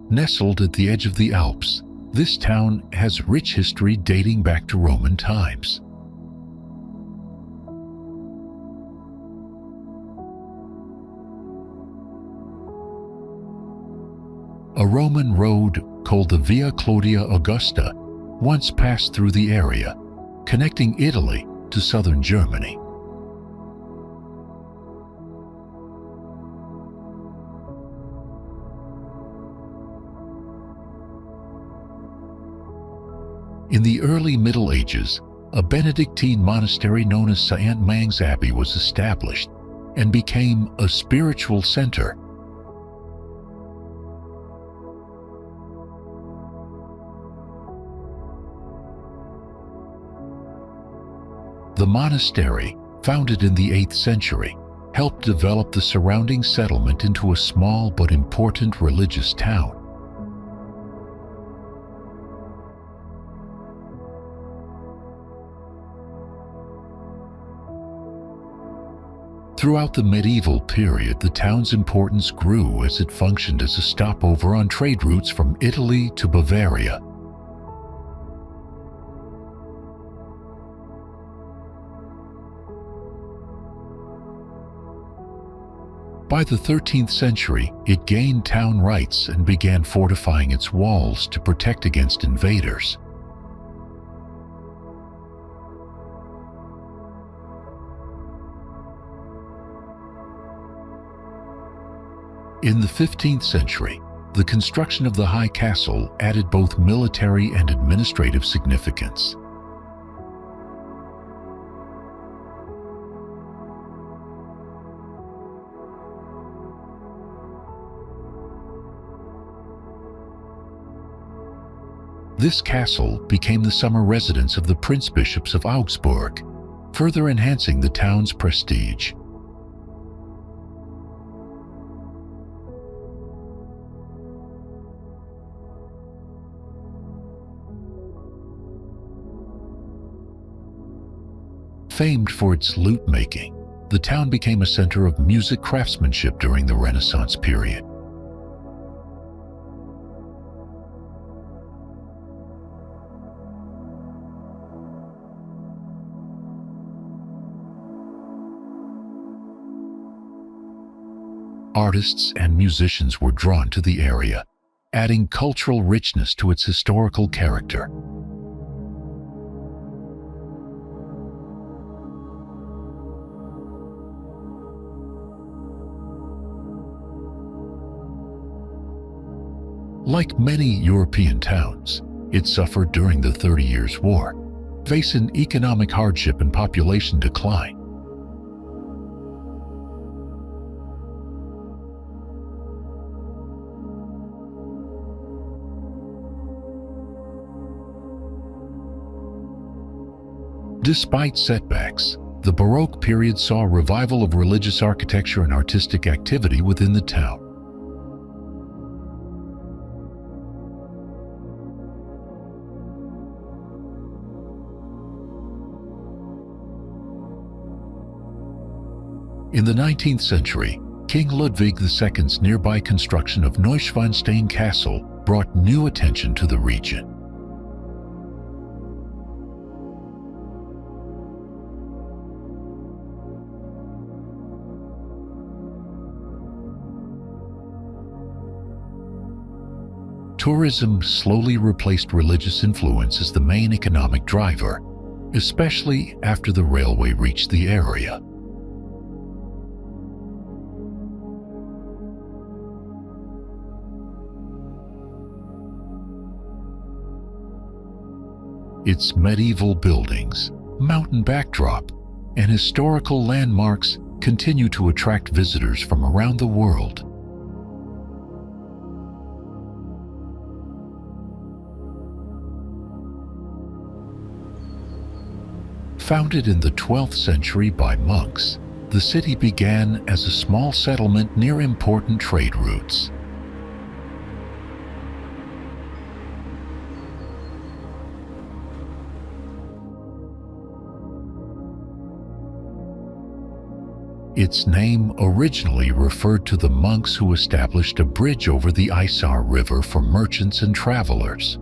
Nestled at the edge of the Alps, this town has rich history dating back to Roman times. A Roman road called the Via Claudia Augusta once passed through the area, connecting Italy to southern Germany. In the early Middle Ages, a Benedictine monastery known as St. Mang's Abbey was established and became a spiritual center. The monastery, founded in the 8th century, helped develop the surrounding settlement into a small but important religious town. Throughout the medieval period, the town's importance grew as it functioned as a stopover on trade routes from Italy to Bavaria. By the 13th century, it gained town rights and began fortifying its walls to protect against invaders. In the 15th century, the construction of the high castle added both military and administrative significance. This castle became the summer residence of the prince-bishops of Augsburg, further enhancing the town's prestige. Famed for its lute-making, the town became a center of music craftsmanship during the Renaissance period. Artists and musicians were drawn to the area, adding cultural richness to its historical character. Like many European towns, it suffered during the 30 Years' War, facing economic hardship and population decline. Despite setbacks, the Baroque period saw a revival of religious architecture and artistic activity within the town. In the 19th century, King Ludwig II's nearby construction of Neuschwanstein Castle brought new attention to the region. Tourism slowly replaced religious influence as the main economic driver, especially after the railway reached the area. Its medieval buildings, mountain backdrop, and historical landmarks continue to attract visitors from around the world. Founded in the 12th century by monks, the city began as a small settlement near important trade routes. Its name originally referred to the monks who established a bridge over the Isar River for merchants and travelers.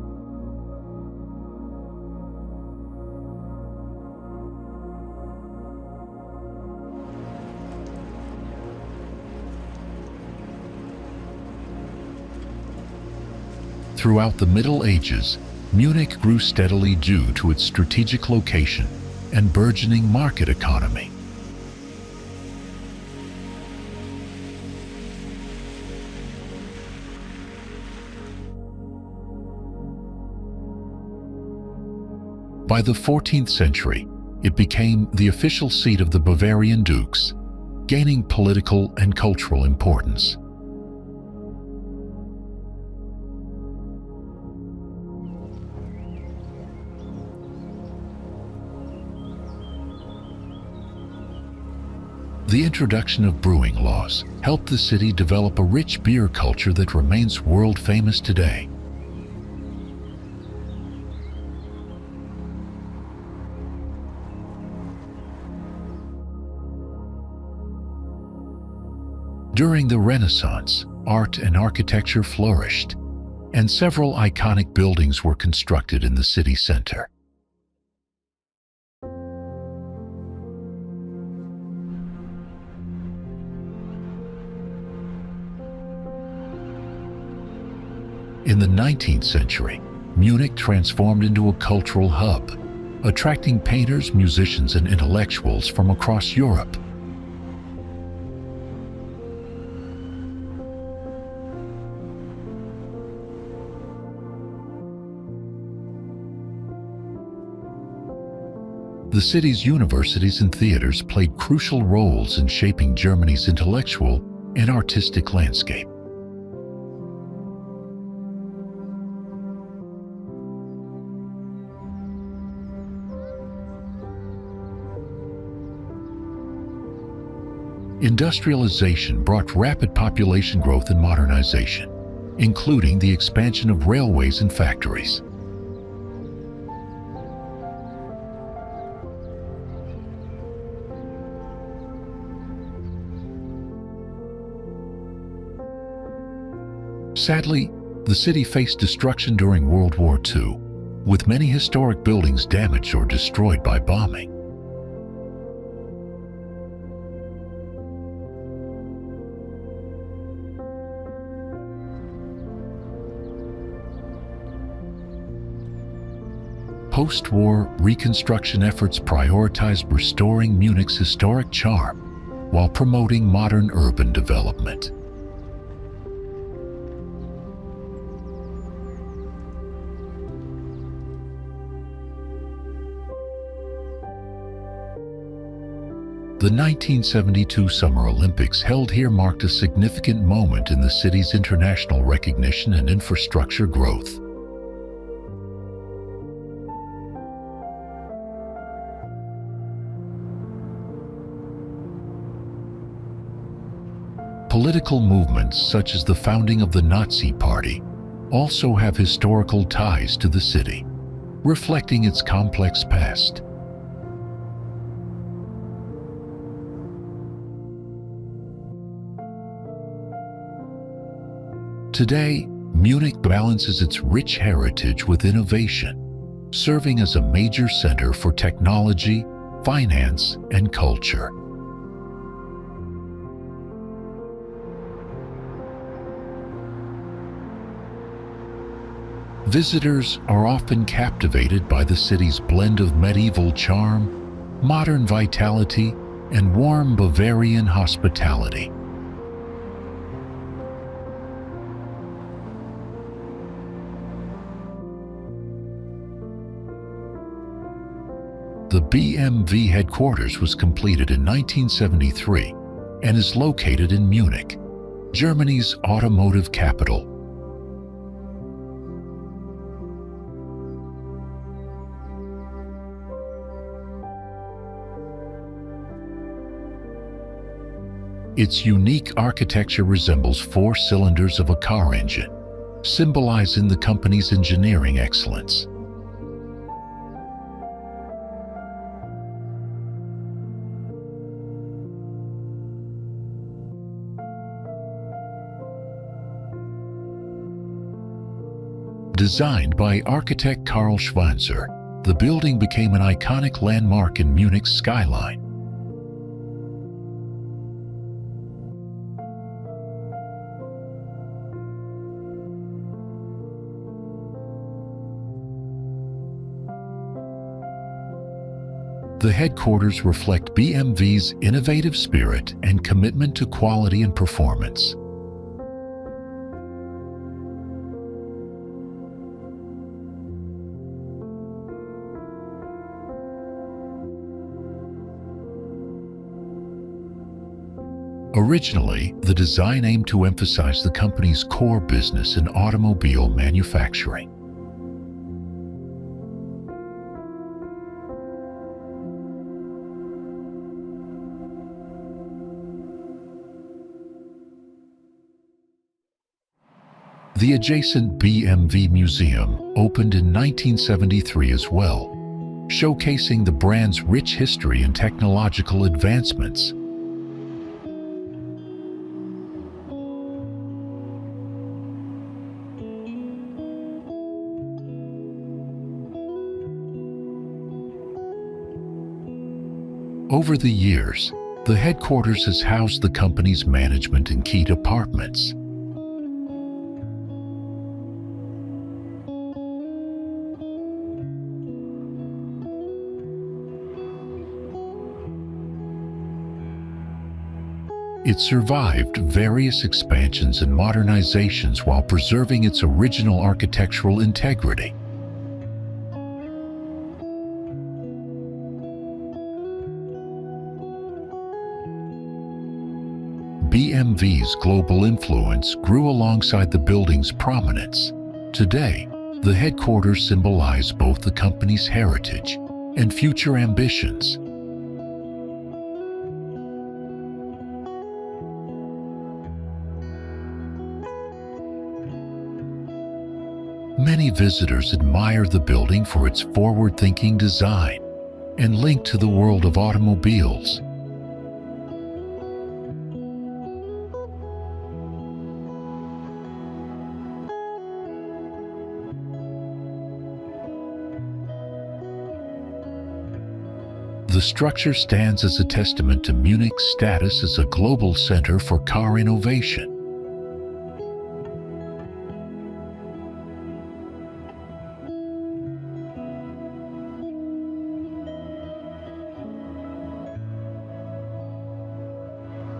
Throughout the Middle Ages, Munich grew steadily due to its strategic location and burgeoning market economy. By the 14th century, it became the official seat of the Bavarian dukes, gaining political and cultural importance. The introduction of brewing laws helped the city develop a rich beer culture that remains world-famous today. During the Renaissance, art and architecture flourished, and several iconic buildings were constructed in the city center. In the 19th century, Munich transformed into a cultural hub, attracting painters, musicians, and intellectuals from across Europe. The city's universities and theaters played crucial roles in shaping Germany's intellectual and artistic landscape. Industrialization brought rapid population growth and modernization, including the expansion of railways and factories. Sadly, the city faced destruction during World War II, with many historic buildings damaged or destroyed by bombing. Post-war reconstruction efforts prioritized restoring Munich's historic charm while promoting modern urban development. The 1972 Summer Olympics held here marked a significant moment in the city's international recognition and infrastructure growth. Political movements such as the founding of the Nazi Party also have historical ties to the city, reflecting its complex past. Today, Munich balances its rich heritage with innovation, serving as a major center for technology, finance, and culture. Visitors are often captivated by the city's blend of medieval charm, modern vitality, and warm Bavarian hospitality. The BMW headquarters was completed in 1973 and is located in Munich, Germany's automotive capital. Its unique architecture resembles four cylinders of a car engine, symbolizing the company's engineering excellence. Designed by architect Karl Schwanzer, the building became an iconic landmark in Munich's skyline. The headquarters reflect BMW's innovative spirit and commitment to quality and performance. Originally, the design aimed to emphasize the company's core business in automobile manufacturing. The adjacent BMW Museum opened in 1973 as well, showcasing the brand's rich history and technological advancements. Over the years, the headquarters has housed the company's management and key departments. It survived various expansions and modernizations while preserving its original architectural integrity. BMW's global influence grew alongside the building's prominence. Today, the headquarters symbolize both the company's heritage and future ambitions. Many visitors admire the building for its forward-thinking design and link to the world of automobiles. The structure stands as a testament to Munich's status as a global center for car innovation.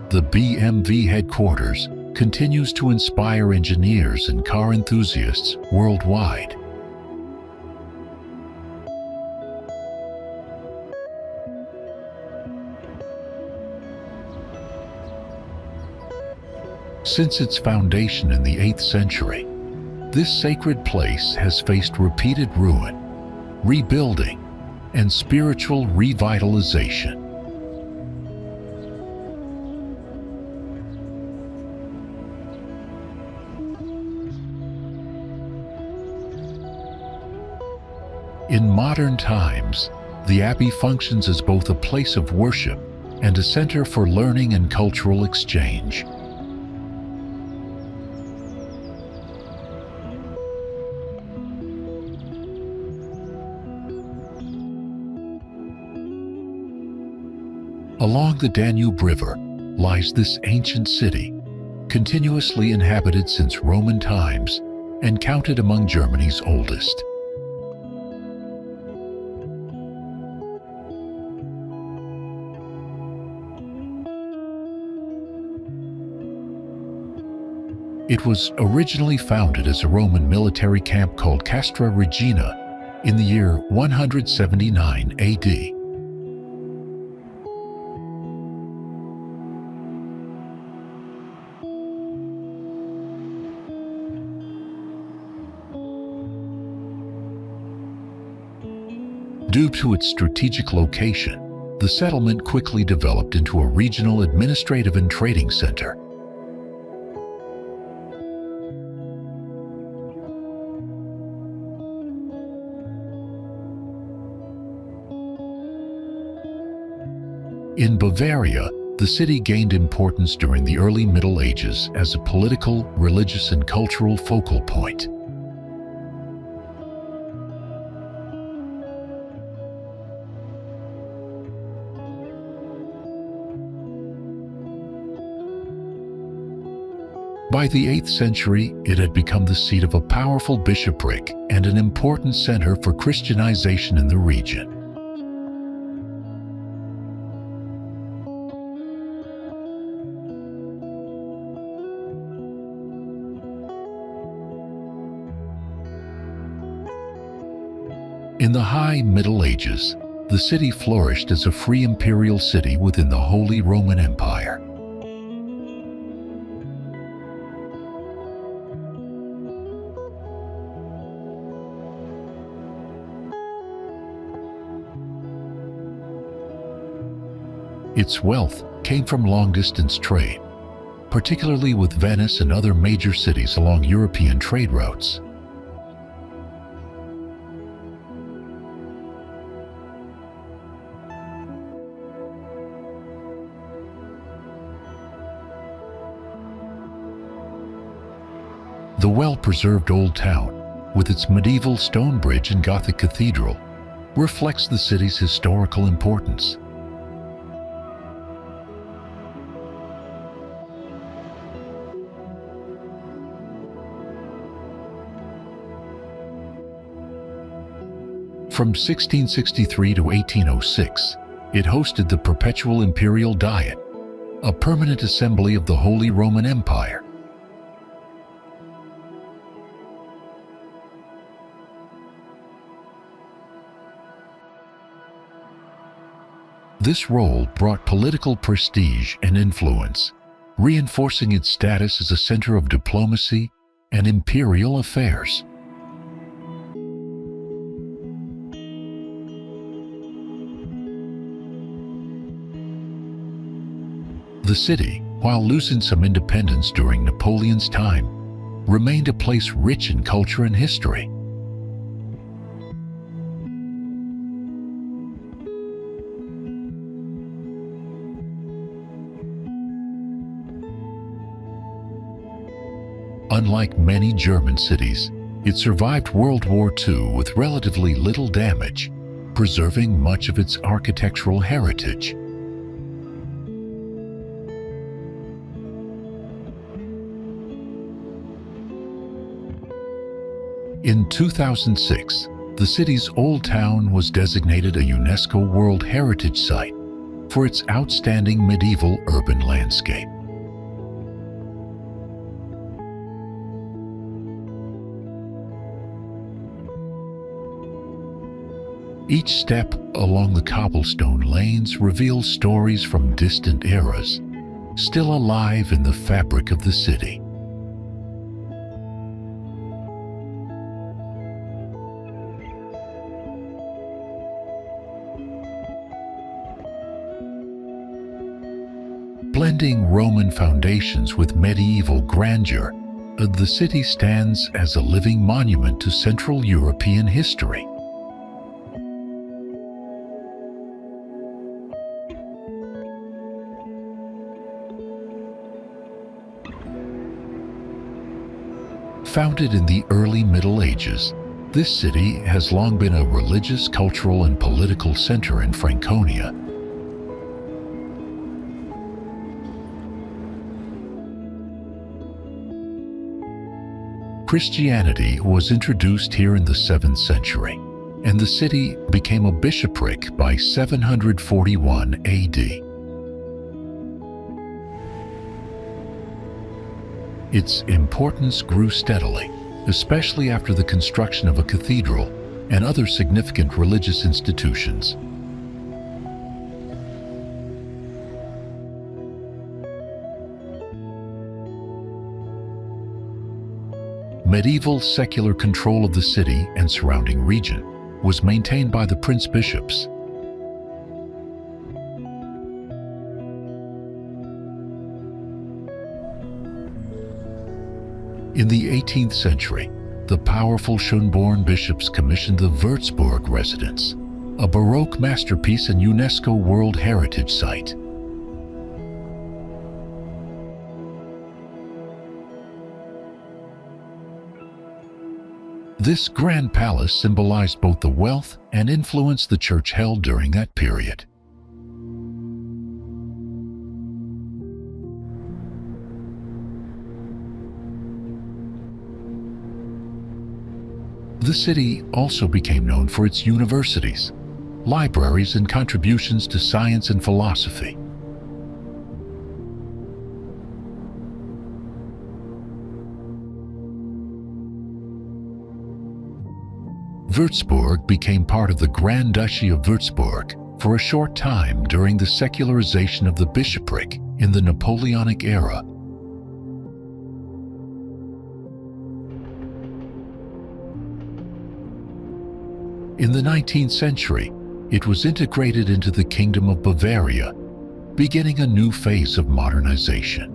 The BMW headquarters continues to inspire engineers and car enthusiasts worldwide. Since its foundation in the 8th century, this sacred place has faced repeated ruin, rebuilding, and spiritual revitalization. In modern times, the Abbey functions as both a place of worship and a center for learning and cultural exchange. Along the Danube River lies this ancient city, continuously inhabited since Roman times and counted among Germany's oldest. It was originally founded as a Roman military camp called Castra Regina in the year 179 AD. Due to its strategic location, the settlement quickly developed into a regional administrative and trading center. In Bavaria, the city gained importance during the early Middle Ages as a political, religious, and cultural focal point. By the 8th century, it had become the seat of a powerful bishopric and an important center for Christianization in the region. In the High Middle Ages, the city flourished as a free imperial city within the Holy Roman Empire. Its wealth came from long-distance trade, particularly with Venice and other major cities along European trade routes. The well-preserved old town, with its medieval stone bridge and Gothic cathedral, reflects the city's historical importance. From 1663 to 1806, it hosted the Perpetual Imperial Diet, a permanent assembly of the Holy Roman Empire. This role brought political prestige and influence, reinforcing its status as a center of diplomacy and imperial affairs. The city, while losing some independence during Napoleon's time, remained a place rich in culture and history. Unlike many German cities, it survived World War II with relatively little damage, preserving much of its architectural heritage. In 2006, the city's Old Town was designated a UNESCO World Heritage Site for its outstanding medieval urban landscape. Each step along the cobblestone lanes reveals stories from distant eras, still alive in the fabric of the city. Blending Roman foundations with medieval grandeur, the city stands as a living monument to Central European history. Founded in the early Middle Ages, this city has long been a religious, cultural, and political center in Franconia. Christianity was introduced here in the 7th century, and the city became a bishopric by 741 AD. Its importance grew steadily, especially after the construction of a cathedral and other significant religious institutions. Medieval secular control of the city and surrounding region was maintained by the prince-bishops. In the 18th century, the powerful Schönborn bishops commissioned the Würzburg residence, a Baroque masterpiece and UNESCO World Heritage Site. This grand palace symbolized both the wealth and influence the church held during that period. The city also became known for its universities, libraries, and contributions to science and philosophy. Würzburg became part of the Grand Duchy of Würzburg for a short time during the secularization of the bishopric in the Napoleonic era. In the 19th century, it was integrated into the Kingdom of Bavaria, beginning a new phase of modernization.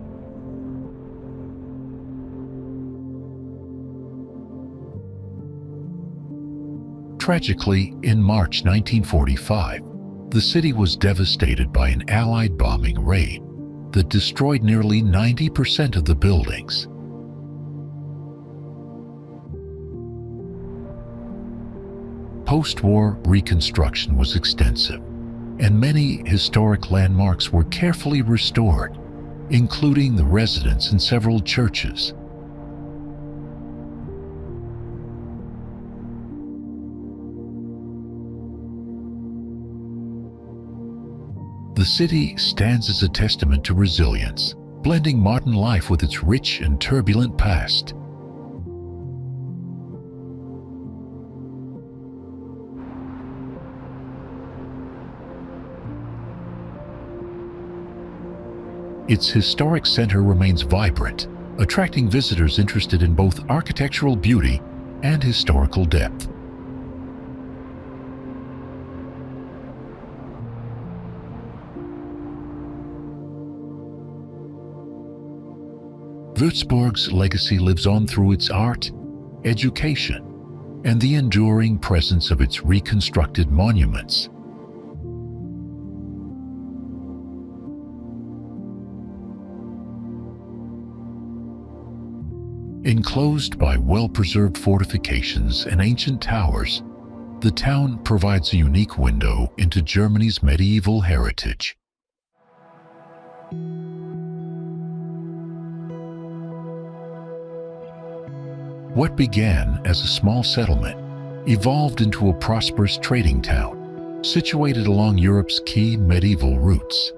Tragically, in March 1945, the city was devastated by an Allied bombing raid that destroyed nearly 90% of the buildings. Post-war reconstruction was extensive, and many historic landmarks were carefully restored, including the residence and several churches. The city stands as a testament to resilience, blending modern life with its rich and turbulent past. Its historic center remains vibrant, attracting visitors interested in both architectural beauty and historical depth. Würzburg's legacy lives on through its art, education, and the enduring presence of its reconstructed monuments. Enclosed by well-preserved fortifications and ancient towers, the town provides a unique window into Germany's medieval heritage. What began as a small settlement evolved into a prosperous trading town, situated along Europe's key medieval routes.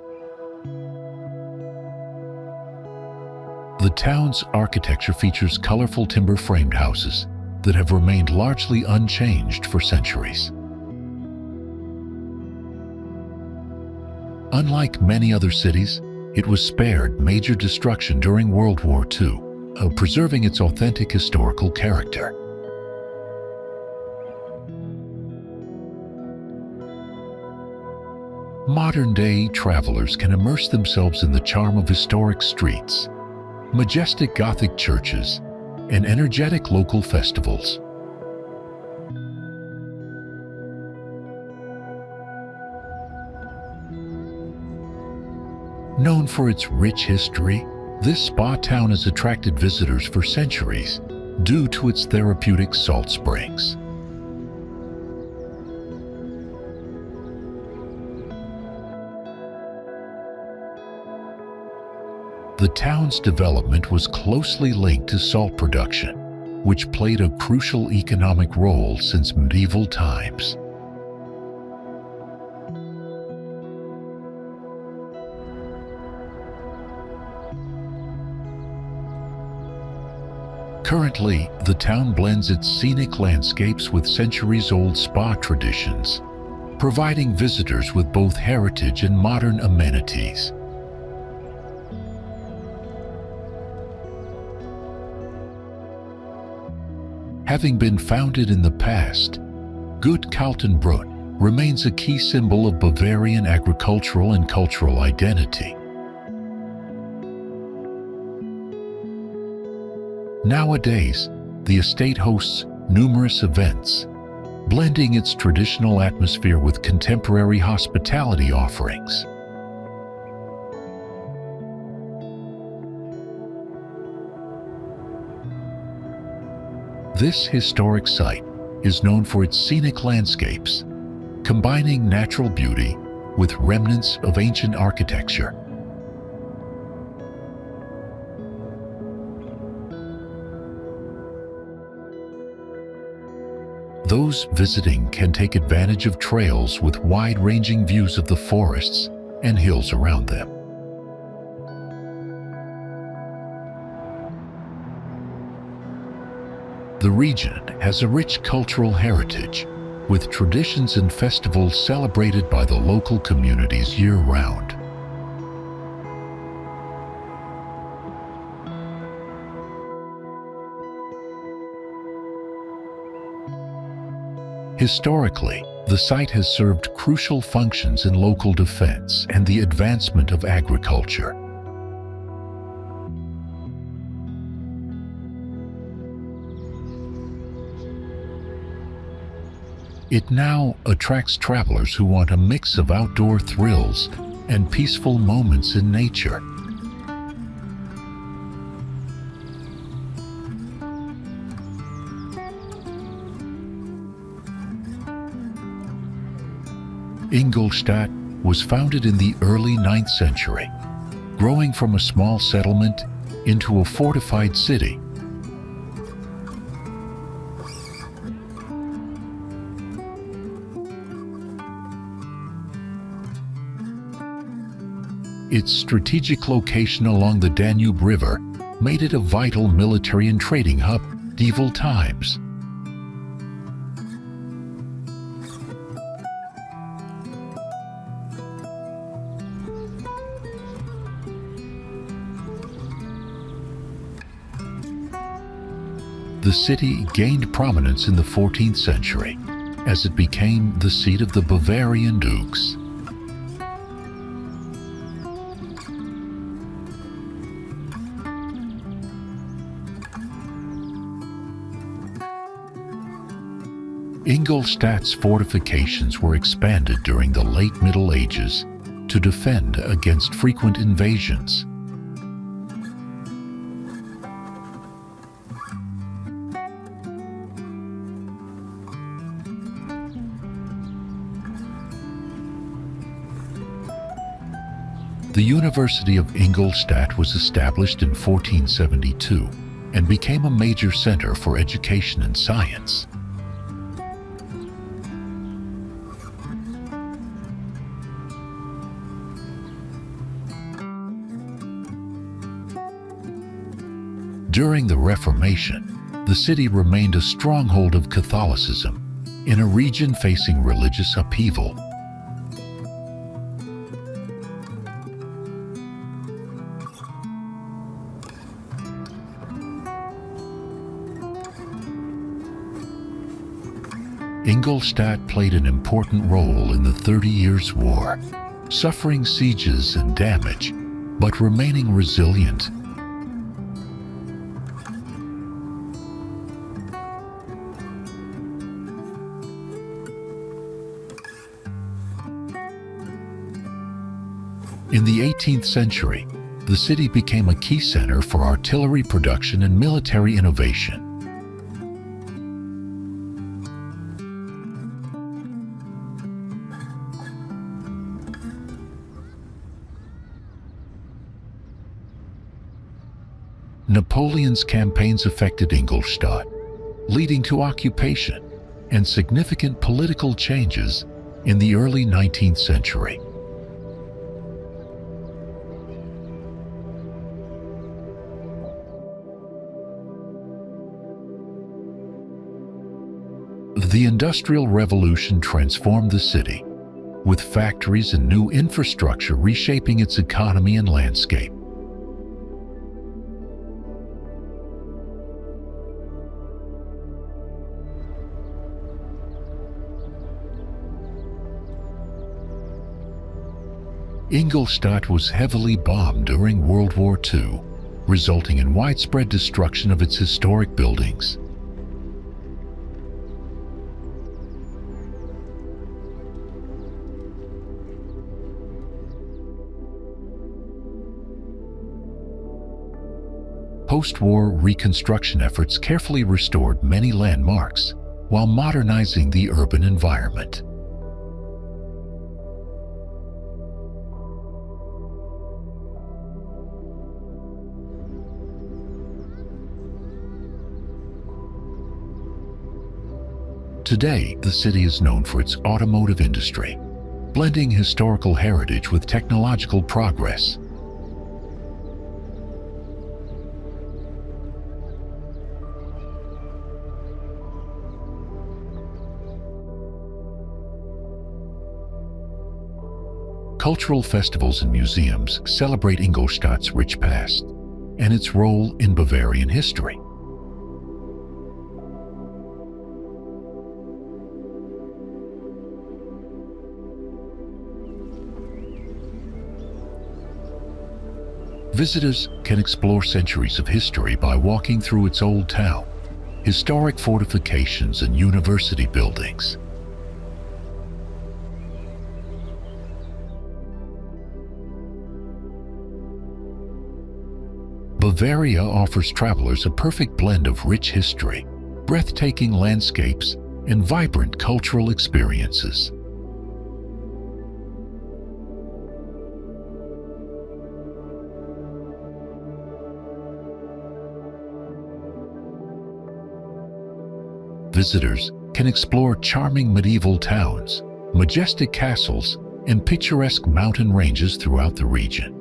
The town's architecture features colorful timber-framed houses that have remained largely unchanged for centuries. Unlike many other cities, it was spared major destruction during World War II, preserving its authentic historical character. Modern-day travelers can immerse themselves in the charm of historic streets, majestic Gothic churches, and energetic local festivals. Known for its rich history, this spa town has attracted visitors for centuries due to its therapeutic salt springs. The town's development was closely linked to salt production, which played a crucial economic role since medieval times. Currently, the town blends its scenic landscapes with centuries-old spa traditions, providing visitors with both heritage and modern amenities. Having been founded in the past, Gut Kaltenbrunn remains a key symbol of Bavarian agricultural and cultural identity. Nowadays, the estate hosts numerous events, blending its traditional atmosphere with contemporary hospitality offerings. This historic site is known for its scenic landscapes, combining natural beauty with remnants of ancient architecture. Those visiting can take advantage of trails with wide-ranging views of the forests and hills around them. The region has a rich cultural heritage, with traditions and festivals celebrated by the local communities year-round. Historically, The site has served crucial functions in local defense and the advancement of agriculture. It now attracts travelers who want a mix of outdoor thrills and peaceful moments in nature. Ingolstadt was founded in the early 9th century, growing from a small settlement into a fortified city. Its strategic location along the Danube River made it a vital military and trading hub in medieval times. The city gained prominence in the 14th century as it became the seat of the Bavarian dukes. Ingolstadt's fortifications were expanded during the late Middle Ages to defend against frequent invasions. The University of Ingolstadt was established in 1472 and became a major center for education and science. During the Reformation, the city remained a stronghold of Catholicism in a region facing religious upheaval. Ingolstadt played an important role in the 30 Years' War, suffering sieges and damage, but remaining resilient. In the 18th century, the city became a key center for artillery production and military innovation. Napoleon's campaigns affected Ingolstadt, leading to occupation and significant political changes in the early 19th century. The Industrial Revolution transformed the city, with factories and new infrastructure reshaping its economy and landscape. Ingolstadt was heavily bombed during World War II, resulting in widespread destruction of its historic buildings. Post-war reconstruction efforts carefully restored many landmarks while modernizing the urban environment. Today, the city is known for its automotive industry, blending historical heritage with technological progress. Cultural festivals and museums celebrate Ingolstadt's rich past and its role in Bavarian history. Visitors can explore centuries of history by walking through its old town, historic fortifications, and university buildings. Bavaria offers travelers a perfect blend of rich history, breathtaking landscapes, and vibrant cultural experiences. Visitors can explore charming medieval towns, majestic castles, and picturesque mountain ranges throughout the region.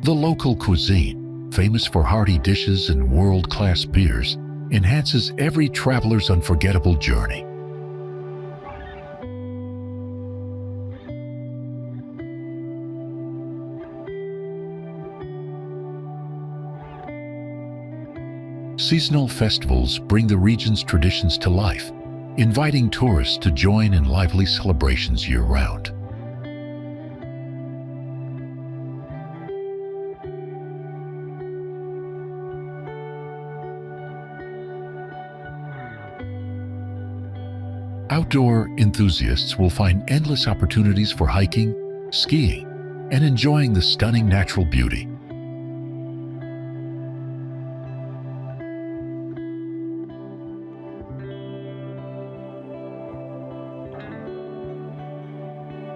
The local cuisine, famous for hearty dishes and world-class beers, enhances every traveler's unforgettable journey. Seasonal festivals bring the region's traditions to life, inviting tourists to join in lively celebrations year-round. Outdoor enthusiasts will find endless opportunities for hiking, skiing, and enjoying the stunning natural beauty.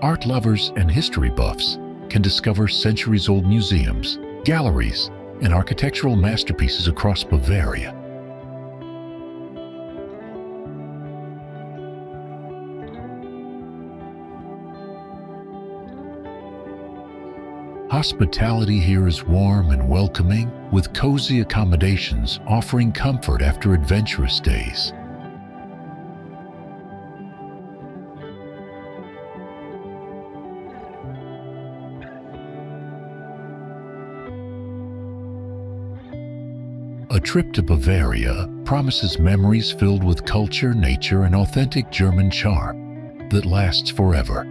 Art lovers and history buffs can discover centuries-old museums, galleries, and architectural masterpieces across Bavaria. Hospitality here is warm and welcoming, with cozy accommodations offering comfort after adventurous days. A trip to Bavaria promises memories filled with culture, nature, and authentic German charm that lasts forever.